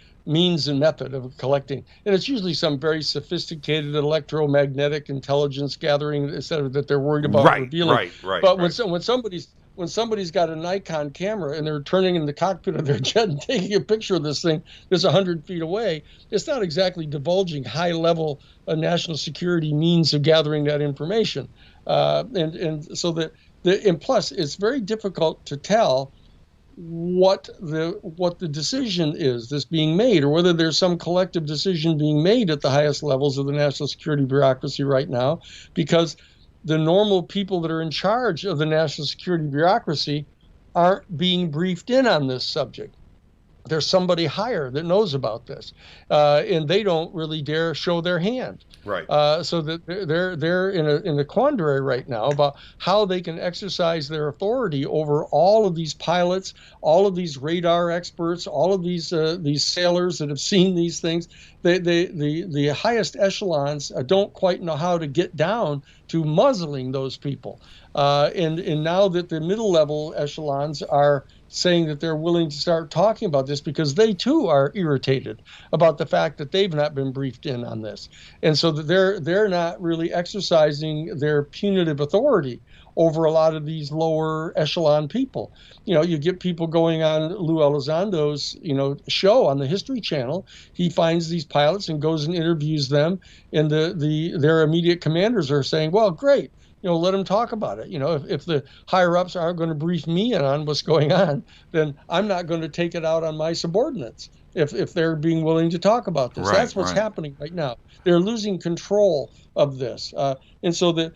and method of collecting. And it's usually some very sophisticated electromagnetic intelligence gathering, et cetera, that they're worried about revealing. But when somebody's got a Nikon camera and they're turning in the cockpit of their jet and taking a picture of this thing that's 100 feet away, it's not exactly divulging high-level national security means of gathering that information. And plus, it's very difficult to tell what the decision is that's being made, or whether there's some collective decision being made at the highest levels of the national security bureaucracy right now, because the normal people that are in charge of the national security bureaucracy aren't being briefed in on this subject. There's somebody higher that knows about this, and they don't really dare show their hand. Right. So that they're in a quandary right now about how they can exercise their authority over all of these pilots, all of these radar experts, all of these sailors that have seen these things. The highest echelons don't quite know how to get down to muzzling those people. And now that the middle level echelons are saying that they're willing to start talking about this, because they too are irritated about the fact that they've not been briefed in on this, and so that they're not really exercising their punitive authority over a lot of these lower echelon people. You get people going on Lou Elizondo's show on the History Channel. He finds these pilots and goes and interviews them, and their immediate commanders are saying, well, great, let them talk about it. If the higher ups aren't going to brief me in on what's going on, then I'm not going to take it out on my subordinates if they're being willing to talk about this. That's what's happening right now. They're losing control of this. And so that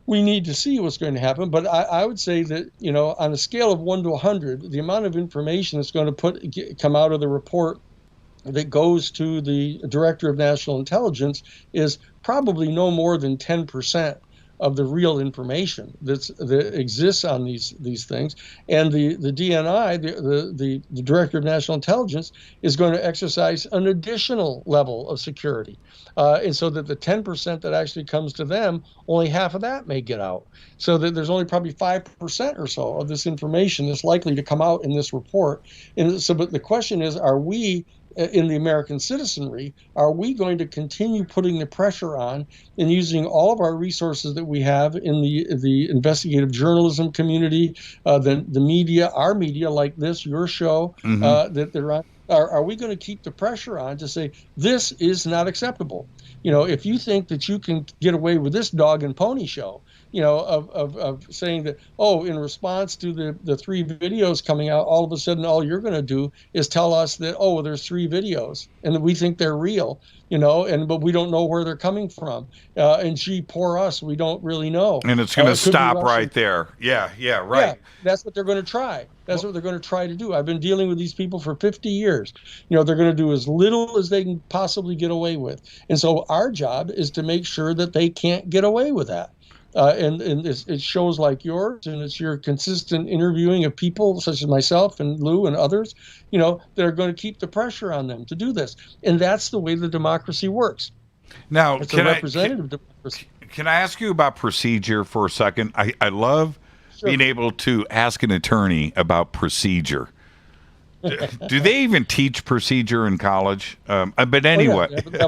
we need to see what's going to happen. But I would say that, on a scale of 1 to 100, the amount of information that's going to come out of the report that goes to the Director of National Intelligence is probably no more than 10% of the real information that exists on these things. And the DNI, the Director of National Intelligence, is going to exercise an additional level of security. And so that the 10% that actually comes to them, only half of that may get out. So that there's only probably 5% or so of this information that's likely to come out in this report. And so, but the question is, are we in the American citizenry, are we going to continue putting the pressure on and using all of our resources that we have in the investigative journalism community, the media, our media like this, your show, that they're on? Are we going to keep the pressure on to say this is not acceptable? If you think that you can get away with this dog and pony show, of saying that, in response to the 3 videos coming out, all of a sudden all you're going to do is tell us that, there's 3 videos and that we think they're real, but we don't know where they're coming from. And gee, poor us, we don't really know. And it's going to stop right there. Yeah, right. Yeah, that's what they're going to try. That's what they're going to try to do. I've been dealing with these people for 50 years. They're going to do as little as they can possibly get away with. And so our job is to make sure that they can't get away with that. And it's shows like yours, and it's your consistent interviewing of people such as myself and Lou and others, that are going to keep the pressure on them to do this. And that's the way the democracy works. Now, it's a representative democracy. Can I ask you about procedure for a second? I love being able to ask an attorney about procedure. Do they even teach procedure in college? But anyway. They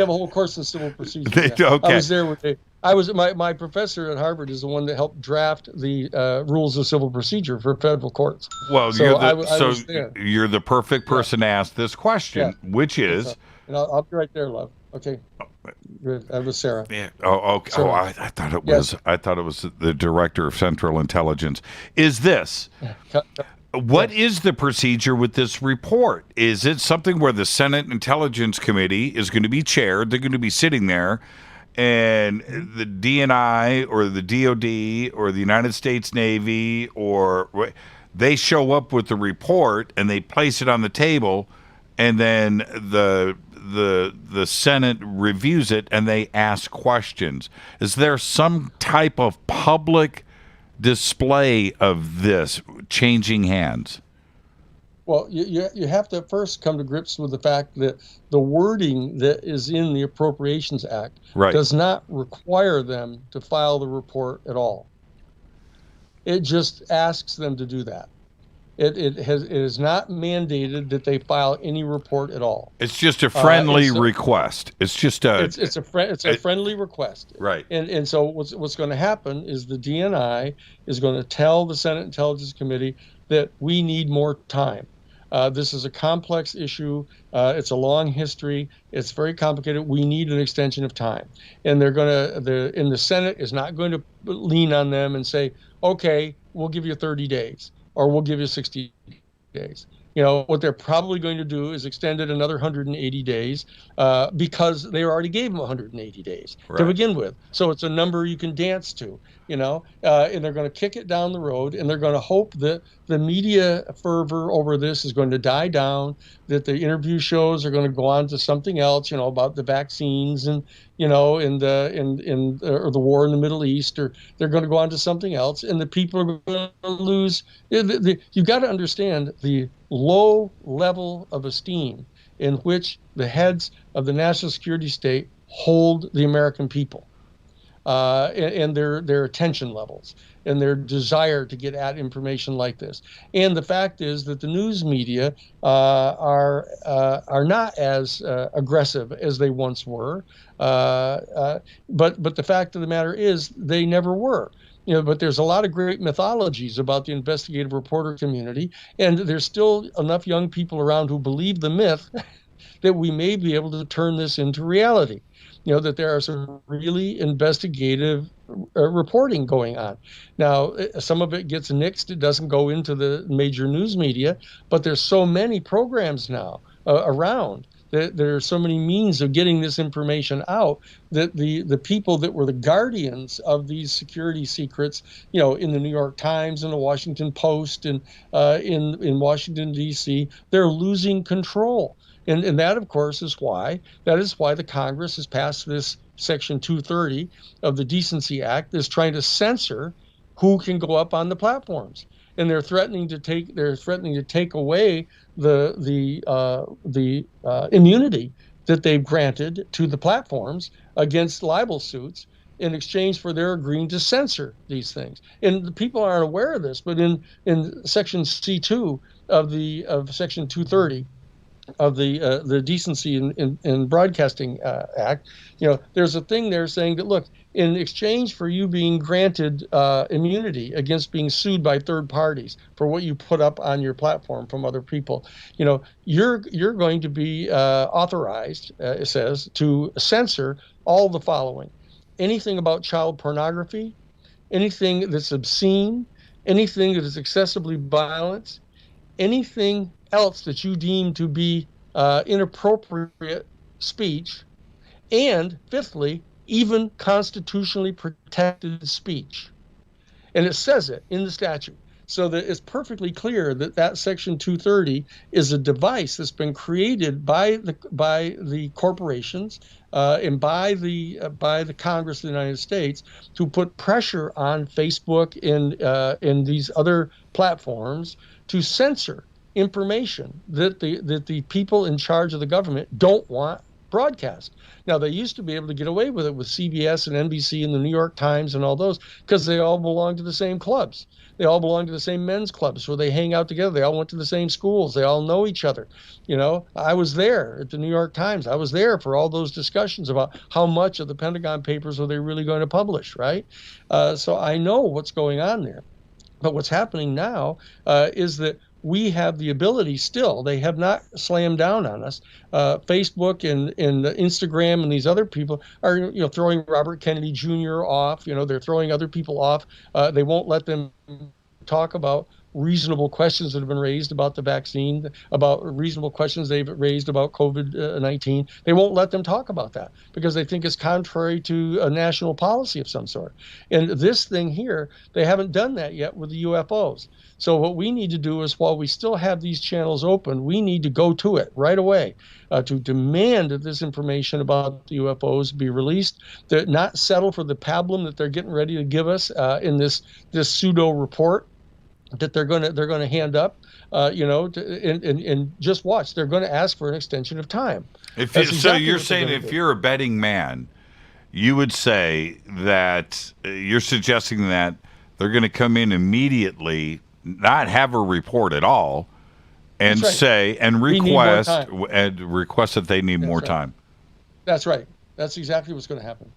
have a whole course in civil procedure. Okay. I was there with my professor at Harvard is the one that helped draft the rules of civil procedure for federal courts. Well, so you're the perfect person to ask this question, which is. And I'll be right there, love. Okay. That was Sarah. Yeah. Oh, okay. Sarah. I thought it was. Yes. I thought it was the director of Central Intelligence. Is this? What is the procedure with this report? Is it something where the Senate Intelligence Committee is going to be chaired? They're going to be sitting there, and the DNI or the DOD or the United States Navy or they show up with the report and they place it on the table, and then the Senate reviews it and they ask questions. Is there some type of public display of this changing hands? Well, you have to first come to grips with the fact that the wording that is in the Appropriations Act does not require them to file the report at all. It just asks them to do that. It is not mandated that they file any report at all. It's just a friendly request. It's just a friendly request. Right. And so what's going to happen is the DNI is going to tell the Senate Intelligence Committee that we need more time. This is a complex issue. It's a long history. It's very complicated. We need an extension of time. And the Senate is not going to lean on them and say, okay, we'll give you 30 days. Or we'll give you 60 days. What they're probably going to do is extend it another 180 days because they already gave them 180 days to begin with. So it's a number you can dance to, and they're going to kick it down the road, and they're going to hope that the media fervor over this is going to die down, that the interview shows are going to go on to something else, about the vaccines and, or the war in the Middle East, or they're going to go on to something else, and the people are going to lose. You've got to understand the low level of esteem in which the heads of the national security state hold the American people, and their attention levels and their desire to get at information like this. And the fact is that the news media are not as aggressive as they once were, but the fact of the matter is they never were. But there's a lot of great mythologies about the investigative reporter community, and there's still enough young people around who believe the myth that we may be able to turn this into reality. That there are some really investigative reporting going on. Now, some of it gets nixed. It doesn't go into the major news media, but there's so many programs now around. There are so many means of getting this information out that the people that were the guardians of these security secrets, in the New York Times and the Washington Post and in Washington, D.C., they're losing control. And that, of course, is why the Congress has passed this Section 230 of the Decency Act that's trying to censor who can go up on the platforms. And they're threatening to take away the immunity that they've granted to the platforms against libel suits in exchange for their agreeing to censor these things. And the people aren't aware of this, but in Section C2 of Section 230, the Decency in Broadcasting Act, there's a thing there saying that, look, in exchange for you being granted immunity against being sued by third parties for what you put up on your platform from other people, you're going to be authorized, it says, to censor all the following: anything about child pornography, anything that's obscene, anything that is excessively violent, anything else that you deem to be inappropriate speech, and fifthly, even constitutionally protected speech. And it says it in the statute, so that it's perfectly clear that Section 230 is a device that's been created by the corporations and by the Congress of the United States to put pressure on Facebook and these other platforms to censor information that the people in charge of the government don't want broadcast. Now, they used to be able to get away with it with CBS and NBC and the New York Times and all those, because they all belong to the same clubs. They all belong to the same men's clubs where they hang out together. They all went to the same schools. They all know each other. I was there at the New York Times. I was there for all those discussions about how much of the Pentagon Papers are they really going to publish, right? So I know what's going on there. But what's happening now is that we have the ability still. They have not slammed down on us. Facebook and Instagram and these other people are, throwing Robert Kennedy Jr. off. They're throwing other people off. They won't let them talk about reasonable questions that have been raised about the vaccine, about reasonable questions they've raised about COVID-19. They won't let them talk about that because they think it's contrary to a national policy of some sort. And this thing here, they haven't done that yet with the UFOs. So what we need to do is, while we still have these channels open, we need to go to it right away to demand that this information about the UFOs be released, to not settle for the pablum that they're getting ready to give us in this pseudo report that they're going to hand up, and just watch. They're going to ask for an extension of time. So you're saying if you're a betting man, you would say that you're suggesting that they're going to come in immediately, not have a report at all, and say and request that they need more time. That's right. That's exactly what's going to happen.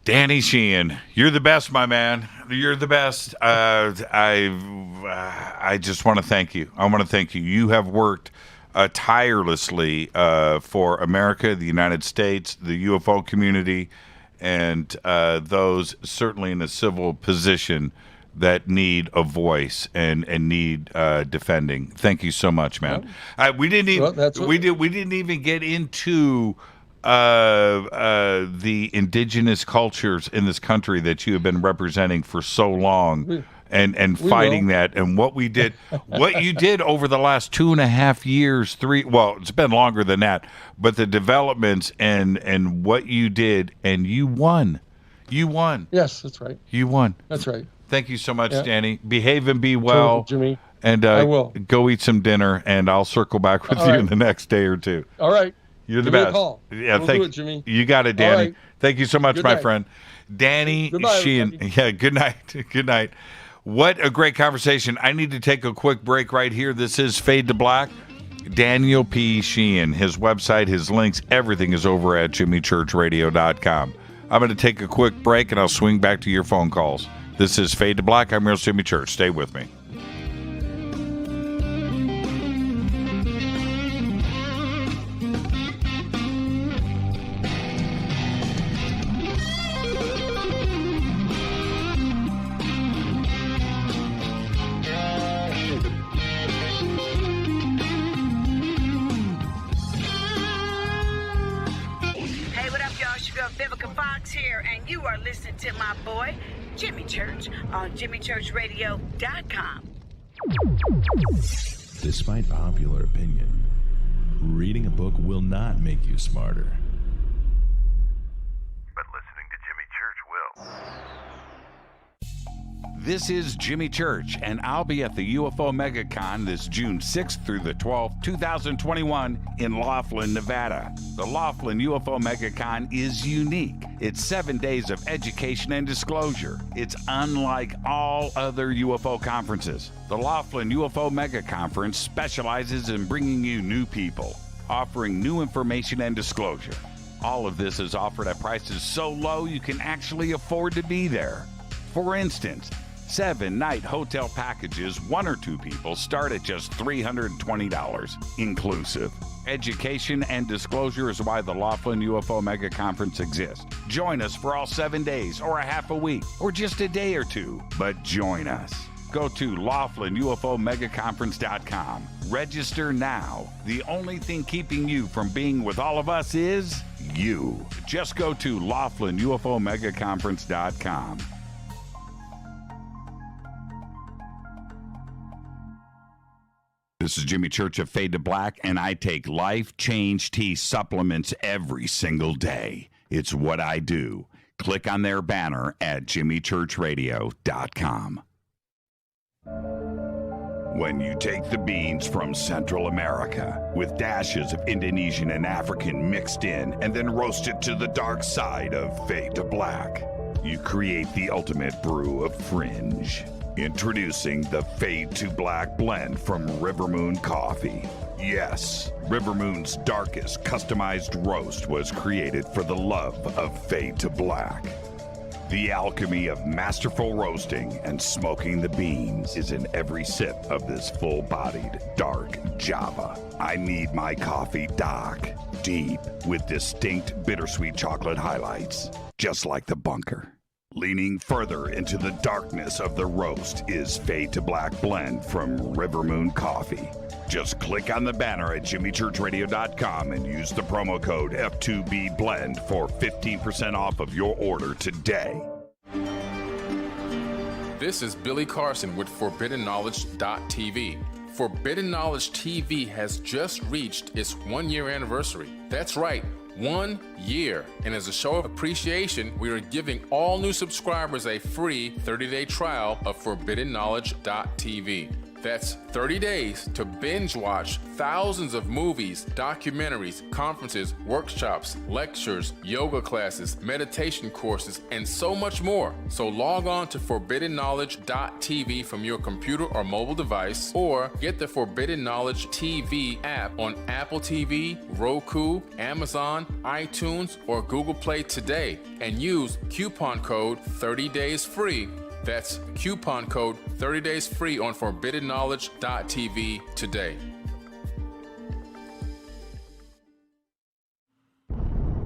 Danny Sheehan, you're the best, my man. You're the best. I just want to thank you. I want to thank you. You have worked tirelessly for America, the United States, the UFO community, and those certainly in a civil position that need a voice and need defending. Thank you so much, man. We didn't even get into the indigenous cultures in this country that you have been representing for so long and fighting that, and what we did, what you did over the last 2.5 years, it's been longer than that, but the developments and what you did, and you won. Yes, that's right. You won. That's right. Thank you so much, Danny. Behave and be well. Jimmy. And I will. Go eat some dinner, and I'll circle back with you in the next day or two. All right. You're the Give me best. a call. Yeah, we'll do it, Jimmy. You got it, Danny. Right. Thank you so much, Good my night. friend. Danny Sheehan. Yeah, good night. Good night. What a great conversation. I need to take a quick break right here. This is Fade to Black. Daniel P. Sheehan, his website, his links, everything is over at jimmychurchradio.com. I'm going to take a quick break, and I'll swing back to your phone calls. This is Fade to Black. I'm your host, Jimmy Church. Stay with me. Listening to my boy, Jimmy Church, on jimmychurchradio.com. Despite popular opinion, reading a book will not make you smarter. But listening to Jimmy Church will. This is Jimmy Church, and I'll be at the UFO MegaCon this June 6th through the 12th, 2021 in Laughlin, Nevada. The Laughlin UFO MegaCon is unique. It's 7 days of education and disclosure. It's unlike all other UFO conferences. The Laughlin UFO Mega Conference specializes in bringing you new people, offering new information and disclosure. All of this is offered at prices so low you can actually afford to be there. For instance, 7-night hotel packages, 1 or 2 people, start at just $320 inclusive. Education and disclosure is why the Laughlin UFO Mega Conference exists. Join us for all 7 days, or a half a week, or just a day or 2, but join us. Go to LaughlinUFOMegaConference.com. Register now. The only thing keeping you from being with all of us is you. Just go to LaughlinUFOMegaConference.com. This is Jimmy Church of Fade to Black, and I take Life Change Tea supplements every single day. It's what I do. Click on their banner at jimmychurchradio.com. When you take the beans from Central America with dashes of Indonesian and African mixed in and then roasted to the dark side of Fade to Black, you create the ultimate brew of fringe. Introducing the Fade to Black blend from Rivermoon Coffee. Yes, Rivermoon's darkest customized roast was created for the love of Fade to Black. The alchemy of masterful roasting and smoking the beans is in every sip of this full-bodied, dark Java. I need my coffee dark, deep, with distinct bittersweet chocolate highlights, just like the bunker. Leaning further into the darkness of the roast is Fade to Black blend from Rivermoon Coffee. Just click on the banner at jimmychurchradio.com and use the promo code F2BBLEND for 15% off of your order today. This is Billy Carson with ForbiddenKnowledge.tv. Forbidden Knowledge TV has just reached its 1-year anniversary. That's right, 1 year. And as a show of appreciation, we are giving all new subscribers a free 30-day trial of ForbiddenKnowledge.tv. That's 30 days to binge watch thousands of movies, documentaries, conferences, workshops, lectures, yoga classes, meditation courses, and so much more. So log on to ForbiddenKnowledge.tv from your computer or mobile device, or get the Forbidden Knowledge TV app on Apple TV, Roku, Amazon, iTunes, or Google Play today, and use coupon code 30daysfree. That's coupon code 30 days free on ForbiddenKnowledge.tv today.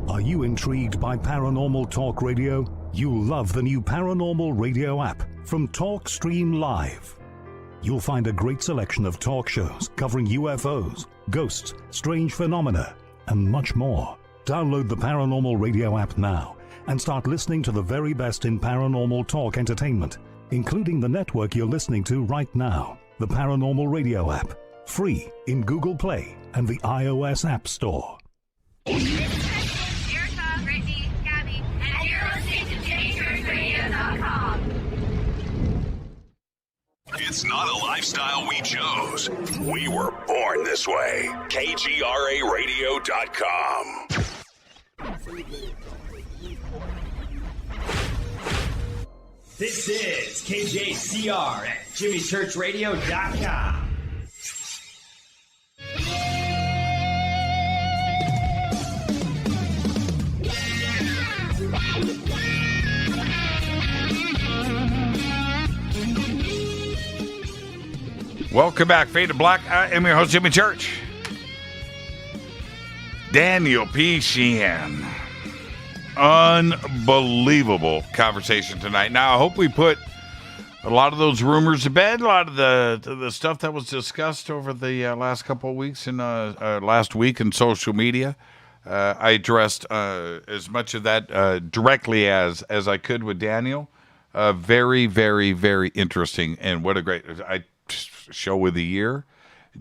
Are you intrigued by Paranormal Talk Radio? You'll love the new Paranormal Radio app from TalkStream Live. You'll find a great selection of talk shows covering UFOs, ghosts, strange phenomena, and much more. Download the Paranormal Radio app now and start listening to the very best in paranormal talk entertainment, including the network you're listening to right now, the Paranormal Radio app, free in Google Play and the iOS App Store. Erica, Brittany, Gabby, and you're listening to JamieChurchRadio.com. It's not a lifestyle we chose. We were born this way. KGRARadio.com. This is KJCR at JimmyChurchRadio.com. Welcome back, Fade to Black. I am your host, Jimmy Church. Daniel P. Sheehan. Unbelievable conversation tonight. Now, I hope we put a lot of those rumors to bed, a lot of the stuff that was discussed over the last couple of weeks and last week in social media. I addressed as much of that directly as I could with Daniel. Very, very, very interesting, and what a great show of the year.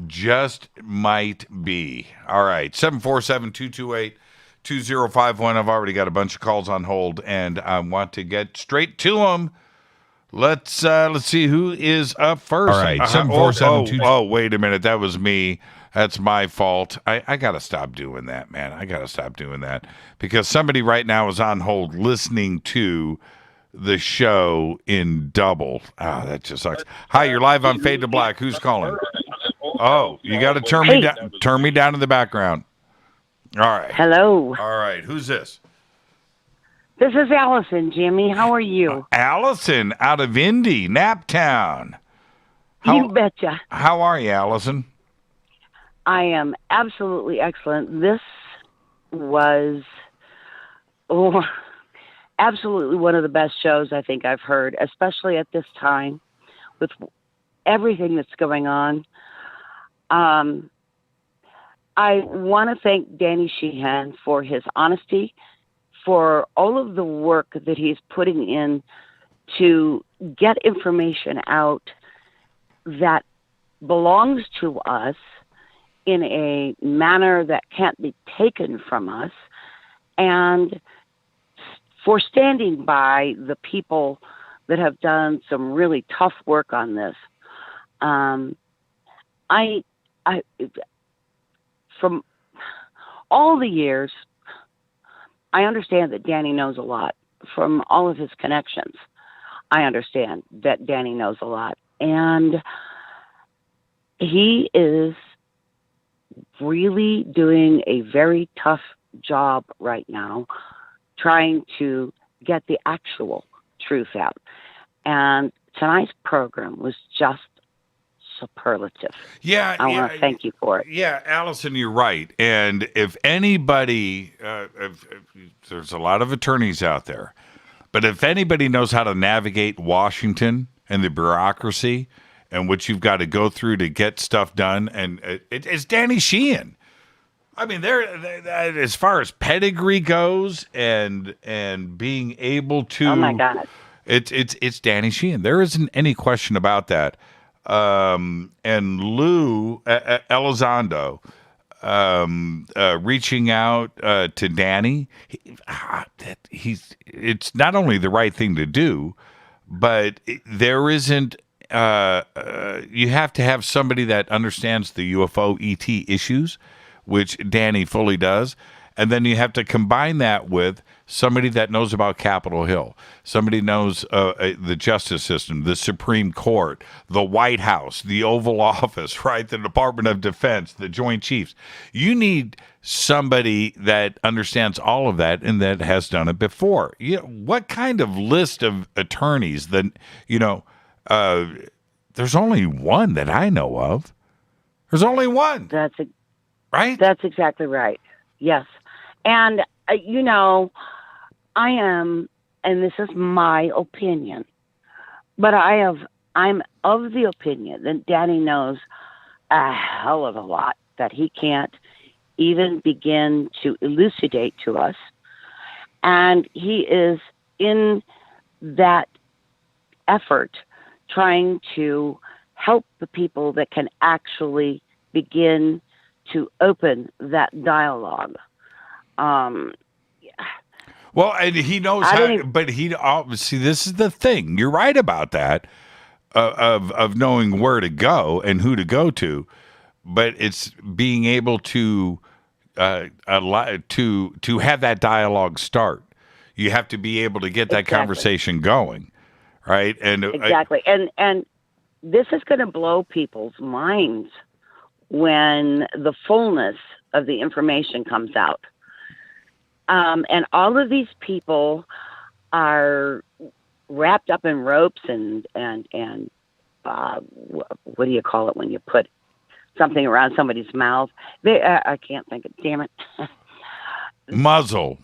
Just might be. All right, 747-228-2051. I've already got a bunch of calls on hold, and I want to get straight to them. Let's see who is up first. All right, 747-228. Oh, wait a minute. That was me. That's my fault. I got to stop doing that, man. I got to stop doing that because somebody right now is on hold listening to the show in double. That just sucks. Hi, you're live on Fade to Black. Who's calling? Oh, you got to turn me down in the background. All right. Hello. All right. Who's this? This is Allison, Jimmy. How are you? Allison out of Indy, Naptown. You betcha. How are you, Allison? I am absolutely excellent. This was absolutely one of the best shows I think I've heard, especially at this time with everything that's going on. I want to thank Danny Sheehan for his honesty, for all of the work that he's putting in to get information out that belongs to us in a manner that can't be taken from us, and for standing by the people that have done some really tough work on this. I from all the years, I understand that Danny knows a lot from all of his connections. I understand that Danny knows a lot, and he is really doing a very tough job right now trying to get the actual truth out. And tonight's program was just superlative. Yeah. I want to thank you for it. Yeah, Allison, you're right. And if anybody, there's a lot of attorneys out there, but if anybody knows how to navigate Washington and the bureaucracy and what you've got to go through to get stuff done, and it's Danny Sheehan. I mean, as far as pedigree goes, and being able to, oh my God, it's Danny Sheehan. There isn't any question about that. And Lou Elizondo reaching out to Danny, it's not only the right thing to do, but there isn't. You have to have somebody that understands the UFO ET issues, which Danny fully does. And then you have to combine that with somebody that knows about Capitol Hill, somebody knows the justice system, the Supreme Court, the White House, the Oval Office, right? The Department of Defense, the Joint Chiefs. You need somebody that understands all of that and that has done it before. What kind of list of attorneys that, there's only one that I know of. There's only one. Right? That's exactly right. Yes. And, I am, and this is my opinion, but I'm of the opinion that Danny knows a hell of a lot that he can't even begin to elucidate to us. And he is in that effort trying to help the people that can actually begin to open that dialogue. Well, and he knows how, but see, this is the thing. You're right about that, of knowing where to go and who to go to, but it's being able to have that dialogue start. You have to be able to get that conversation going, right? And exactly, and this is going to blow people's minds when the fullness of the information comes out. And all of these people are wrapped up in ropes and what do you call it when you put something around somebody's mouth? I can't think of, damn it. Muzzle.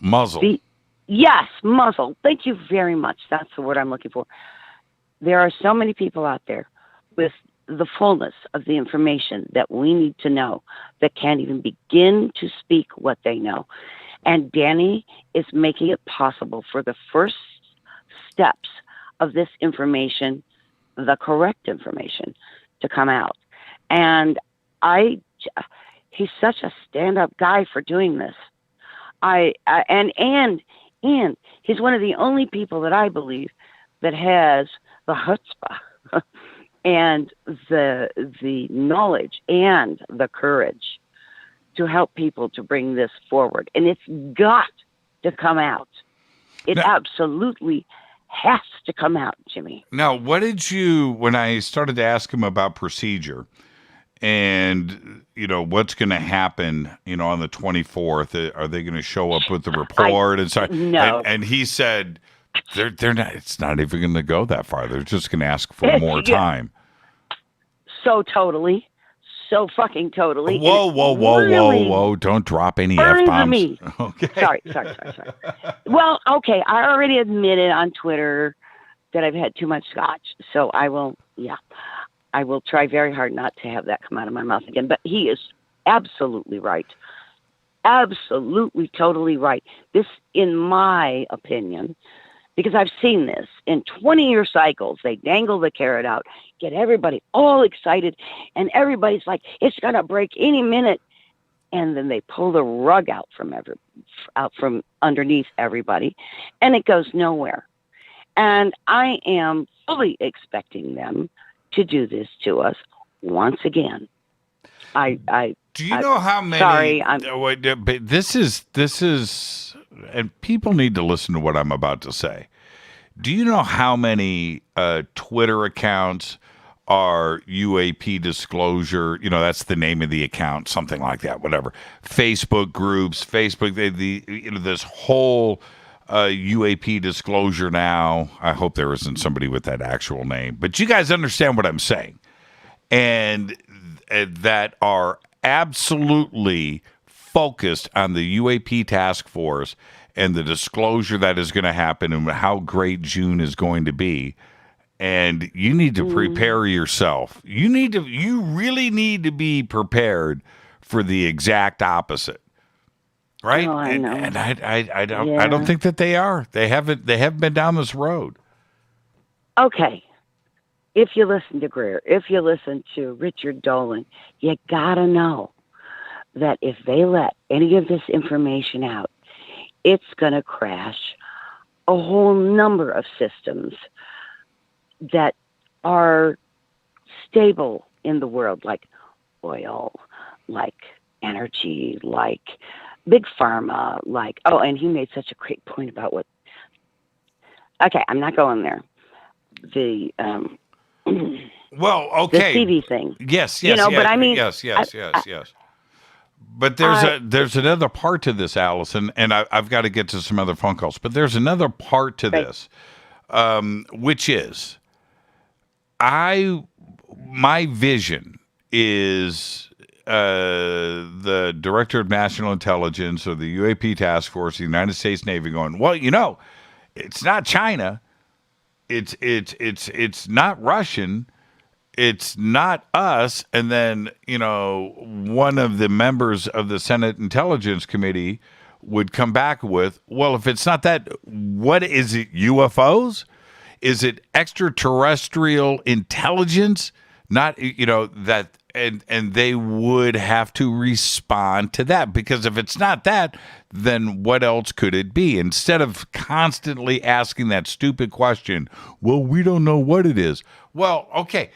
Yes, muzzle. Thank you very much. That's the word I'm looking for. There are so many people out there with the fullness of the information that we need to know that can't even begin to speak what they know. And Danny is making it possible for the first steps of this information, the correct information, to come out. And he's such a stand-up guy for doing this. And he's one of the only people that I believe that has the chutzpah and the knowledge and the courage to help people to bring this forward. And it's got to come out. It absolutely has to come out, Jimmy. Now, what did you, when I started to ask him about procedure and, what's going to happen, on the 24th, are they going to show up with the report? No. And he said, they're not, it's not even going to go that far. They're just going to ask for more time. So fucking totally. Whoa. Don't drop any F-bombs. Me. Okay. Sorry. Well, okay. I already admitted on Twitter that I've had too much scotch. So I will try very hard not to have that come out of my mouth again. But he is absolutely right. Absolutely, totally right. This, in my opinion, because I've seen this in 20-year cycles, they dangle the carrot out, get everybody all excited, and everybody's like, it's going to break any minute. And then they pull the rug out from underneath everybody, and it goes nowhere. And I am fully expecting them to do this to us once again. Do you know how many? Sorry, but this is, and people need to listen to what I'm about to say. Do you know how many Twitter accounts are UAP disclosure? That's the name of the account, something like that. Whatever. Facebook groups, this whole UAP disclosure now. I hope there isn't somebody with that actual name, but you guys understand what I'm saying, and that are absolutely focused on the UAP task force and the disclosure that is going to happen and how great June is going to be. And you need to prepare yourself. You really need to be prepared for the exact opposite. Right? Oh, I know. And I don't think that they are. They haven't been down this road. Okay. If you listen to Greer, if you listen to Richard Dolan, you gotta know that if they let any of this information out, it's gonna crash a whole number of systems that are stable in the world, like oil, like energy, like big pharma, like, and he made such a great point about okay, I'm not going there. Well, okay. The CV thing. Yes. but I mean, yes. But there's another part to this, Allison, and I've got to get to some other phone calls. But there's another part to this, which is, my vision is the Director of National Intelligence or the UAP Task Force, the United States Navy, going, well, it's not China. It's not Russian, it's not us, and then one of the members of the Senate Intelligence Committee would come back with, well, if it's not that, what is it? UFOs? Is it extraterrestrial intelligence? Not that, and they would have to respond to that, because if it's not that, then what else could it be? Instead of constantly asking that stupid question, well, we don't know what it is. Well, okay,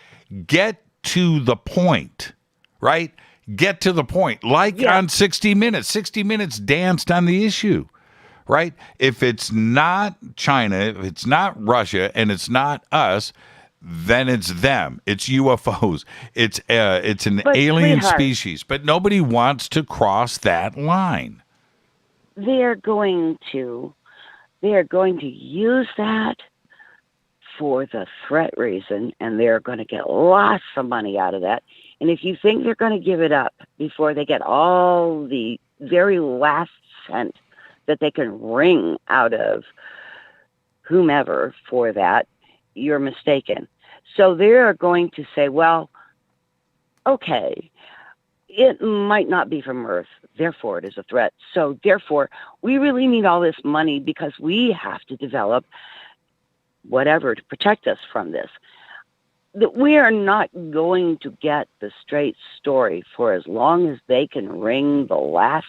get to the point, right? Get to the point. On 60 Minutes. 60 Minutes danced on the issue, right? If it's not China, if it's not Russia, and it's not us, then it's them. It's UFOs. It's an alien species. But nobody wants to cross that line. They're going to use that for the threat reason, and they're going to get lots of money out of that. And if you think they're going to give it up before they get all the very last cent that they can wring out of whomever for that, you're mistaken. So they're going to say, well, okay, it might not be from Earth, therefore it is a threat. So therefore, we really need all this money because we have to develop whatever to protect us from this. That we are not going to get the straight story for as long as they can wring the last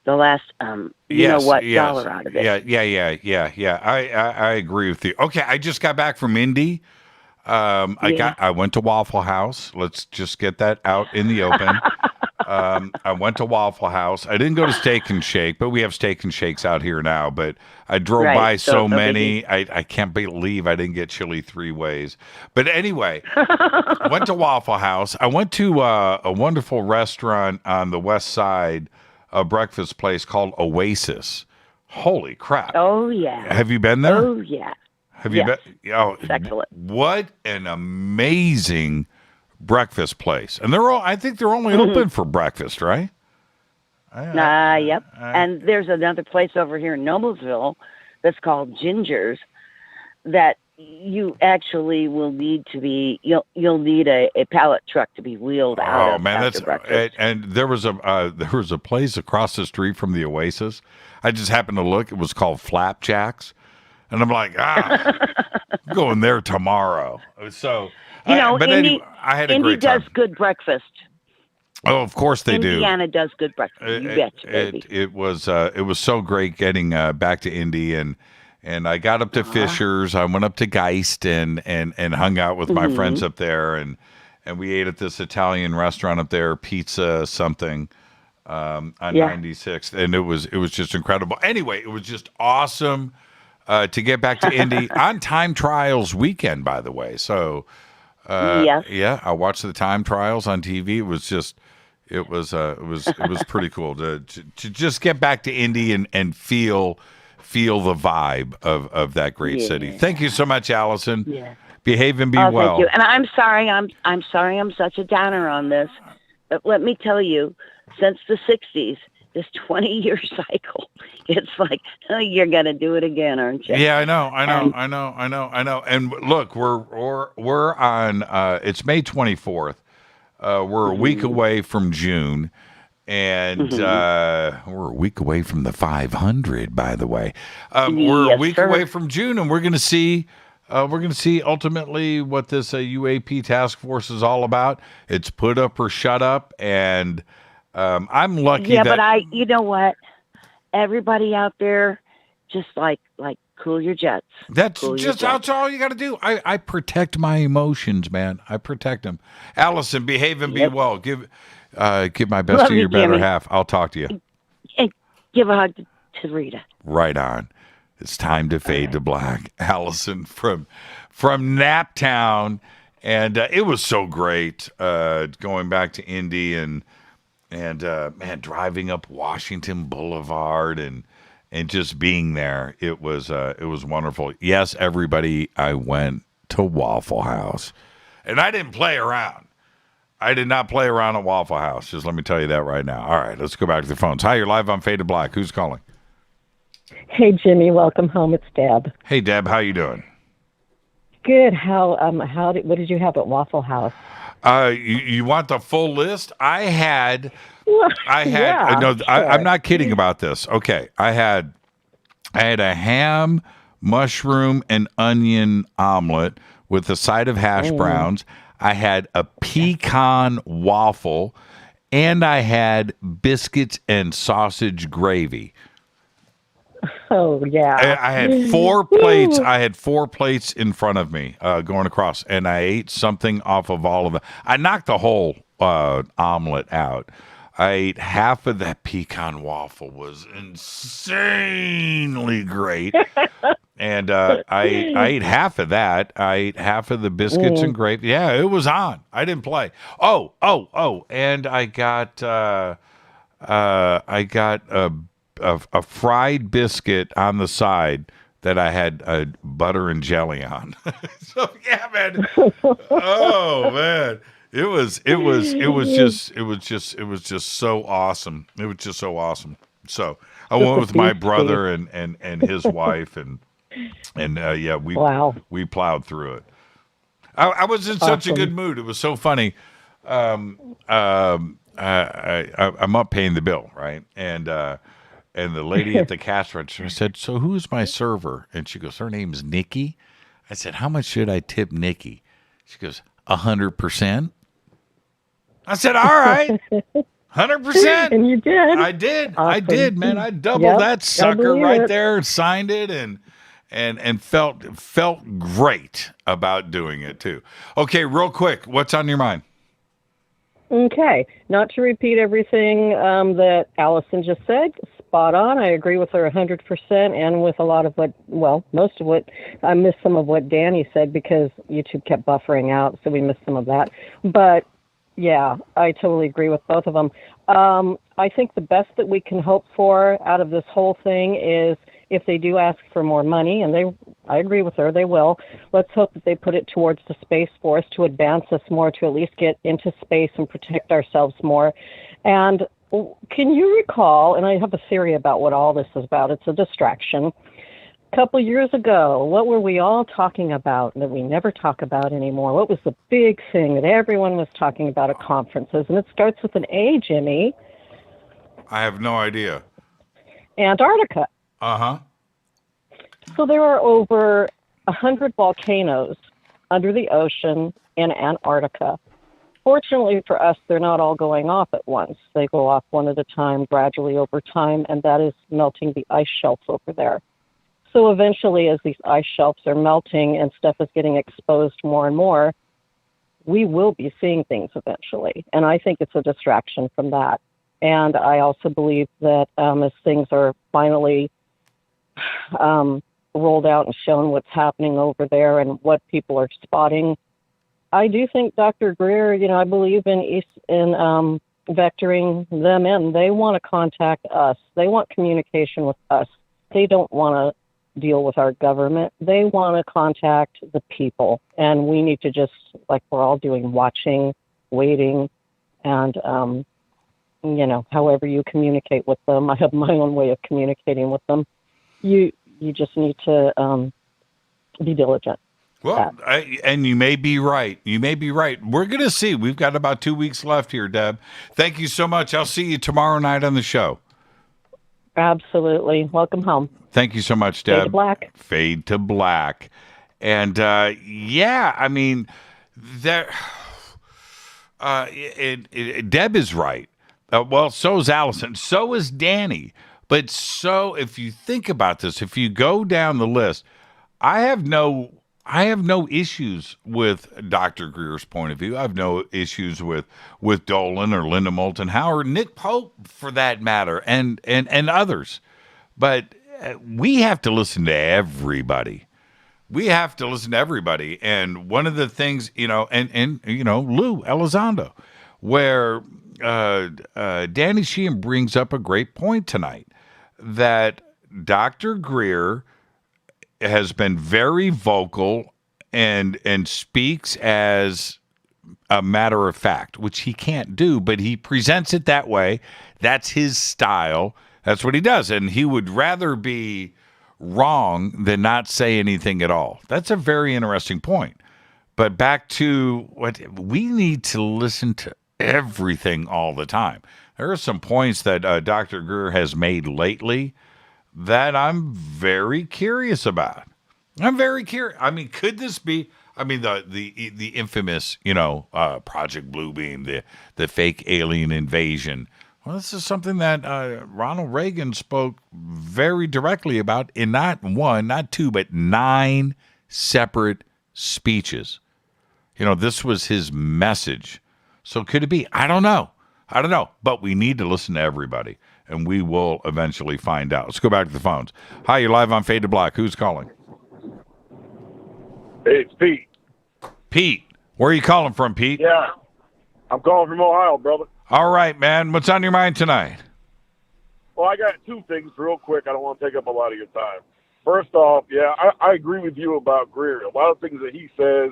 dollar out of it. Yeah. I agree with you. Okay, I just got back from Indy. I went to Waffle House. Let's just get that out in the open. I went to Waffle House. I didn't go to Steak and Shake, but we have Steak and Shakes out here now. But I drove by so many. I can't believe I didn't get chili 3 ways. But anyway, I went to Waffle House. I went to a wonderful restaurant on the west side, a breakfast place called Oasis. Holy crap. Oh, yeah. Have you been there? Oh, yeah. Have you been? Oh, it's excellent. What an amazing breakfast place. And I think they're only open for breakfast, right? Yep. And there's another place over here in Noblesville that's called Ginger's that you actually will need to be, you'll need a pallet truck to be wheeled out. Oh man, that's breakfast. And there was a place across the street from the Oasis. I just happened to look. It was called Flapjacks, and I'm like, I'm going there tomorrow. So Indy, I had a Indy great time. does good breakfast. Oh, of course they do. Indiana does good breakfast. You betcha, baby. It was so great getting back to Indy, and I got up to Fisher's. I went up to Geist and hung out with my friends up there, and we ate at this Italian restaurant up there, Pizza something, on 96th, and it was just incredible. Anyway, it was just awesome to get back to Indy on time trials weekend, by the way. So I watched the time trials on TV. It was pretty cool to just get back to Indy and feel the vibe of that great city. Thank you so much, Allison. Yeah. Behave and be well. Thank you. And I'm sorry I'm such a downer on this. But let me tell you, since the 60s, this 20-year cycle, it's like, you're going to do it again, aren't you? Yeah, I know. And look, we're on it's May 24th. We're a week away from June. And we're a week away from the 500, by the way. We're a week away from June, and we're going to see ultimately what this UAP task force is all about. It's put up or shut up, and I'm lucky. Yeah, but you know what? Everybody out there, just like cool your jets. That's all you got to do. I protect my emotions, man. I protect them. Allison, behave and be well. Give my best Love to you, your better Jimmy. half. I'll talk to you. And give a hug to Rita. Right on. It's time to fade to black. Allison from Naptown, and it was so great going back to Indy and man, driving up Washington Boulevard and just being there. It was wonderful. Yes, everybody, I went to Waffle House, and I didn't play around. I did not play around at Waffle House. Just let me tell you that right now. All right, let's go back to the phones. Hi, you're live on Fade to Black. Who's calling? Hey, Jimmy. Welcome home. It's Deb. Hey, Deb. How you doing? Good. What did you have at Waffle House? You want the full list? I had. Yeah, no, sure. I'm not kidding about this. Okay, I had a ham, mushroom, and onion omelet with a side of hash browns. I had a pecan waffle, and I had biscuits and sausage gravy. Oh, yeah. I had 4 plates. I had 4 plates in front of me going across, and I ate something off of all of them. I knocked the whole omelet out. I ate half of that pecan waffle. Was insanely great. And I ate half of that. I ate half of the biscuits and gravy. Yeah, it was on. I didn't play. Oh, and I got a fried biscuit on the side that I had butter and jelly on. So yeah, man. Oh man. It was just so awesome. It was just so awesome. So I went with my brother and his wife and we plowed through it. I was in such a good mood. It was so funny. I'm up paying the bill, right? And the lady at the cash register said, "So who's my server?" And she goes, "Her name's Nikki." I said, "How much should I tip Nikki?" She goes, 100%. I said, "All right, 100%." And you did. I did. Awesome. I did, man. I doubled that sucker right there and signed it, and and felt great about doing it too. Okay, real quick, what's on your mind? Okay, not to repeat everything that Allison just said, spot on. I agree with her 100% and with a lot of most of what, I missed some of what Danny said because YouTube kept buffering out, so we missed some of that. But yeah, I totally agree with both of them. I think the best that we can hope for out of this whole thing is if they do ask for more money, and I agree with her, they will, let's hope that they put it towards the Space Force to advance us more, to at least get into space and protect ourselves more. And can you recall, and I have a theory about what all this is about, it's a distraction. A couple years ago, what were we all talking about that we never talk about anymore? What was the big thing that everyone was talking about at conferences? And it starts with an A, Jimmy. I have no idea. Antarctica. Uh-huh. So there are over 100 volcanoes under the ocean in Antarctica. Fortunately for us, they're not all going off at once. They go off one at a time, gradually over time, and that is melting the ice shelf over there. So eventually, as these ice shelves are melting and stuff is getting exposed more and more, we will be seeing things eventually. And I think it's a distraction from that. And I also believe that as things are finally rolled out and shown what's happening over there and what people are spotting, I do think Dr. Greer, I believe in vectoring them in. They want to contact us. They want communication with us. They don't want to deal with our government. They want to contact the people. And we need to just, like we're all doing, watching, waiting, and, however you communicate with them. I have my own way of communicating with them. You just need to be diligent. Well, and you may be right. You may be right. We're going to see. We've got about 2 weeks left here, Deb. Thank you so much. I'll see you tomorrow night on the show. Absolutely. Welcome home. Thank you so much, Deb. Fade to black. Fade to black. And, Deb is right. Well, so is Allison. So is Danny. But if you think about this, if you go down the list, I have no issues with Dr. Greer's point of view. I have no issues with Dolan or Linda Moulton Howe, Nick Pope for that matter, and others. But we have to listen to everybody. We have to listen to everybody. And one of the things, Lou Elizondo, where Danny Sheehan brings up a great point tonight, that Dr. Greer has been very vocal and speaks as a matter of fact, which he can't do, but he presents it that way. That's his style. That's what he does. And he would rather be wrong than not say anything at all. That's a very interesting point. But back to what we need to listen to everything all the time. There are some points that Dr. Greer has made lately that I'm very curious about. I'm very curious. I mean, could this be? I mean, the infamous, Project Bluebeam, the fake alien invasion. Well, this is something that Ronald Reagan spoke very directly about in not one, not two, but 9 separate speeches. This was his message. So could it be? I don't know. But we need to listen to everybody, and we will eventually find out. Let's go back to the phones. Hi, you're live on Fade to Black. Who's calling? Hey, it's Pete. Pete, where are you calling from, Pete? Yeah, I'm calling from Ohio, brother. All right, man. What's on your mind tonight? Well, I got 2 things real quick. I don't want to take up a lot of your time. First off, yeah, I agree with you about Greer. A lot of things that he says,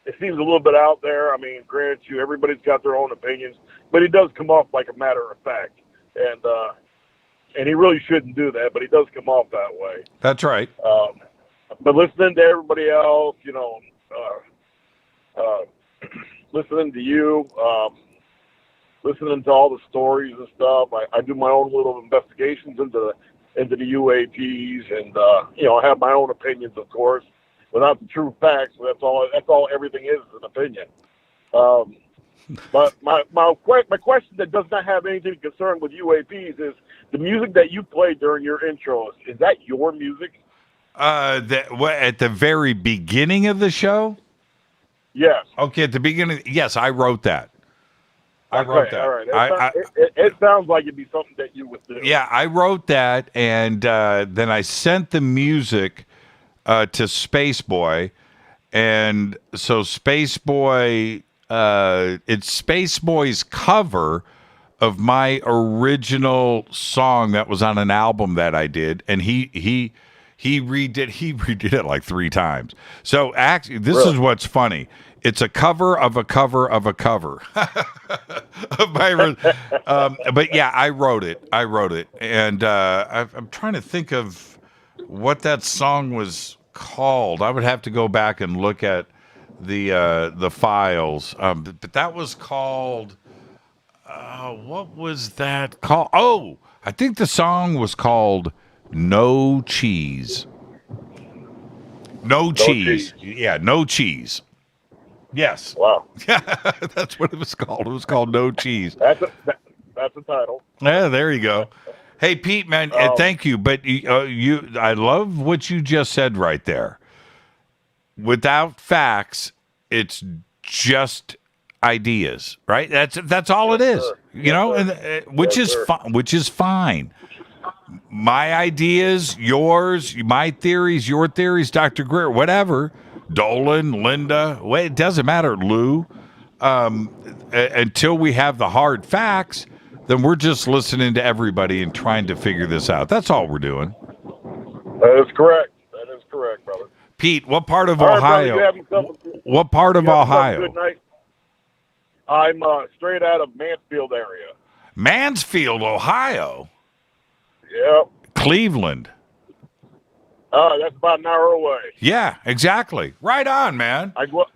it seems a little bit out there. I mean, grant you, everybody's got their own opinions, but he does come off like a matter of fact. And he really shouldn't do that, but he does come off that way. That's right. But listening to everybody else, listening to you, listening to all the stories and stuff, I do my own little investigations into the UAPs, and I have my own opinions, of course, without the true facts. That's all everything is an opinion. But my question that does not have anything concerned with UAPs is the music that you played during your intros. Is that your music? At the very beginning of the show? Yes. Okay, at the beginning. Yes, I wrote that. I wrote that. All right. It sounds like it'd be something that you would do. Yeah, I wrote that, and then I sent the music to Spaceboy, and so Spaceboy, it's Spaceboy's cover of my original song that was on an album that I did, and he redid it like 3 times. So actually, this is what's funny. It's a cover of a cover of a cover. Of my, but yeah, I wrote it, and I'm trying to think of what that song was called. I would have to go back and look at the files. But that was called. What was that called? Oh, I think the song was called "No Cheese." No cheese. Yeah, no cheese. Yes. Wow. Yeah, that's what it was called. It was called No Cheese. That's the title. Yeah, there you go. Hey, Pete, man, thank you. But I love what you just said right there. Without facts, it's just ideas, right? That's all it is. You know, and which is fine. My ideas, yours, my theories, your theories, Dr. Greer, whatever. Dolan, Linda, it doesn't matter, Lou. Until we have the hard facts, then we're just listening to everybody and trying to figure this out. That's all we're doing. That is correct. That is correct, brother. Pete, what part of All right, Ohio? brother, What part of Ohio? Good night. I'm straight out of Mansfield area. Mansfield, Ohio? Yep. Cleveland. That's about an hour away. Yeah, exactly. Right on, man. I go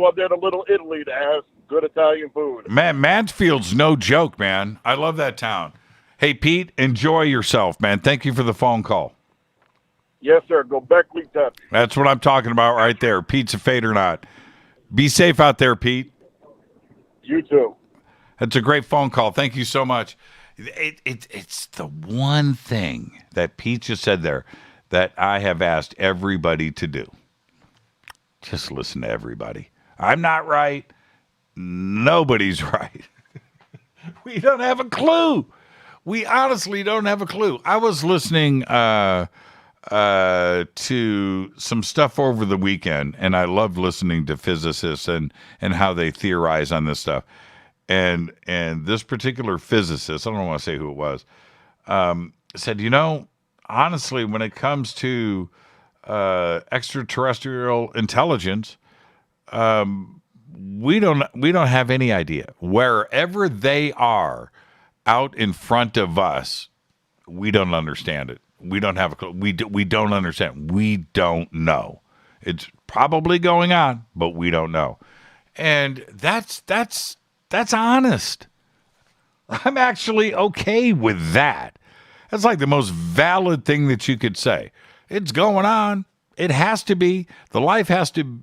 up there to Little Italy to have good Italian food. Man, Mansfield's no joke, man. I love that town. Hey, Pete, enjoy yourself, man. Thank you for the phone call. Yes, sir. Go Beckley, Tuffy. That's what I'm talking about right there. Pete's a fade or not. Be safe out there, Pete. You too. That's a great phone call. Thank you so much. It's the one thing that Pete just said there that I have asked everybody to do. Just listen to everybody. I'm not right. Nobody's right. We don't have a clue. We honestly don't have a clue. I was listening to some stuff over the weekend, and I love listening to physicists and how they theorize on this stuff. And this particular physicist, I don't want to say who it was, said, honestly, when it comes to extraterrestrial intelligence, we don't have any idea. Wherever they are out in front of us, we don't understand it. We don't have a clue. We don't understand. We don't know. It's probably going on, but we don't know. And that's honest. I'm actually okay with that. That's like the most valid thing that you could say. It's going on. It has to be. The life has to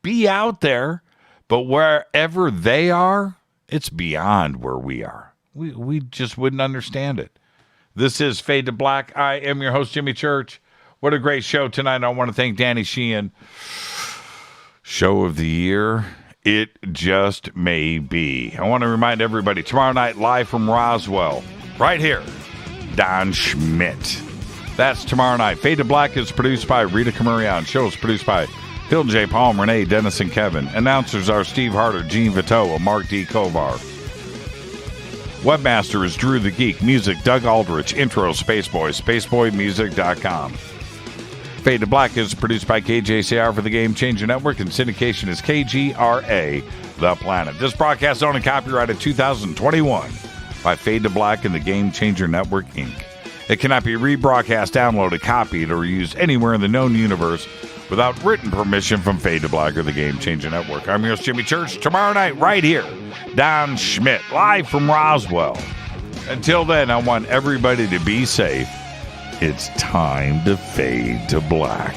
be out there. But wherever they are, it's beyond where we are. We just wouldn't understand it. This is Fade to Black. I am your host, Jimmy Church. What a great show tonight. I want to thank Danny Sheehan. Show of the year. It just may be. I want to remind everybody, tomorrow night, live from Roswell, right here, Don Schmidt. That's tomorrow night. Fade to Black is produced by Rita Camurian. Show is produced by Phil J. Palm, Renee, Dennis, and Kevin. Announcers are Steve Harder, Gene Vito, and Mark D. Kovar. Webmaster is Drew the Geek. Music, Doug Aldrich. Intro, Spaceboy. SpaceboyMusic.com. Fade to Black is produced by KJCR for the Game Changer Network, and syndication is KGRA, The Planet. This broadcast is owned and copyrighted 2021 by Fade to Black and the Game Changer Network, Inc. It cannot be rebroadcast, downloaded, copied, or used anywhere in the known universe without written permission from Fade to Black or the Game Changer Network. I'm your host, Jimmy Church. Tomorrow night, right here, Don Schmidt, live from Roswell. Until then, I want everybody to be safe. It's time to fade to black.